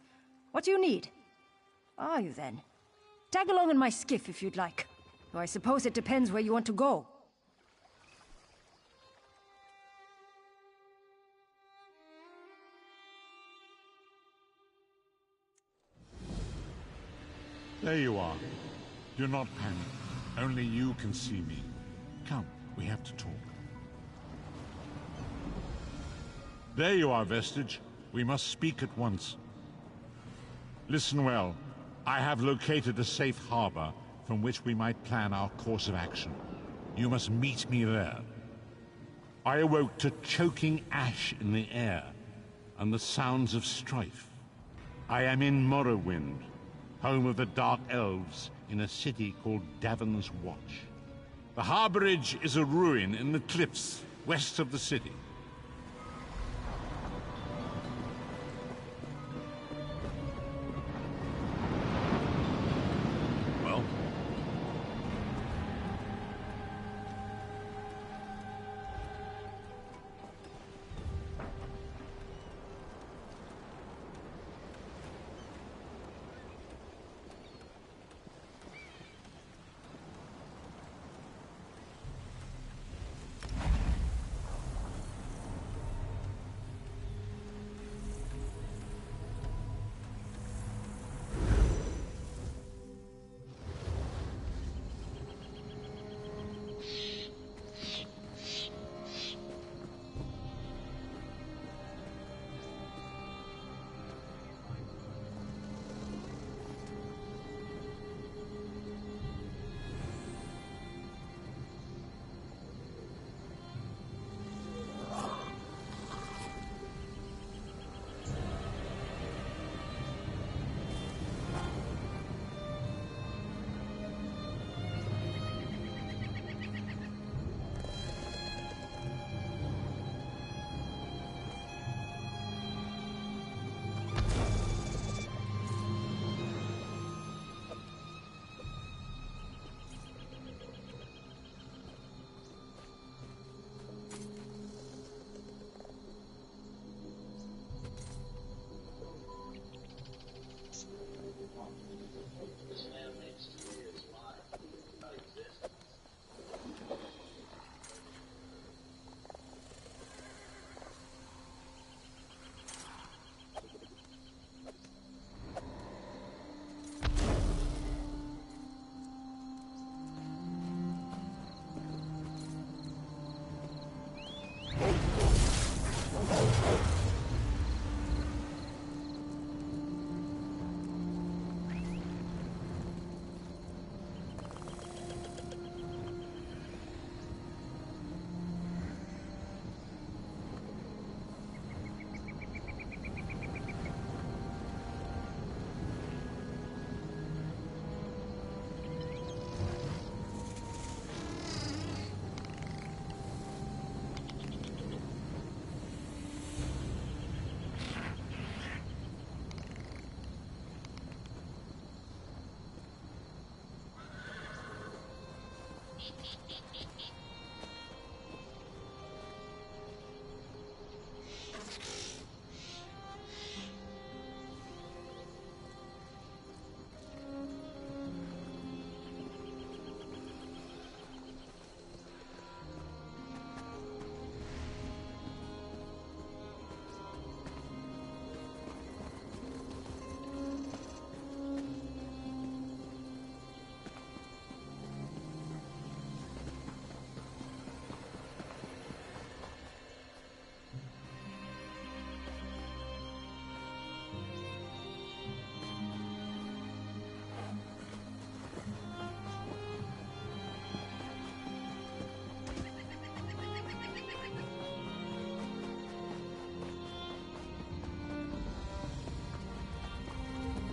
What do you need? Are you then? Tag along in my skiff if you'd like. Though I suppose it depends where you want to go. There you are. Do not panic. Only you can see me. Come, we have to talk. There you are, Vestige. We must speak at once. Listen well. I have located a safe harbor from which we might plan our course of action. You must meet me there. I awoke to choking ash in the air and the sounds of strife. I am in Morrowind, home of the Dark Elves, in a city called Davon's Watch. The harborage is a ruin in the cliffs west of the city. Well?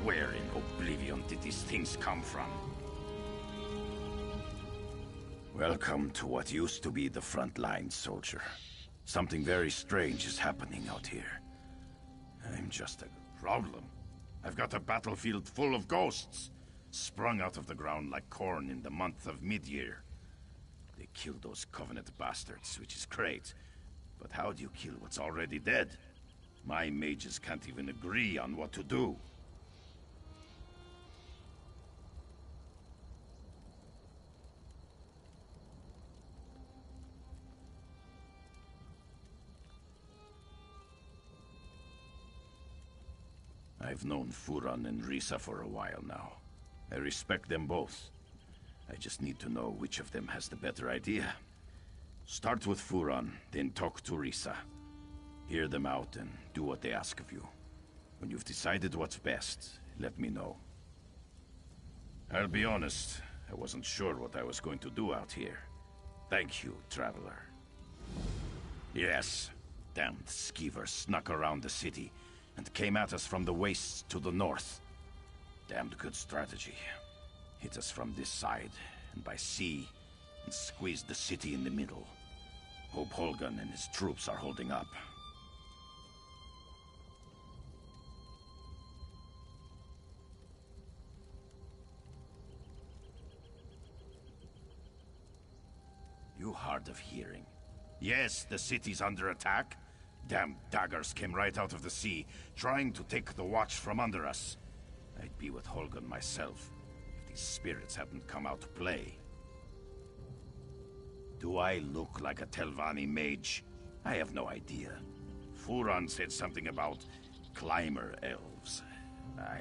Where in oblivion did these things come from? Welcome to what used to be the front line, soldier. Something very strange is happening out here. I'm just a problem. I've got a battlefield full of ghosts, sprung out of the ground like corn in the month of mid-year. They killed those Covenant bastards, which is great. But how do you kill what's already dead? My mages can't even agree on what to do. I've known Furan and Risa for a while now. I respect them both. I just need to know which of them has the better idea. Start with Furan, then talk to Risa. Hear them out and do what they ask of you. When you've decided what's best, let me know. I'll be honest, I wasn't sure what I was going to do out here. Thank you, Traveler. Yes, damned skeever snuck around the city and came at us from the wastes to the north. Damned good strategy. Hit us from this side and by sea and squeezed the city in the middle. Hope Holgun and his troops are holding up. You hard of hearing. Yes, the city's under attack. Damn daggers came right out of the sea, trying to take the watch from under us. I'd be with Holgun myself, if these spirits hadn't come out to play. Do I look like a Telvanni mage? I have no idea. Furan said something about climber elves. I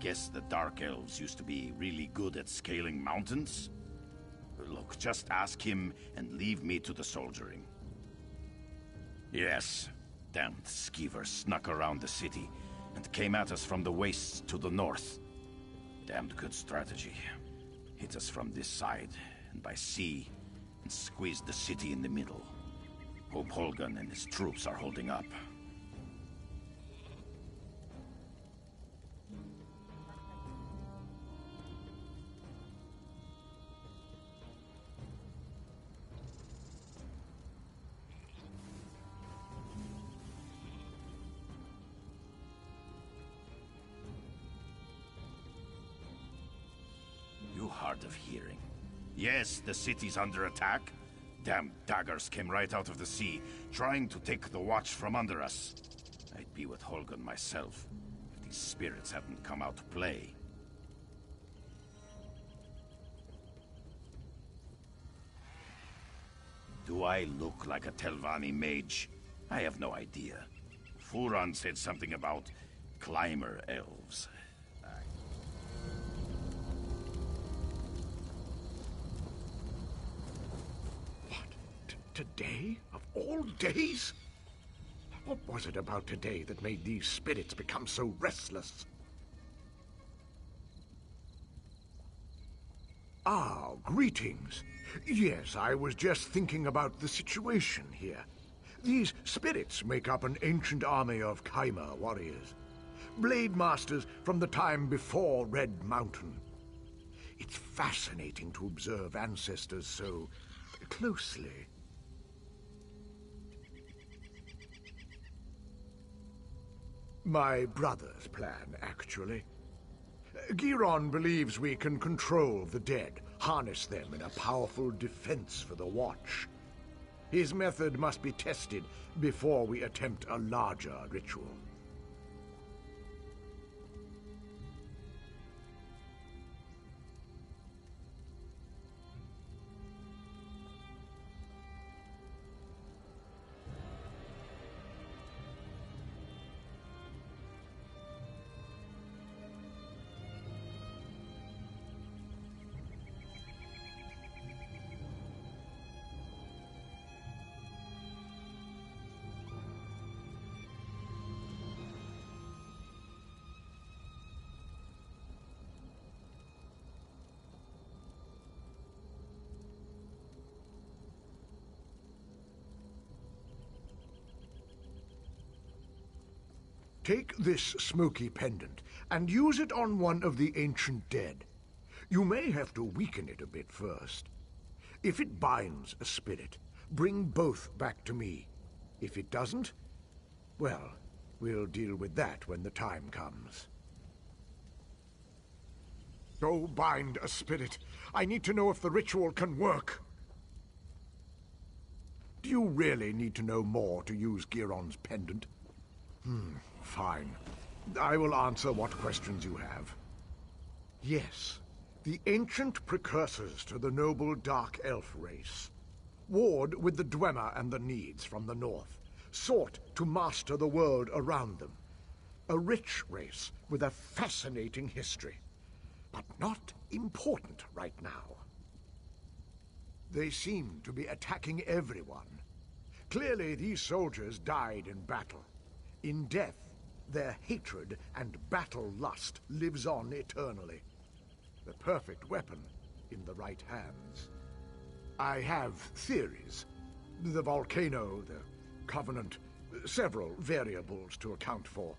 guess the Dark Elves used to be really good at scaling mountains? Look, just ask him and leave me to the soldiering. Yes, damned skeever snuck around the city and came at us from the wastes to the north. Damned good strategy. Hit us from this side and by sea and squeezed the city in the middle. Hope Holgun and his troops are holding up. Hard of hearing. Yes, the city's under attack. Damn daggers came right out of the sea, trying to take the watch from under us. I'd be with Holgun myself, if these spirits hadn't come out to play. Do I look like a Telvanni mage? I have no idea. Furan said something about climber elves. Today? Of all days? What was it about today that made these spirits become so restless? Ah, greetings. Yes, I was just thinking about the situation here. These spirits make up an ancient army of Kaimer warriors. Blade masters from the time before Red Mountain. It's fascinating to observe ancestors so closely. My brother's plan, actually. Giron believes we can control the dead, harness them in a powerful defense for the Watch. His method must be tested before we attempt a larger ritual. Take this smoky pendant and use it on one of the ancient dead. You may have to weaken it a bit first. If it binds a spirit, bring both back to me. If it doesn't, well, we'll deal with that when the time comes. Go bind a spirit. I need to know if the ritual can work. Do you really need to know more to use Giron's pendant? Fine. I will answer what questions you have. Yes, the ancient precursors to the noble Dark Elf race, warred with the Dwemer and the Needs from the north, sought to master the world around them. A rich race with a fascinating history, but not important right now. They seem to be attacking everyone. Clearly, these soldiers died in battle. In death, their hatred and battle lust lives on eternally. The perfect weapon in the right hands. I have theories. The volcano, the Covenant, several variables to account for.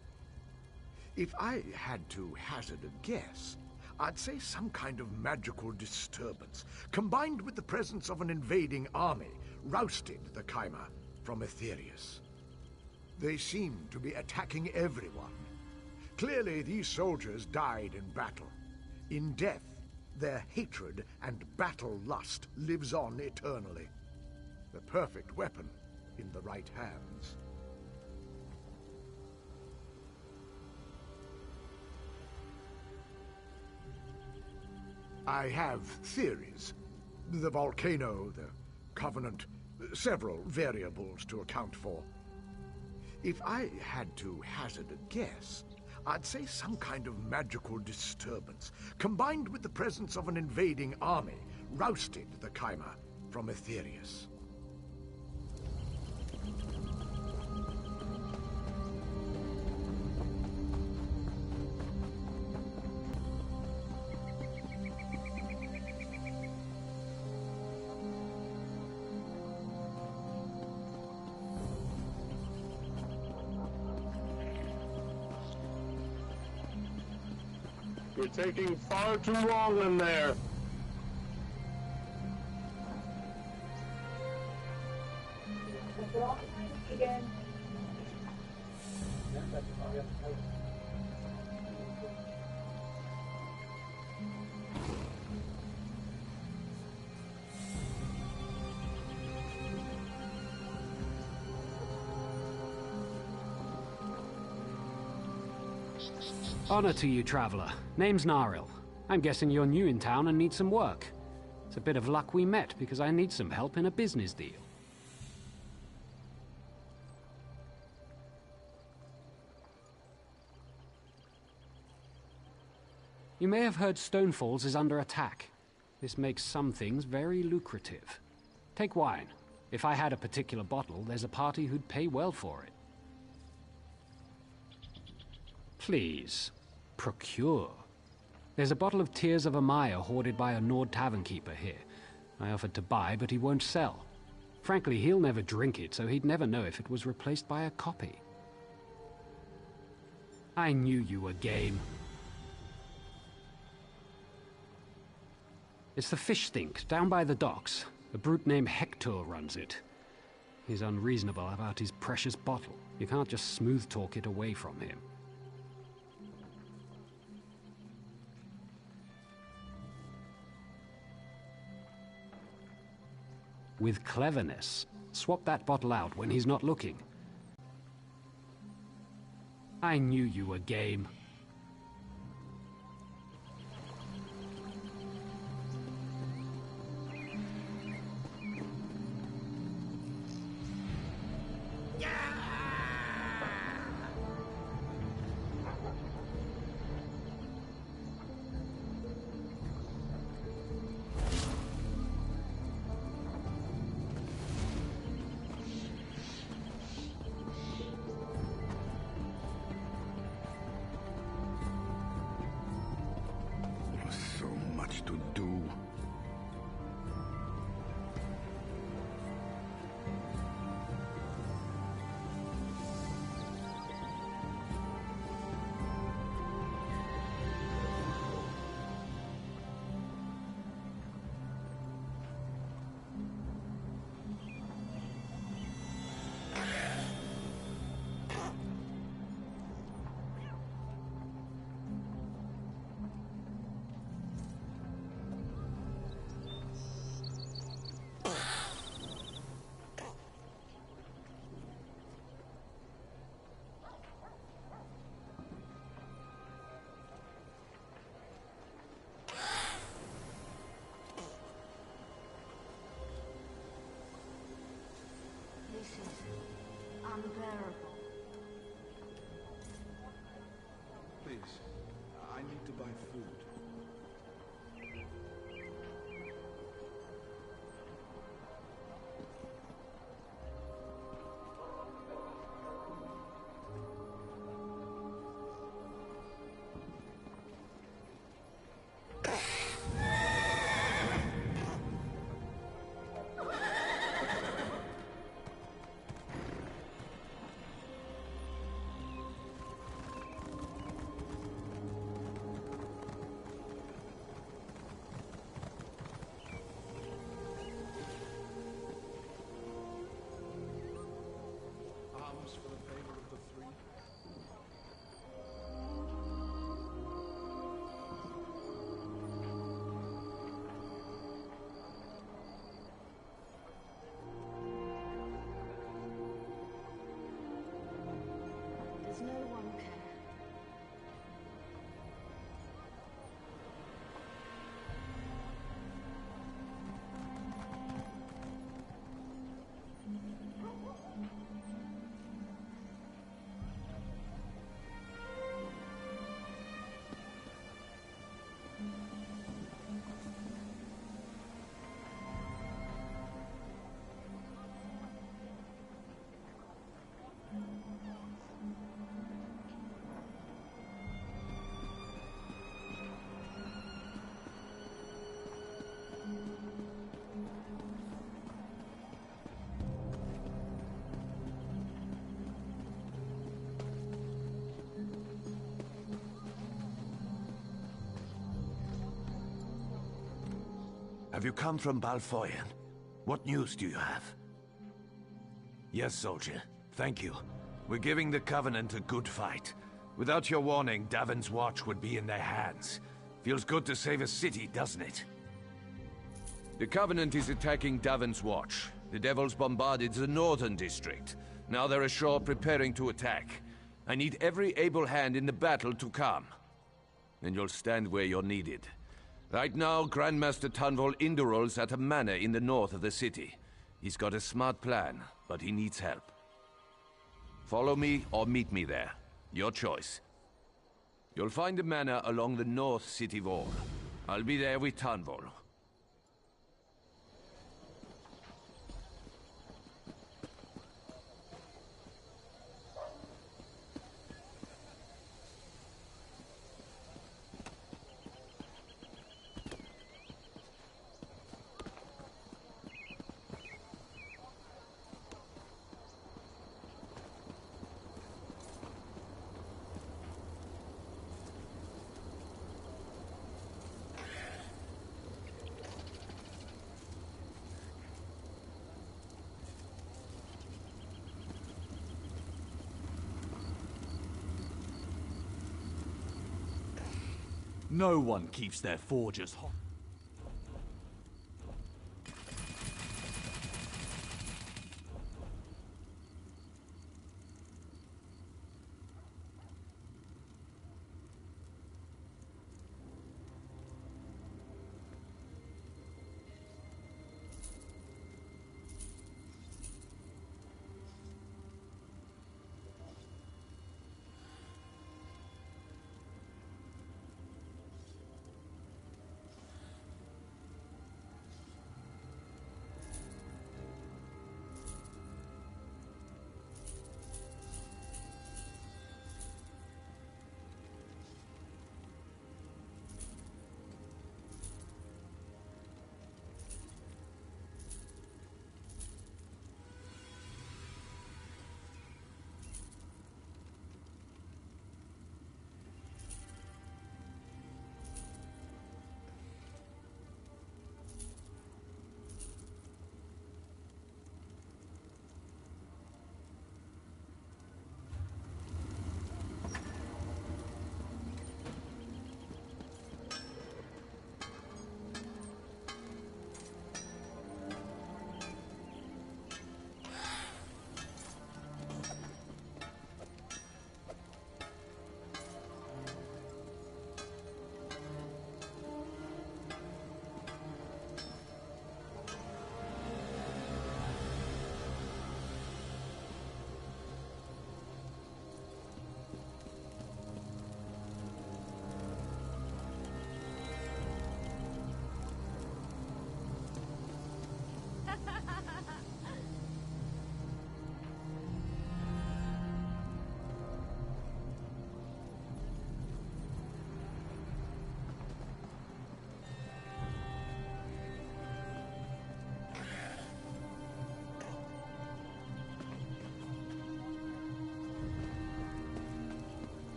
If I had to hazard a guess, I'd say some kind of magical disturbance, combined with the presence of an invading army, rousted the Chimera from Aetherius. They seem to be attacking everyone. Clearly, these soldiers died in battle. In death, their hatred and battle lust lives on eternally. The perfect weapon in the right hands. I have theories. The volcano, the Covenant, several variables to account for. If I had to hazard a guess, I'd say some kind of magical disturbance, combined with the presence of an invading army, rousted the Chimera from Aetherius. You're taking far too long in there. Honor to you, traveler. Name's Tamriel. I'm guessing you're new in town and need some work. It's a bit of luck we met, because I need some help in a business deal. You may have heard Stonefalls is under attack. This makes some things very lucrative. Take wine. If I had a particular bottle, there's a party who'd pay well for it. Please, procure. There's a bottle of Tears of Amaya hoarded by a Nord tavern keeper here. I offered to buy, but he won't sell. Frankly, he'll never drink it, so he'd never know if it was replaced by a copy. I knew you were game. It's the fish stink, down by the docks. A brute named Hector runs it. He's unreasonable about his precious bottle. You can't just smooth talk it away from him. With cleverness, swap that bottle out when he's not looking. I knew you were game. To do. no one care? Have you come from Balfoyan? What news do you have? Yes, soldier. Thank you. We're giving the Covenant a good fight. Without your warning, Davon's Watch would be in their hands. Feels good to save a city, doesn't it? The Covenant is attacking Davon's Watch. The Devils bombarded the northern district. Now they're ashore preparing to attack. I need every able hand in the battle to come. And you'll stand where you're needed. Right now, Grandmaster Tunval Indural's at a manor in the north of the city. He's got a smart plan, but he needs help. Follow me or meet me there. Your choice. You'll find the manor along the north city wall. I'll be there with Tunval. No one keeps their forges hot.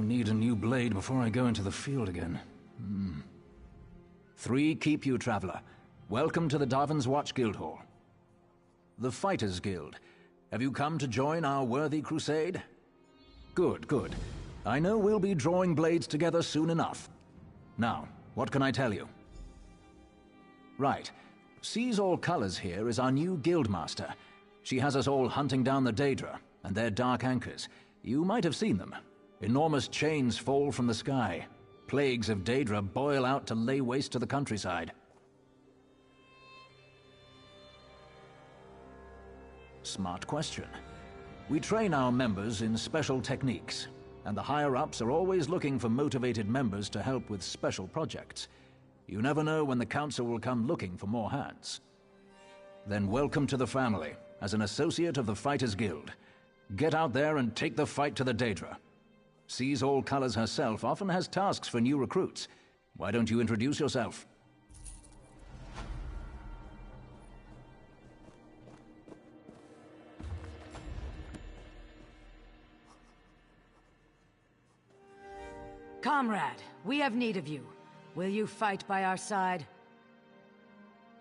Need a new blade before I go into the field again. 3 keep you, traveler. Welcome to the Davon's Watch Guildhall. The Fighters Guild. Have you come to join our worthy crusade? Good, good. I know we'll be drawing blades together soon enough. Now, what can I tell you? Right. Sees All Colors here is our new guildmaster. She has us all hunting down the Daedra and their dark anchors. You might have seen them. Enormous chains fall from the sky. Plagues of Daedra boil out to lay waste to the countryside. Smart question. We train our members in special techniques, and the higher-ups are always looking for motivated members to help with special projects. You never know when the Council will come looking for more hands. Then welcome to the family, as an associate of the Fighters Guild. Get out there and take the fight to the Daedra. Sees All Colors herself often has tasks for new recruits. Why don't you introduce yourself? Comrade, we have need of you. Will you fight by our side?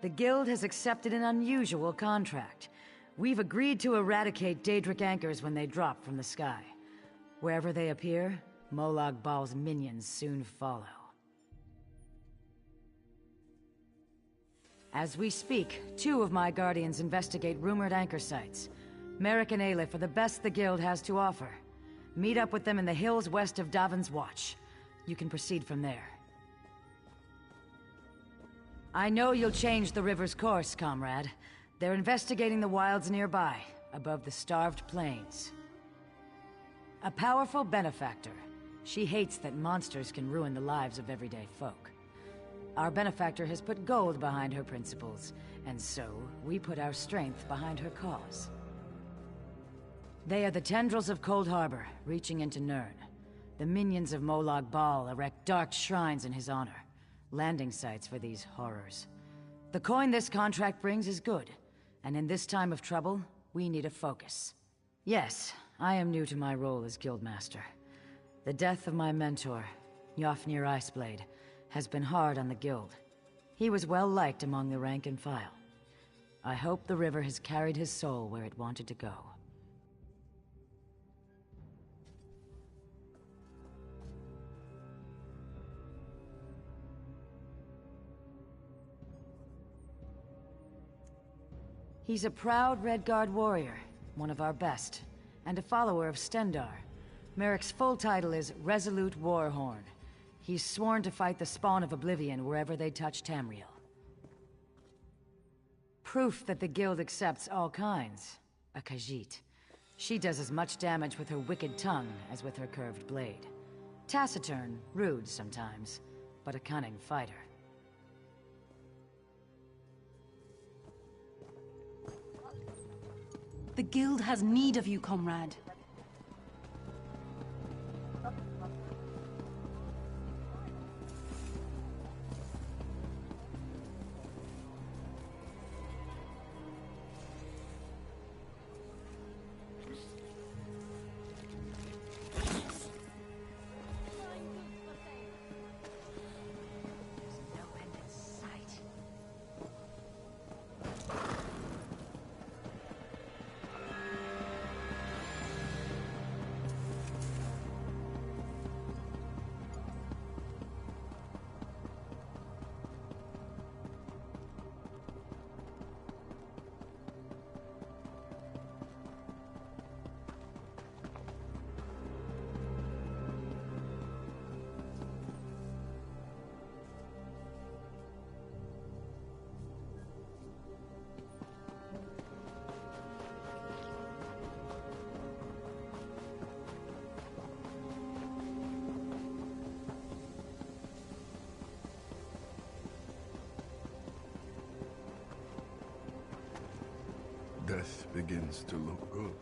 The Guild has accepted an unusual contract. We've agreed to eradicate Daedric anchors when they drop from the sky. Wherever they appear, Molag Bal's minions soon follow. As we speak, 2 of my guardians investigate rumored anchor sites. Merrick and Aleph are the best the Guild has to offer. Meet up with them in the hills west of Davon's Watch. You can proceed from there. I know you'll change the river's course, comrade. They're investigating the wilds nearby, above the starved plains. A powerful benefactor. She hates that monsters can ruin the lives of everyday folk. Our benefactor has put gold behind her principles, and so we put our strength behind her cause. They are the tendrils of Cold Harbor, reaching into Nirn. The minions of Molag Bal erect dark shrines in his honor, landing sites for these horrors. The coin this contract brings is good, and in this time of trouble, we need a focus. Yes, I am new to my role as Guildmaster. The death of my mentor, Yofnir Iceblade, has been hard on the Guild. He was well liked among the rank and file. I hope the river has carried his soul where it wanted to go. He's a proud Redguard warrior, one of our best, and a follower of Stendarr. Merrick's full title is Resolute Warhorn. He's sworn to fight the spawn of Oblivion wherever they touch Tamriel. Proof that the Guild accepts all kinds. A Khajiit. She does as much damage with her wicked tongue as with her curved blade. Taciturn, rude sometimes, but a cunning fighter. The Guild has need of you, comrade. Death begins to look good.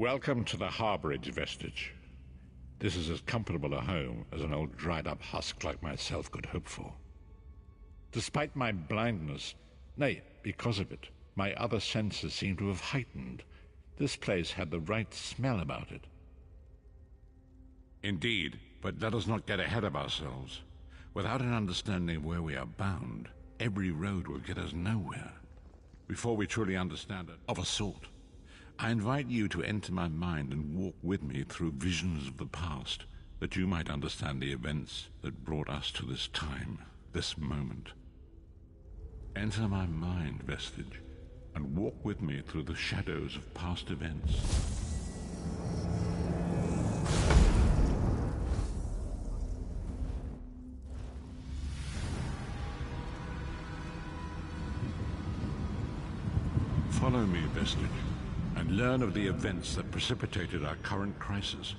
Welcome to the harborage, Vestige. This is as comfortable a home as an old dried-up husk like myself could hope for. Despite my blindness, nay, because of it, my other senses seem to have heightened. This place had the right smell about it. Indeed, but let us not get ahead of ourselves. Without an understanding of where we are bound, every road will get us nowhere. Before we truly understand it, of a sort, I invite you to enter my mind and walk with me through visions of the past, that you might understand the events that brought us to this time, this moment. Enter my mind, Vestige, and walk with me through the shadows of past events. Follow me, Vestige, and learn of the events that precipitated our current crisis.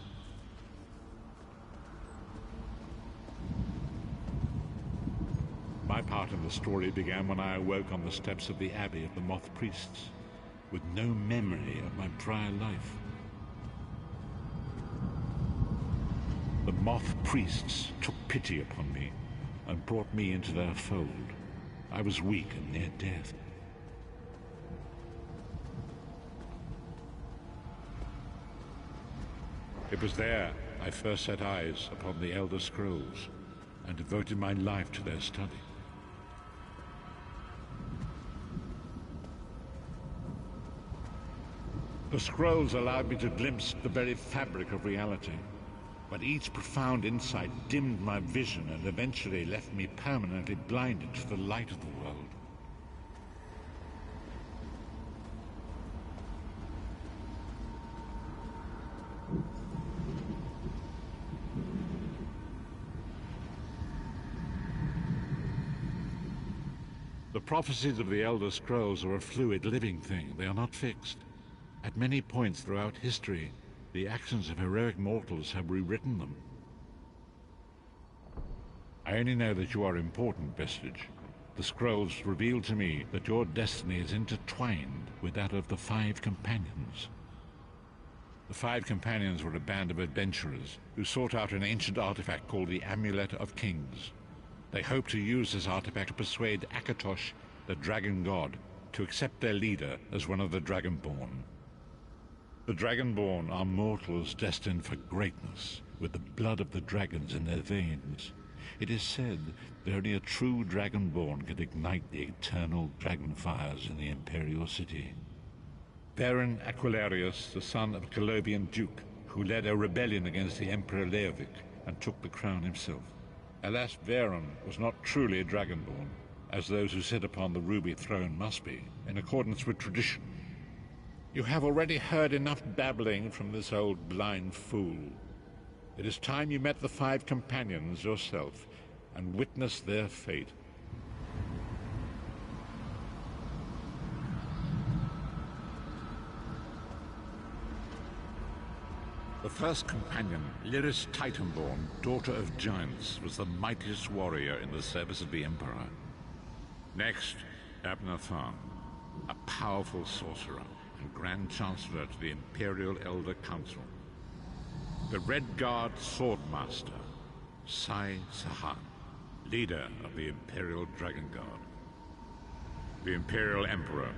My part in the story began when I awoke on the steps of the Abbey of the Moth Priests, with no memory of my prior life. The Moth Priests took pity upon me and brought me into their fold. I was weak and near death. It was there I first set eyes upon the Elder Scrolls and devoted my life to their study. The scrolls allowed me to glimpse the very fabric of reality, but each profound insight dimmed my vision and eventually left me permanently blinded to the light of the world. The prophecies of the Elder Scrolls are a fluid, living thing. They are not fixed. At many points throughout history, the actions of heroic mortals have rewritten them. I only know that you are important, Vestige. The scrolls reveal to me that your destiny is intertwined with that of the Five Companions. The Five Companions were a band of adventurers who sought out an ancient artifact called the Amulet of Kings. They hoped to use this artifact to persuade Akatosh, the dragon god, to accept their leader as one of the Dragonborn. The Dragonborn are mortals destined for greatness, with the blood of the dragons in their veins. It is said that only a true Dragonborn can ignite the eternal dragon fires in the Imperial City. Baron Aquilarius, the son of a Colovian duke, who led a rebellion against the Emperor Leovic and took the crown himself. Alas, Veron was not truly a Dragonborn, as those who sit upon the ruby throne must be, in accordance with tradition. You have already heard enough babbling from this old blind fool. It is time you met the Five Companions yourself and witnessed their fate. The first companion, Lyris Titanborn, daughter of giants, was the mightiest warrior in the service of the Emperor. Next, Abnathan, a powerful sorcerer and Grand Chancellor to the Imperial Elder Council. The Red Guard Swordmaster, Sai Sahan, leader of the Imperial Dragon Guard. The Imperial Emperor,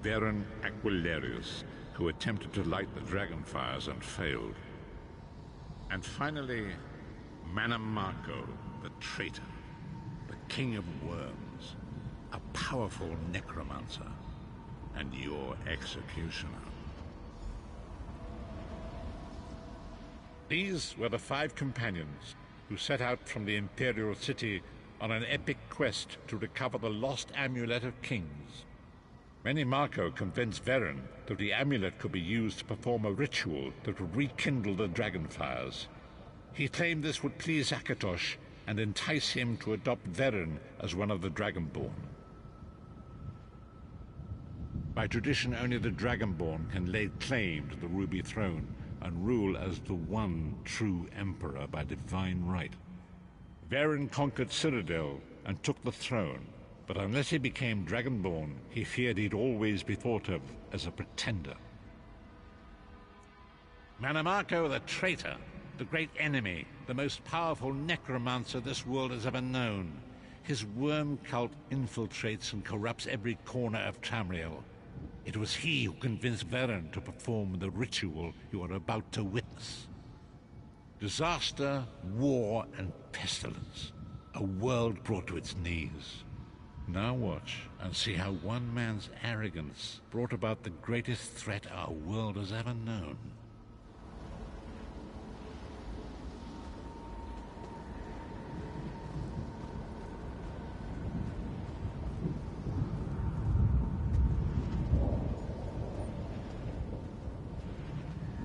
Baron Aquilarius, who attempted to light the dragon fires and failed. And finally, Manamako, the traitor, the King of Worms, a powerful necromancer, and your executioner. These were the Five Companions who set out from the Imperial City on an epic quest to recover the lost Amulet of Kings. Manamako convinced Veron that the amulet could be used to perform a ritual that would rekindle the dragon fires. He claimed this would please Akatosh and entice him to adopt Veron as one of the Dragonborn. By tradition, only the Dragonborn can lay claim to the Ruby Throne and rule as the one true Emperor by divine right. Veron conquered Cyrodiil and took the throne, but unless he became Dragonborn, he feared he'd always be thought of as a pretender. Manamako the traitor, the great enemy, the most powerful necromancer this world has ever known. His worm cult infiltrates and corrupts every corner of Tamriel. It was he who convinced Varen to perform the ritual you are about to witness. Disaster, war, and pestilence. A world brought to its knees. Now watch and see how one man's arrogance brought about the greatest threat our world has ever known.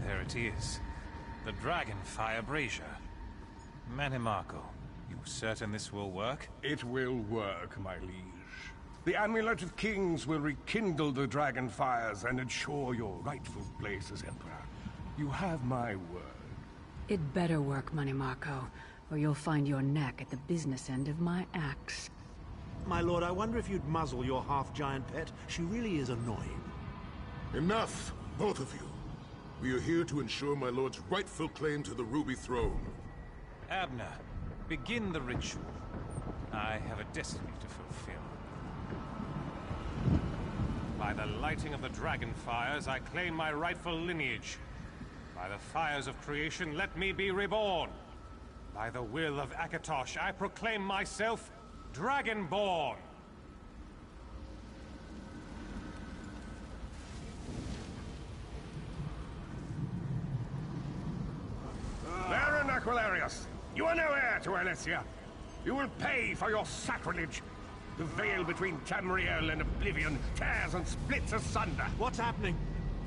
There it is. The Dragonfire Brazier. Manimako, you certain this will work? It will work, my liege. The Amulet of Kings will rekindle the dragon fires and ensure your rightful place as Emperor. You have my word. It better work, Manimako, or you'll find your neck at the business end of my axe. My lord, I wonder if you'd muzzle your half-giant pet. She really is annoying. Enough, both of you. We are here to ensure my lord's rightful claim to the Ruby Throne. Abner, begin the ritual. I have a destiny to fulfill. By the lighting of the dragon fires, I claim my rightful lineage. By the fires of creation, let me be reborn. By the will of Akatosh, I proclaim myself Dragonborn. Baron Aquilarius, you are no heir to Alessia. You will pay for your sacrilege. The veil between Tamriel and Oblivion tears and splits asunder. What's happening?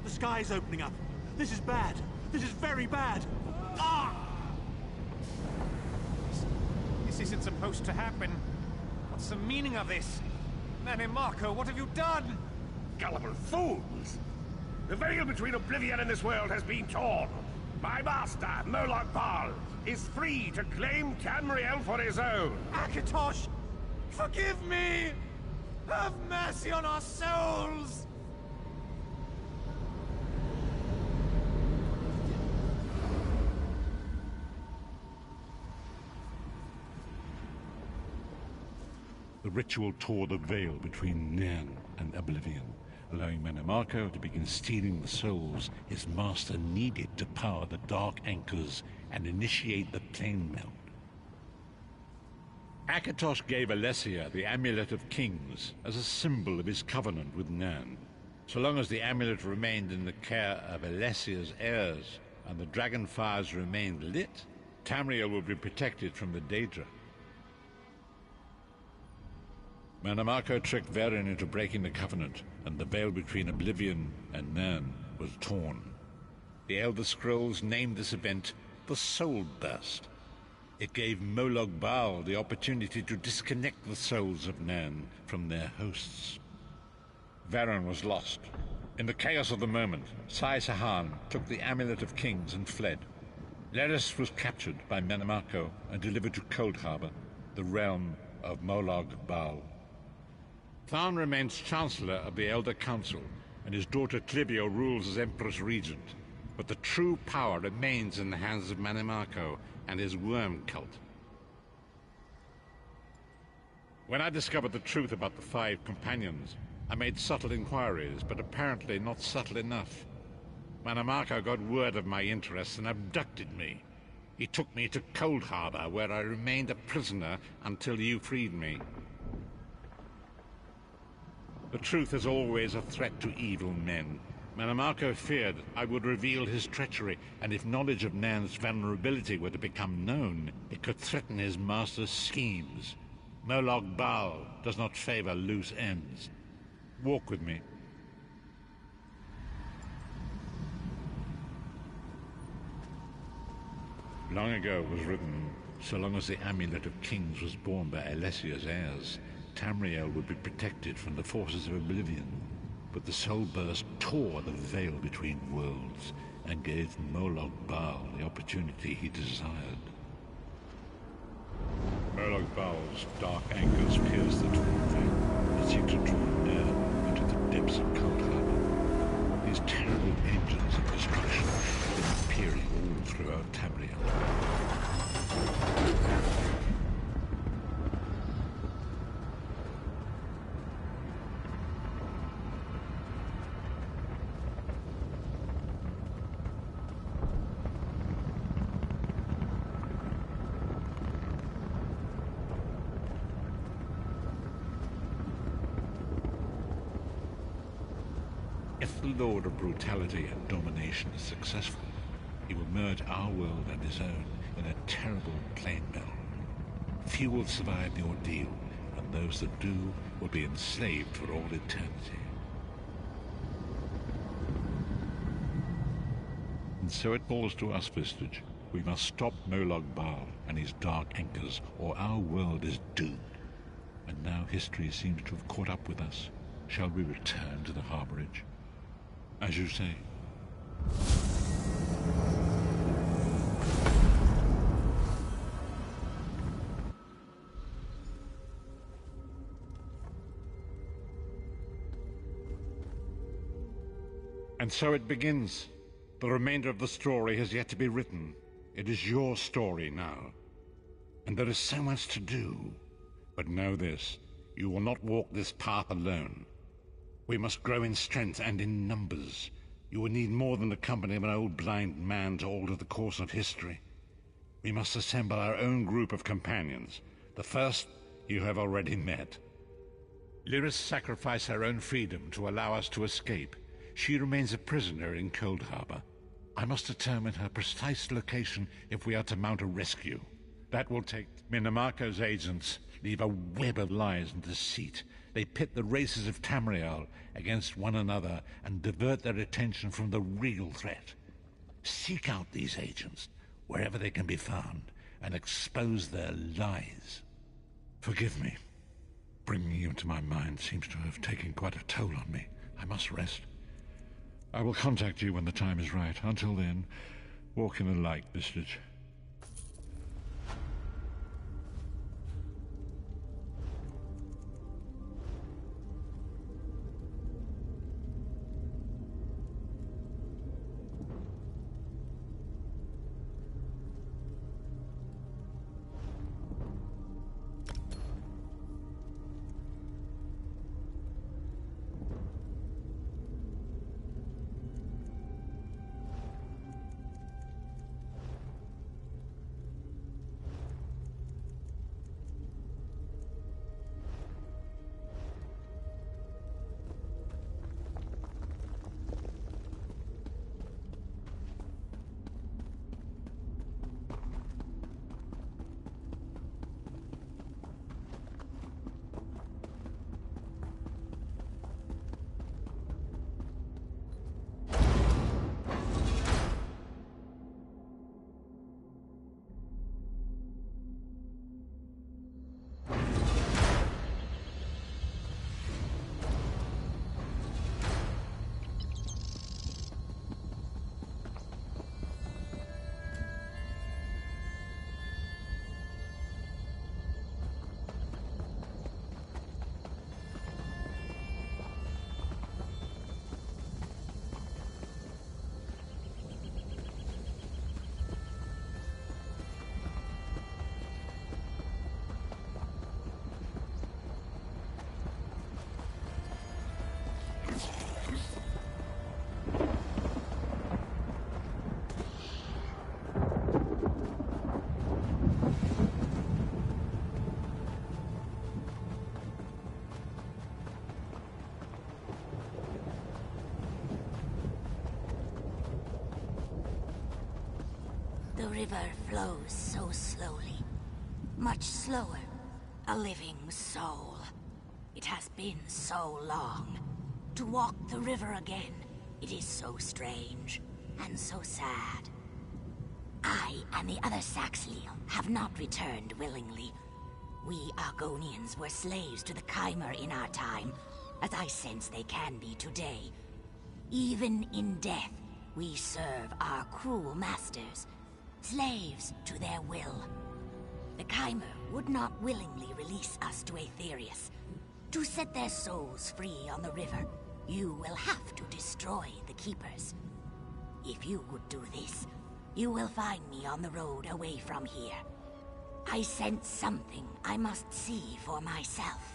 The sky's opening up. This is bad. This is very bad. Ah! This isn't supposed to happen. What's the meaning of this? Manimako, what have you done? Gullible fools! The veil between Oblivion and this world has been torn. My master, Moloch Baal, is free to claim Tamriel for his own. Akatosh! Forgive me! Have mercy on our souls! The ritual tore the veil between Nairn and Oblivion, allowing Manamako to begin stealing the souls his master needed to power the dark anchors and initiate the plane melt. Akatosh gave Alessia the Amulet of Kings as a symbol of his covenant with Nairn. So long as the amulet remained in the care of Alessia's heirs and the dragon fires remained lit, Tamriel would be protected from the Daedra. Manamako tricked Varen into breaking the covenant, and the veil between Oblivion and Nairn was torn. The Elder Scrolls named this event the Soul Burst. It gave Moloch Baal the opportunity to disconnect the souls of Nairn from their hosts. Varen was lost. In the chaos of the moment, Sai Sahan took the Amulet of Kings and fled. Leris was captured by Manamako and delivered to Cold Harbor, the realm of Moloch Baal. Tharn remains Chancellor of the Elder Council, and his daughter Clivio rules as Empress Regent. But the true power remains in the hands of Manamako and his worm cult. When I discovered the truth about the 5 companions, I made subtle inquiries, but apparently not subtle enough. Manamako got word of my interests and abducted me. He took me to Cold Harbor, where I remained a prisoner until you freed me. The truth is always a threat to evil men. Manamako feared I would reveal his treachery, and if knowledge of Nairn's vulnerability were to become known, it could threaten his master's schemes. Moloch Baal does not favor loose ends. Walk with me. Long ago was written, so long as the Amulet of Kings was borne by Alessia's heirs, Tamriel would be protected from the forces of Oblivion. But the Soul Burst tore the veil between worlds and gave Moloch Baal the opportunity he desired. Moloch Baal's dark anchors pierced the torn veil and seemed to draw Nairn into the depths of Cold Harbor. These terrible engines of destruction been appearing all throughout Tamriel. If the Lord of Brutality and Domination is successful, he will merge our world and his own in a terrible plain melt. Few will survive the ordeal, and those that do will be enslaved for all eternity. And so it falls to us, Vestige. We must stop Molag Bal and his dark anchors, or our world is doomed. And now history seems to have caught up with us. Shall we return to the harborage? As you say. And so it begins. The remainder of the story has yet to be written. It is your story now. And there is so much to do. But know this, you will not walk this path alone. We must grow in strength and in numbers. You will need more than the company of an old blind man to alter the course of history. We must assemble our own group of companions. The first you have already met. Lyris sacrificed her own freedom to allow us to escape. She remains a prisoner in Cold Harbor. I must determine her precise location if we are to mount a rescue. That will take Minamarco's agents leave a web of lies and deceit. They pit the races of Tamriel against one another and divert their attention from the real threat. Seek out these agents, wherever they can be found, and expose their lies. Forgive me. Bringing you into my mind seems to have taken quite a toll on me. I must rest. I will contact you when the time is right. Until then, walk in the light, Vestige. The river flows so slowly, much slower. A living soul. It has been so long. To walk the river again, it is so strange and so sad. I and the other Saxhleel have not returned willingly. We Argonians were slaves to the Chimer in our time, as I sense they can be today. Even in death, we serve our cruel masters, slaves to their will. The Chimer would not willingly release us to Aetherius. To set their souls free on the river, you will have to destroy the Keepers. If you would do this, you will find me on the road away from here. I sense something I must see for myself.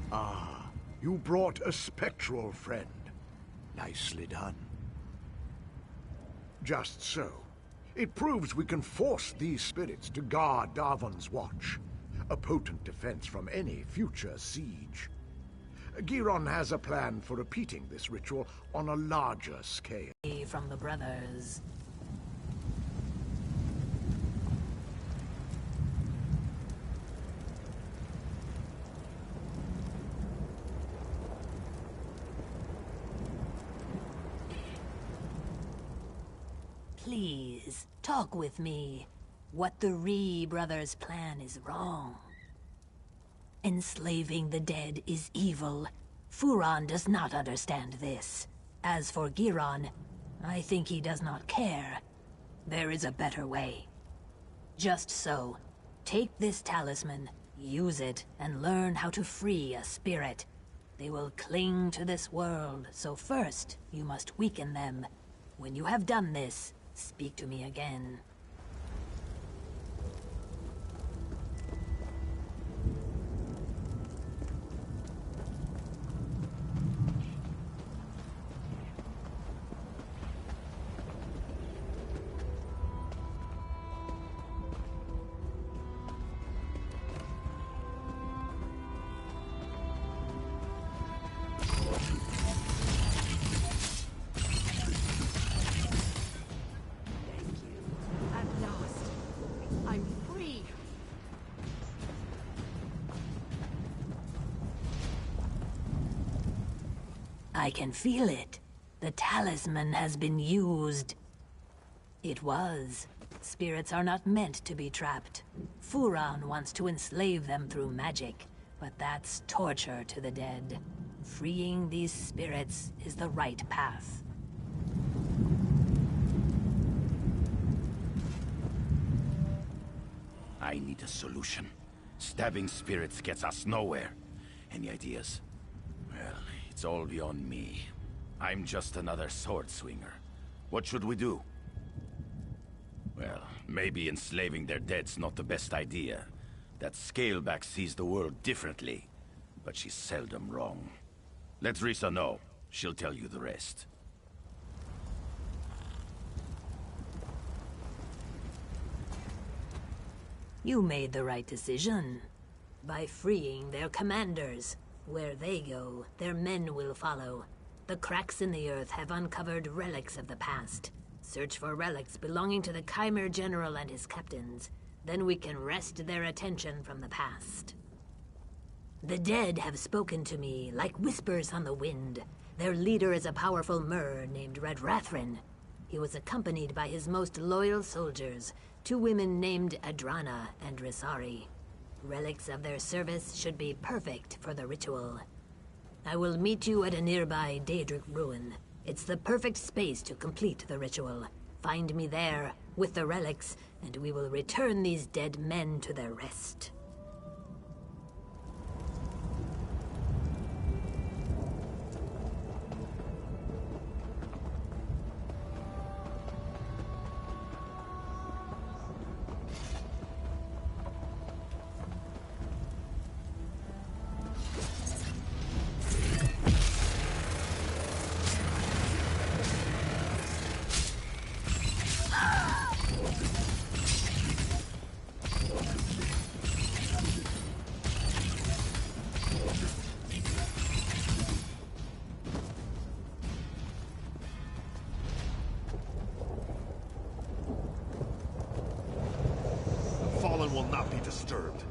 Ah, you brought a spectral friend. Nicely done. Just so. It proves we can force these spirits to guard Darvan's watch, a potent defense from any future siege. Giron has a plan for repeating this ritual on a larger scale. From the brothers. Please, talk with me. What the Ree brothers' plan is wrong. Enslaving the dead is evil. Furon does not understand this. As for Giron, I think he does not care. There is a better way. Just so, take this talisman, use it, and learn how to free a spirit. They will cling to this world, so first, you must weaken them. When you have done this, speak to me again. I can feel it. The talisman has been used. It was. Spirits are not meant to be trapped. Furon wants to enslave them through magic, but that's torture to the dead. Freeing these spirits is the right path. I need a solution. Stabbing spirits gets us nowhere. Any ideas? Well, it's all beyond me. I'm just another sword swinger. What should we do? Well, maybe enslaving their dead's not the best idea. That Scaleback sees the world differently, but she's seldom wrong. Let Risa know. She'll tell you the rest. You made the right decision. By freeing their commanders. Where they go, their men will follow. The cracks in the earth have uncovered relics of the past. Search for relics belonging to the Chimera General and his captains. Then we can wrest their attention from the past. The dead have spoken to me like whispers on the wind. Their leader is a powerful Mer named Red Rathrin. He was accompanied by his most loyal soldiers, 2 women named Adrana and Risari. Relics of their service should be perfect for the ritual. I will meet you at a nearby Daedric ruin. It's the perfect space to complete the ritual. Find me there, with the relics, and we will return these dead men to their rest. Fallen will not be disturbed.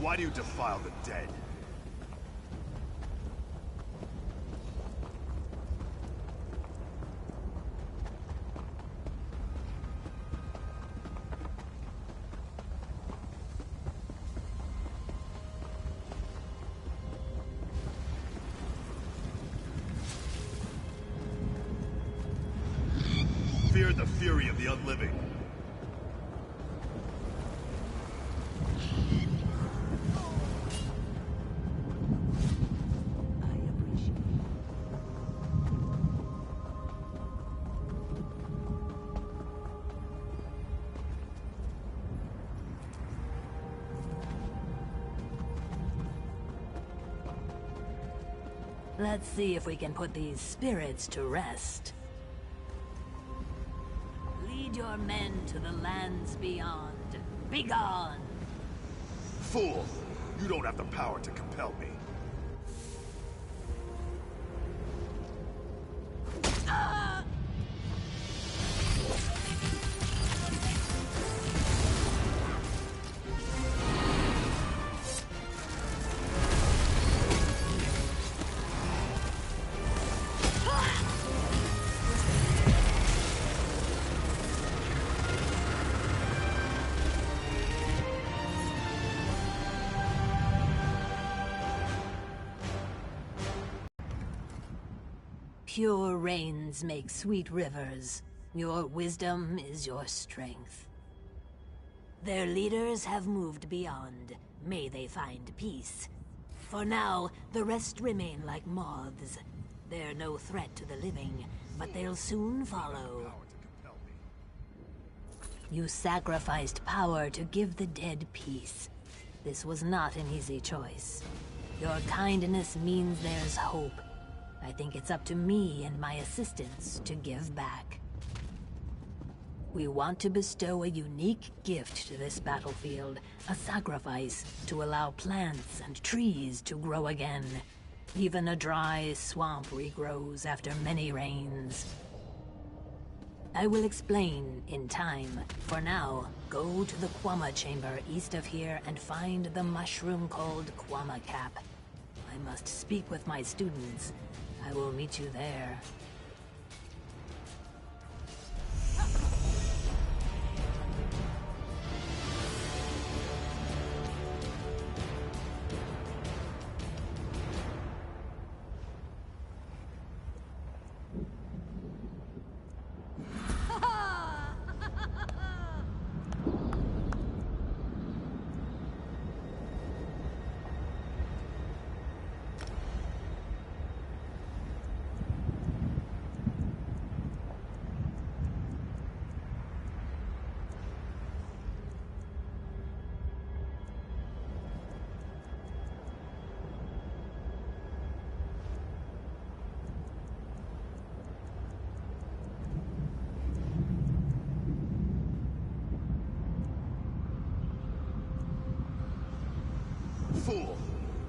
Why do you defile the dead? Fear the fury of the unliving. Let's see if we can put these spirits to rest. Lead your men to the lands beyond. Begone! Fool! You don't have the power to compel me. Pure rains make sweet rivers. Your wisdom is your strength. Their leaders have moved beyond. May they find peace. For now, the rest remain like moths. They're no threat to the living, but they'll soon follow. You sacrificed power to give the dead peace. This was not an easy choice. Your kindness means there's hope. I think it's up to me and my assistants to give back. We want to bestow a unique gift to this battlefield, a sacrifice to allow plants and trees to grow again. Even a dry swamp regrows after many rains. I will explain in time. For now, go to the Quama chamber east of here and find the mushroom called Quama Cap. I must speak with my students. I will meet you there. Fool!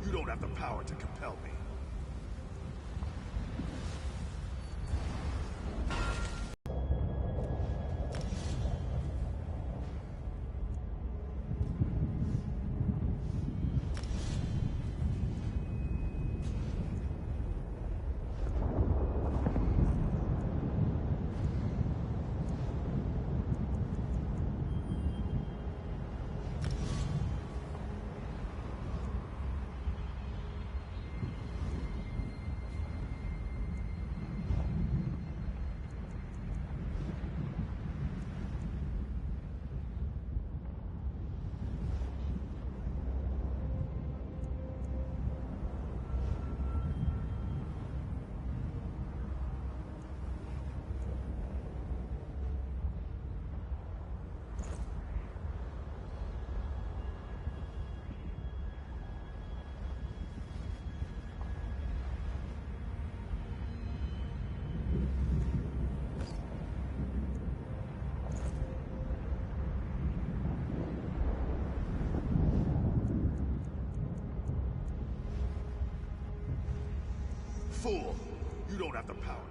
You don't have the power to compel me. Fool! You don't have the power.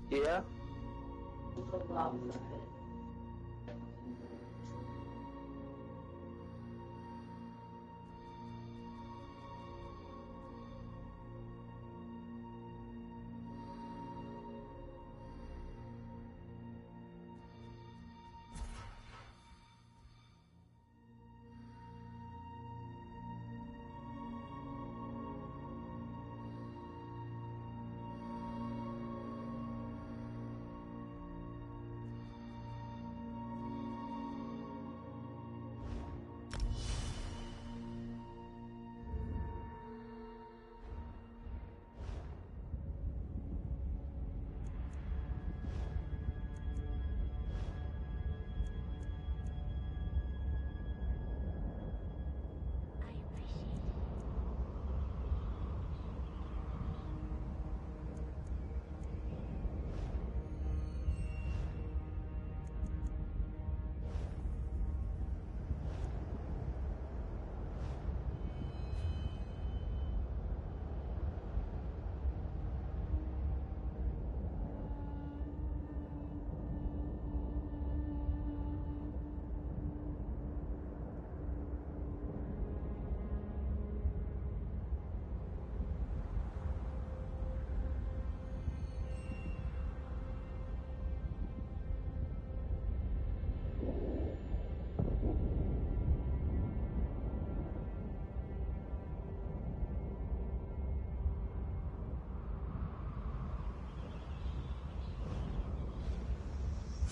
Yeah?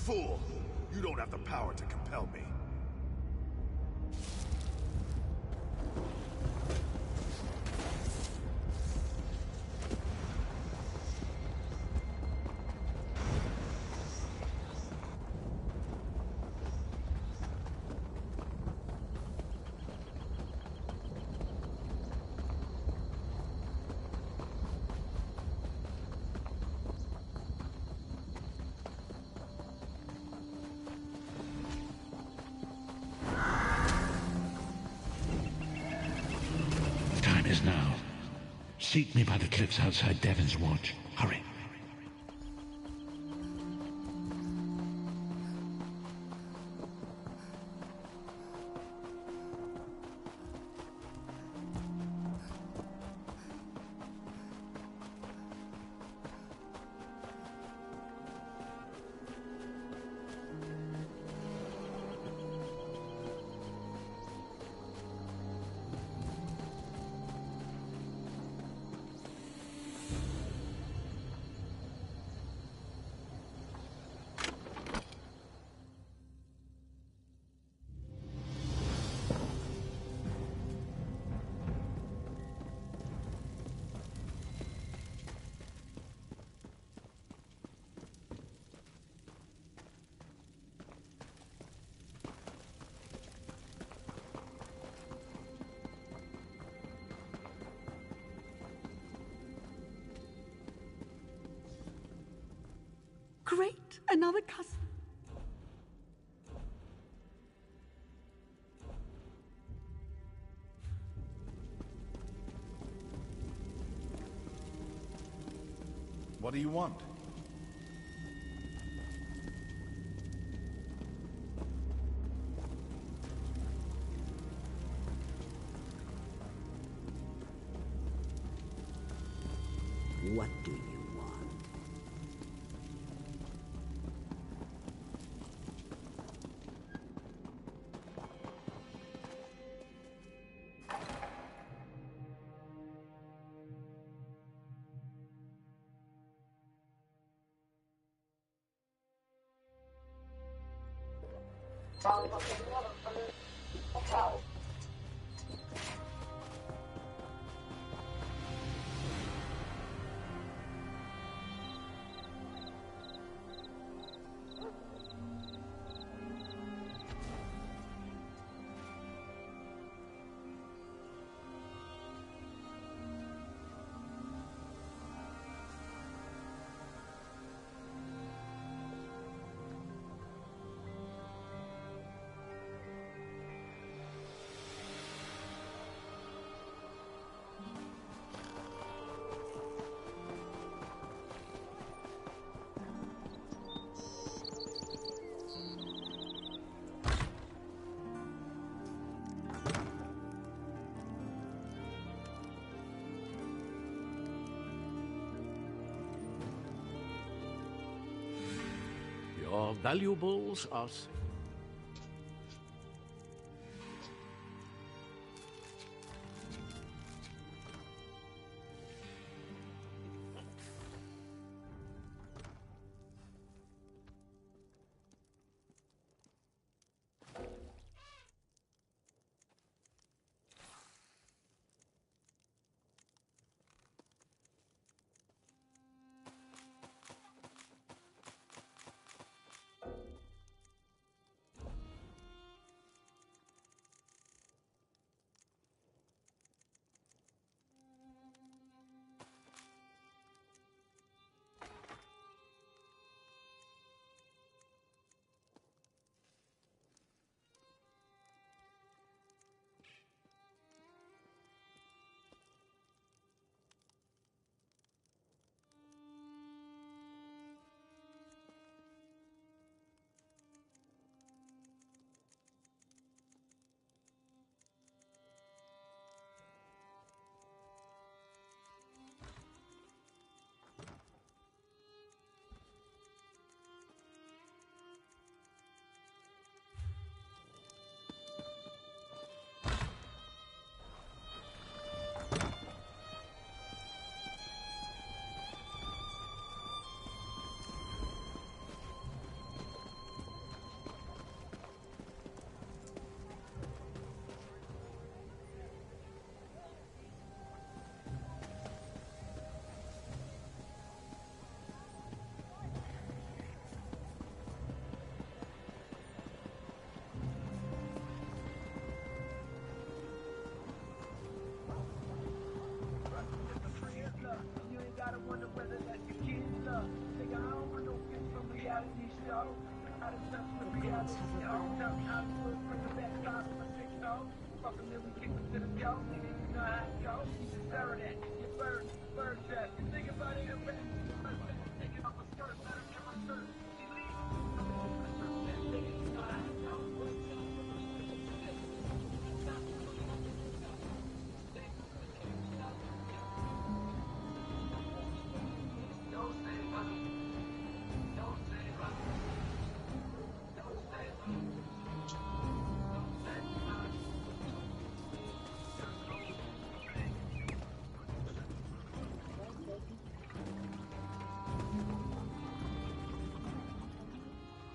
Fool! You don't have the power to compel me. Time is now. Seek me by the cliffs outside Devon's Watch. Hurry. Great! Another cousin. What do you want? What do you want? Your valuables are safe.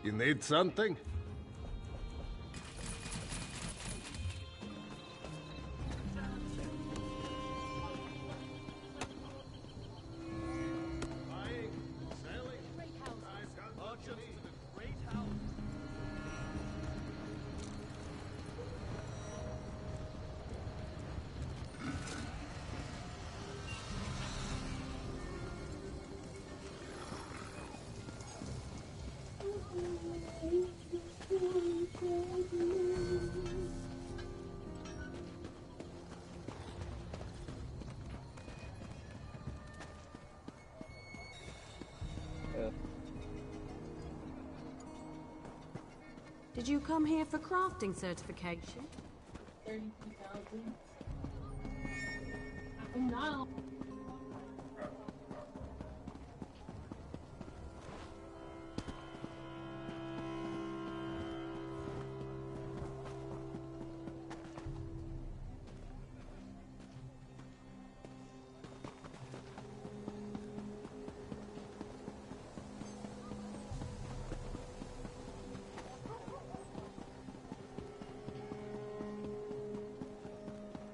You need something? Did you come here for crafting certification? 32,000. Now.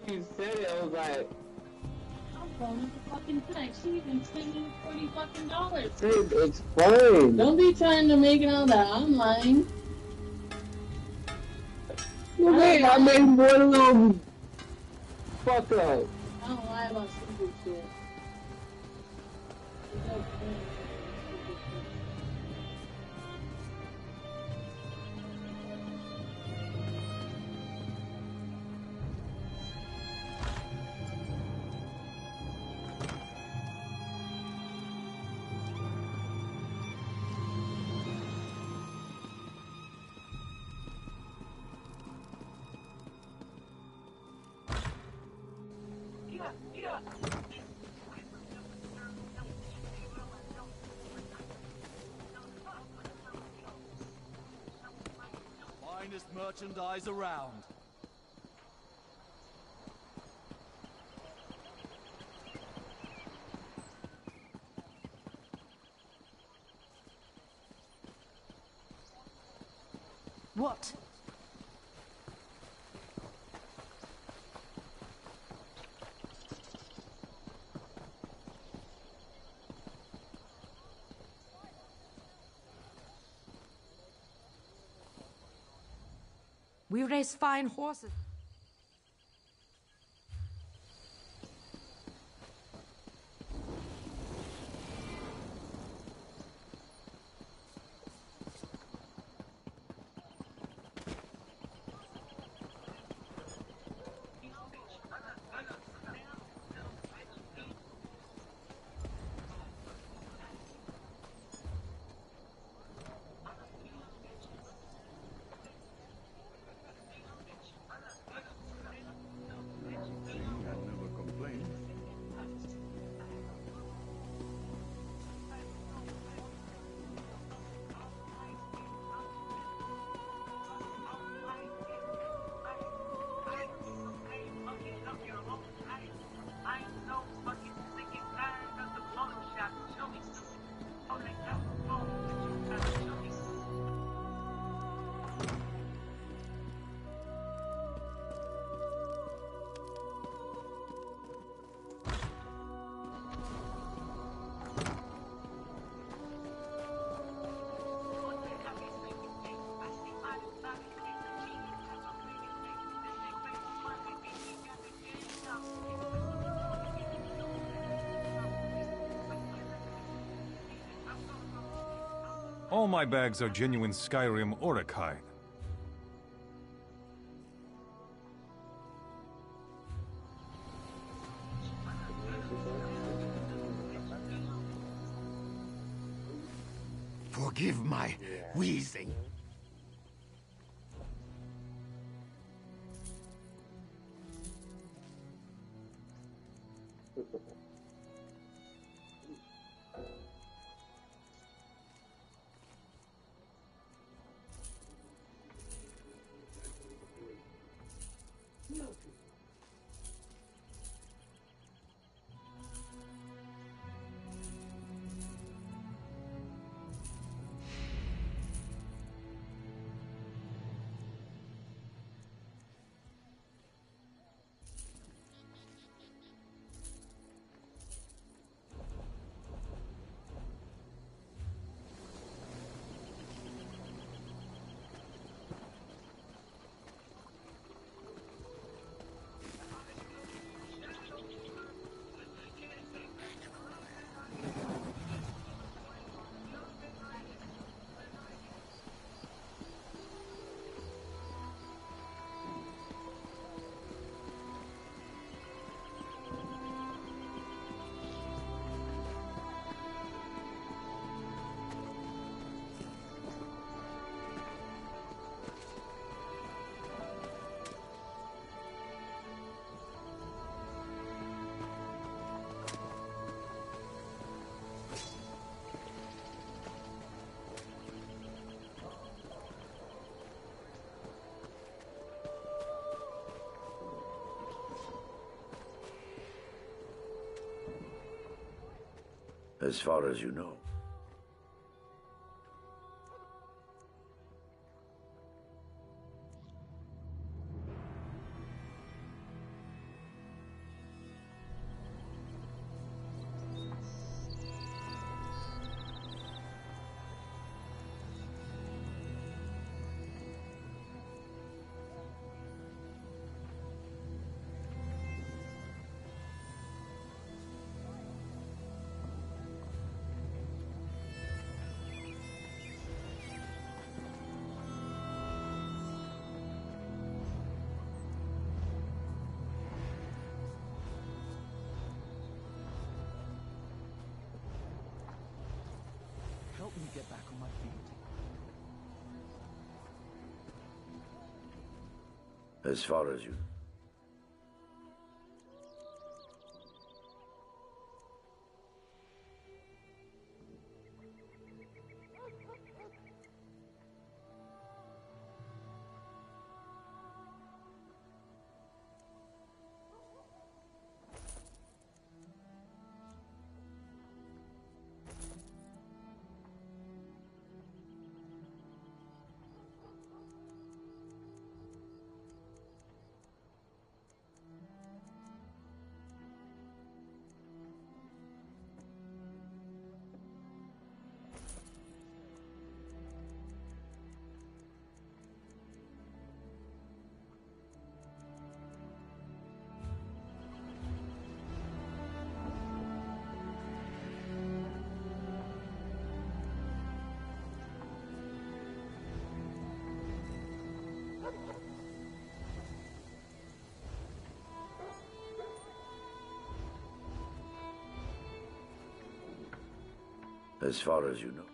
You said it, I was like, I'm calling the fucking thing. She even sent me $40 fucking. dude, explain. Don't be trying to make it out that I'm lying. Okay, I made one little fuck up. I don't lie about stupid shit. It's okay. Finest merchandise around. What? We race fine horses. All my bags are genuine Skyrim orcane. Forgive my wheezing. As far as you know. Help me get back on my feet. As far as you... As far as you know.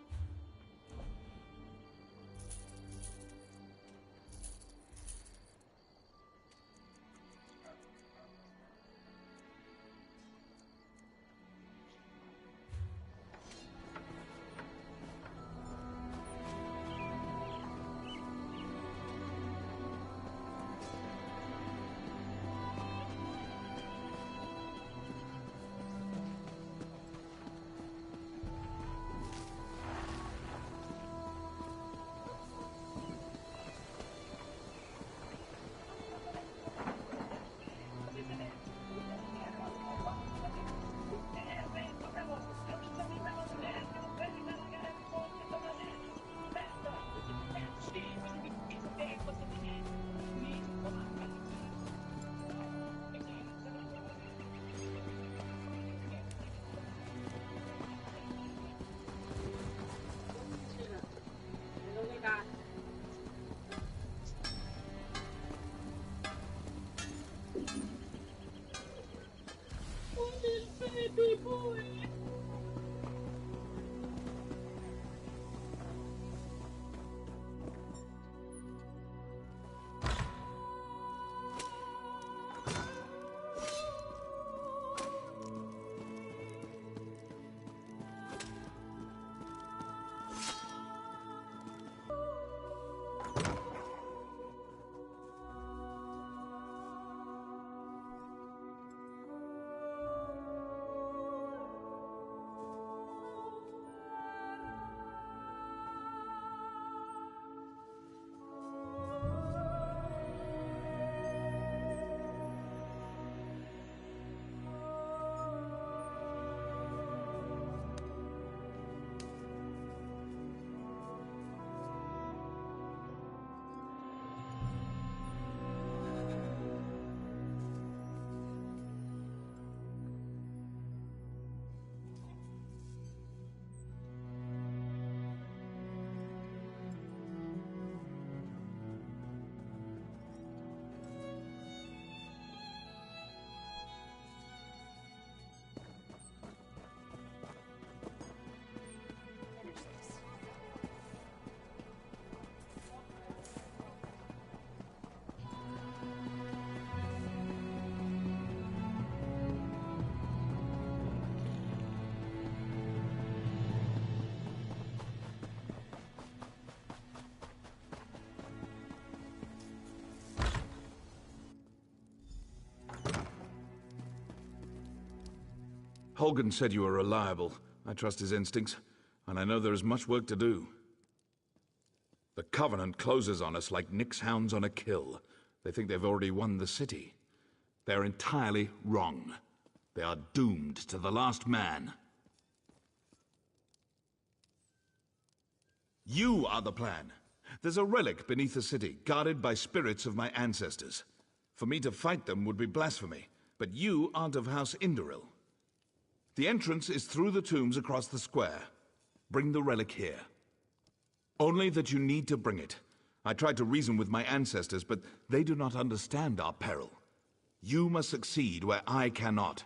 Baby boy. Holgen said you were reliable. I trust his instincts, and I know there is much work to do. The Covenant closes on us like Nick's hounds on a kill. They think they've already won the city. They're entirely wrong. They are doomed to the last man. You are the plan. There's a relic beneath the city, guarded by spirits of my ancestors. For me to fight them would be blasphemy, but you aren't of House Indoril. The entrance is through the tombs across the square. Bring the relic here. Only that you need to bring it. I tried to reason with my ancestors, but they do not understand our peril. You must succeed where I cannot.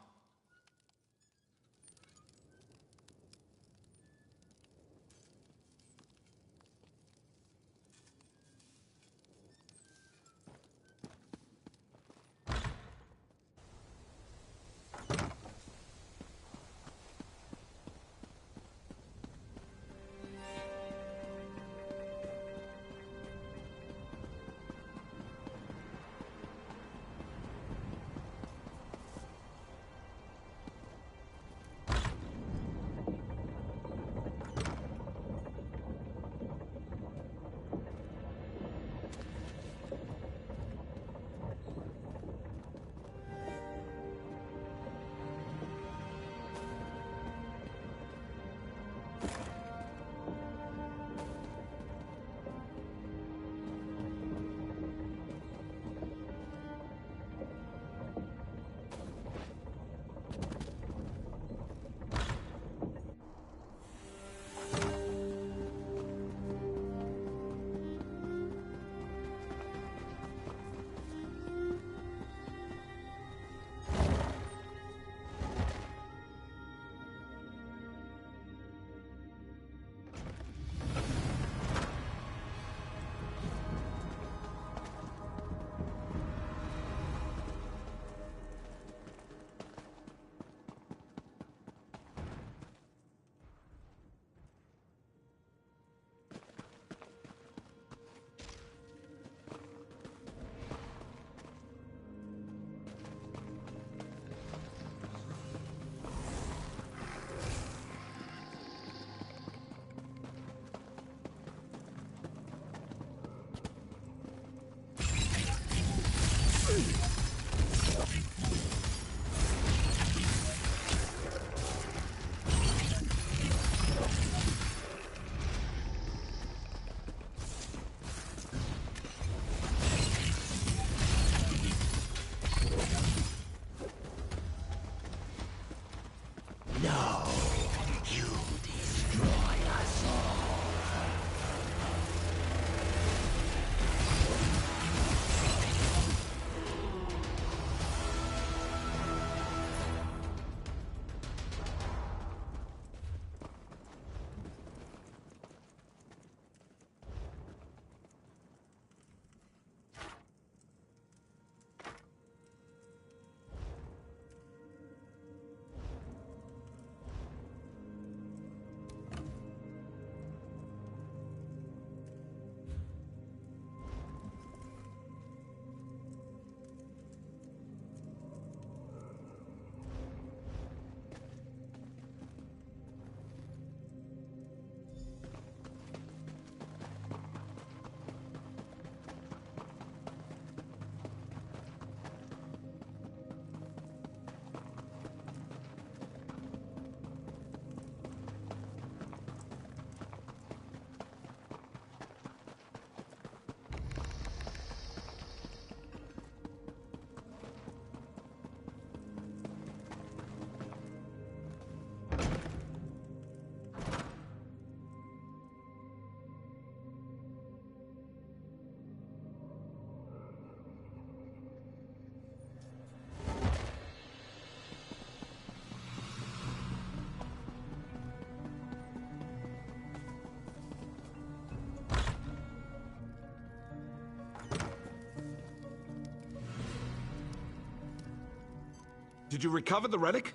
Did you recover the relic?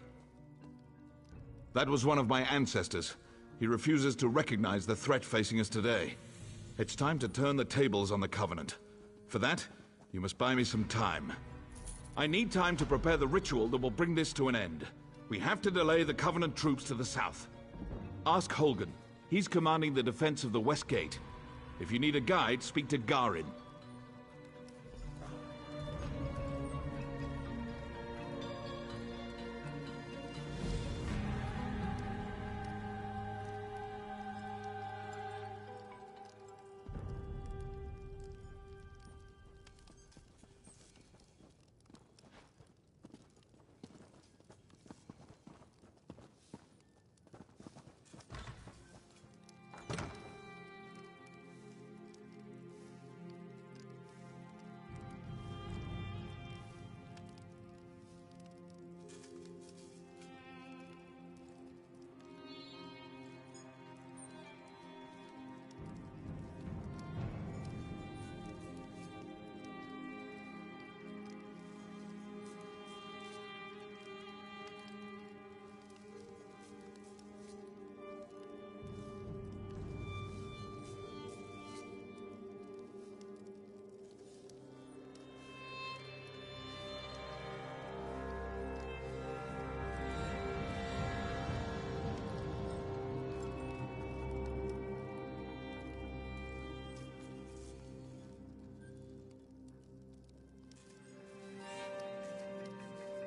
That was one of my ancestors. He refuses to recognize the threat facing us today. It's time to turn the tables on the Covenant. For that, you must buy me some time. I need time to prepare the ritual that will bring this to an end. We have to delay the Covenant troops to the south. Ask Holgen. He's commanding the defense of the West Gate. If you need a guide, speak to Garin.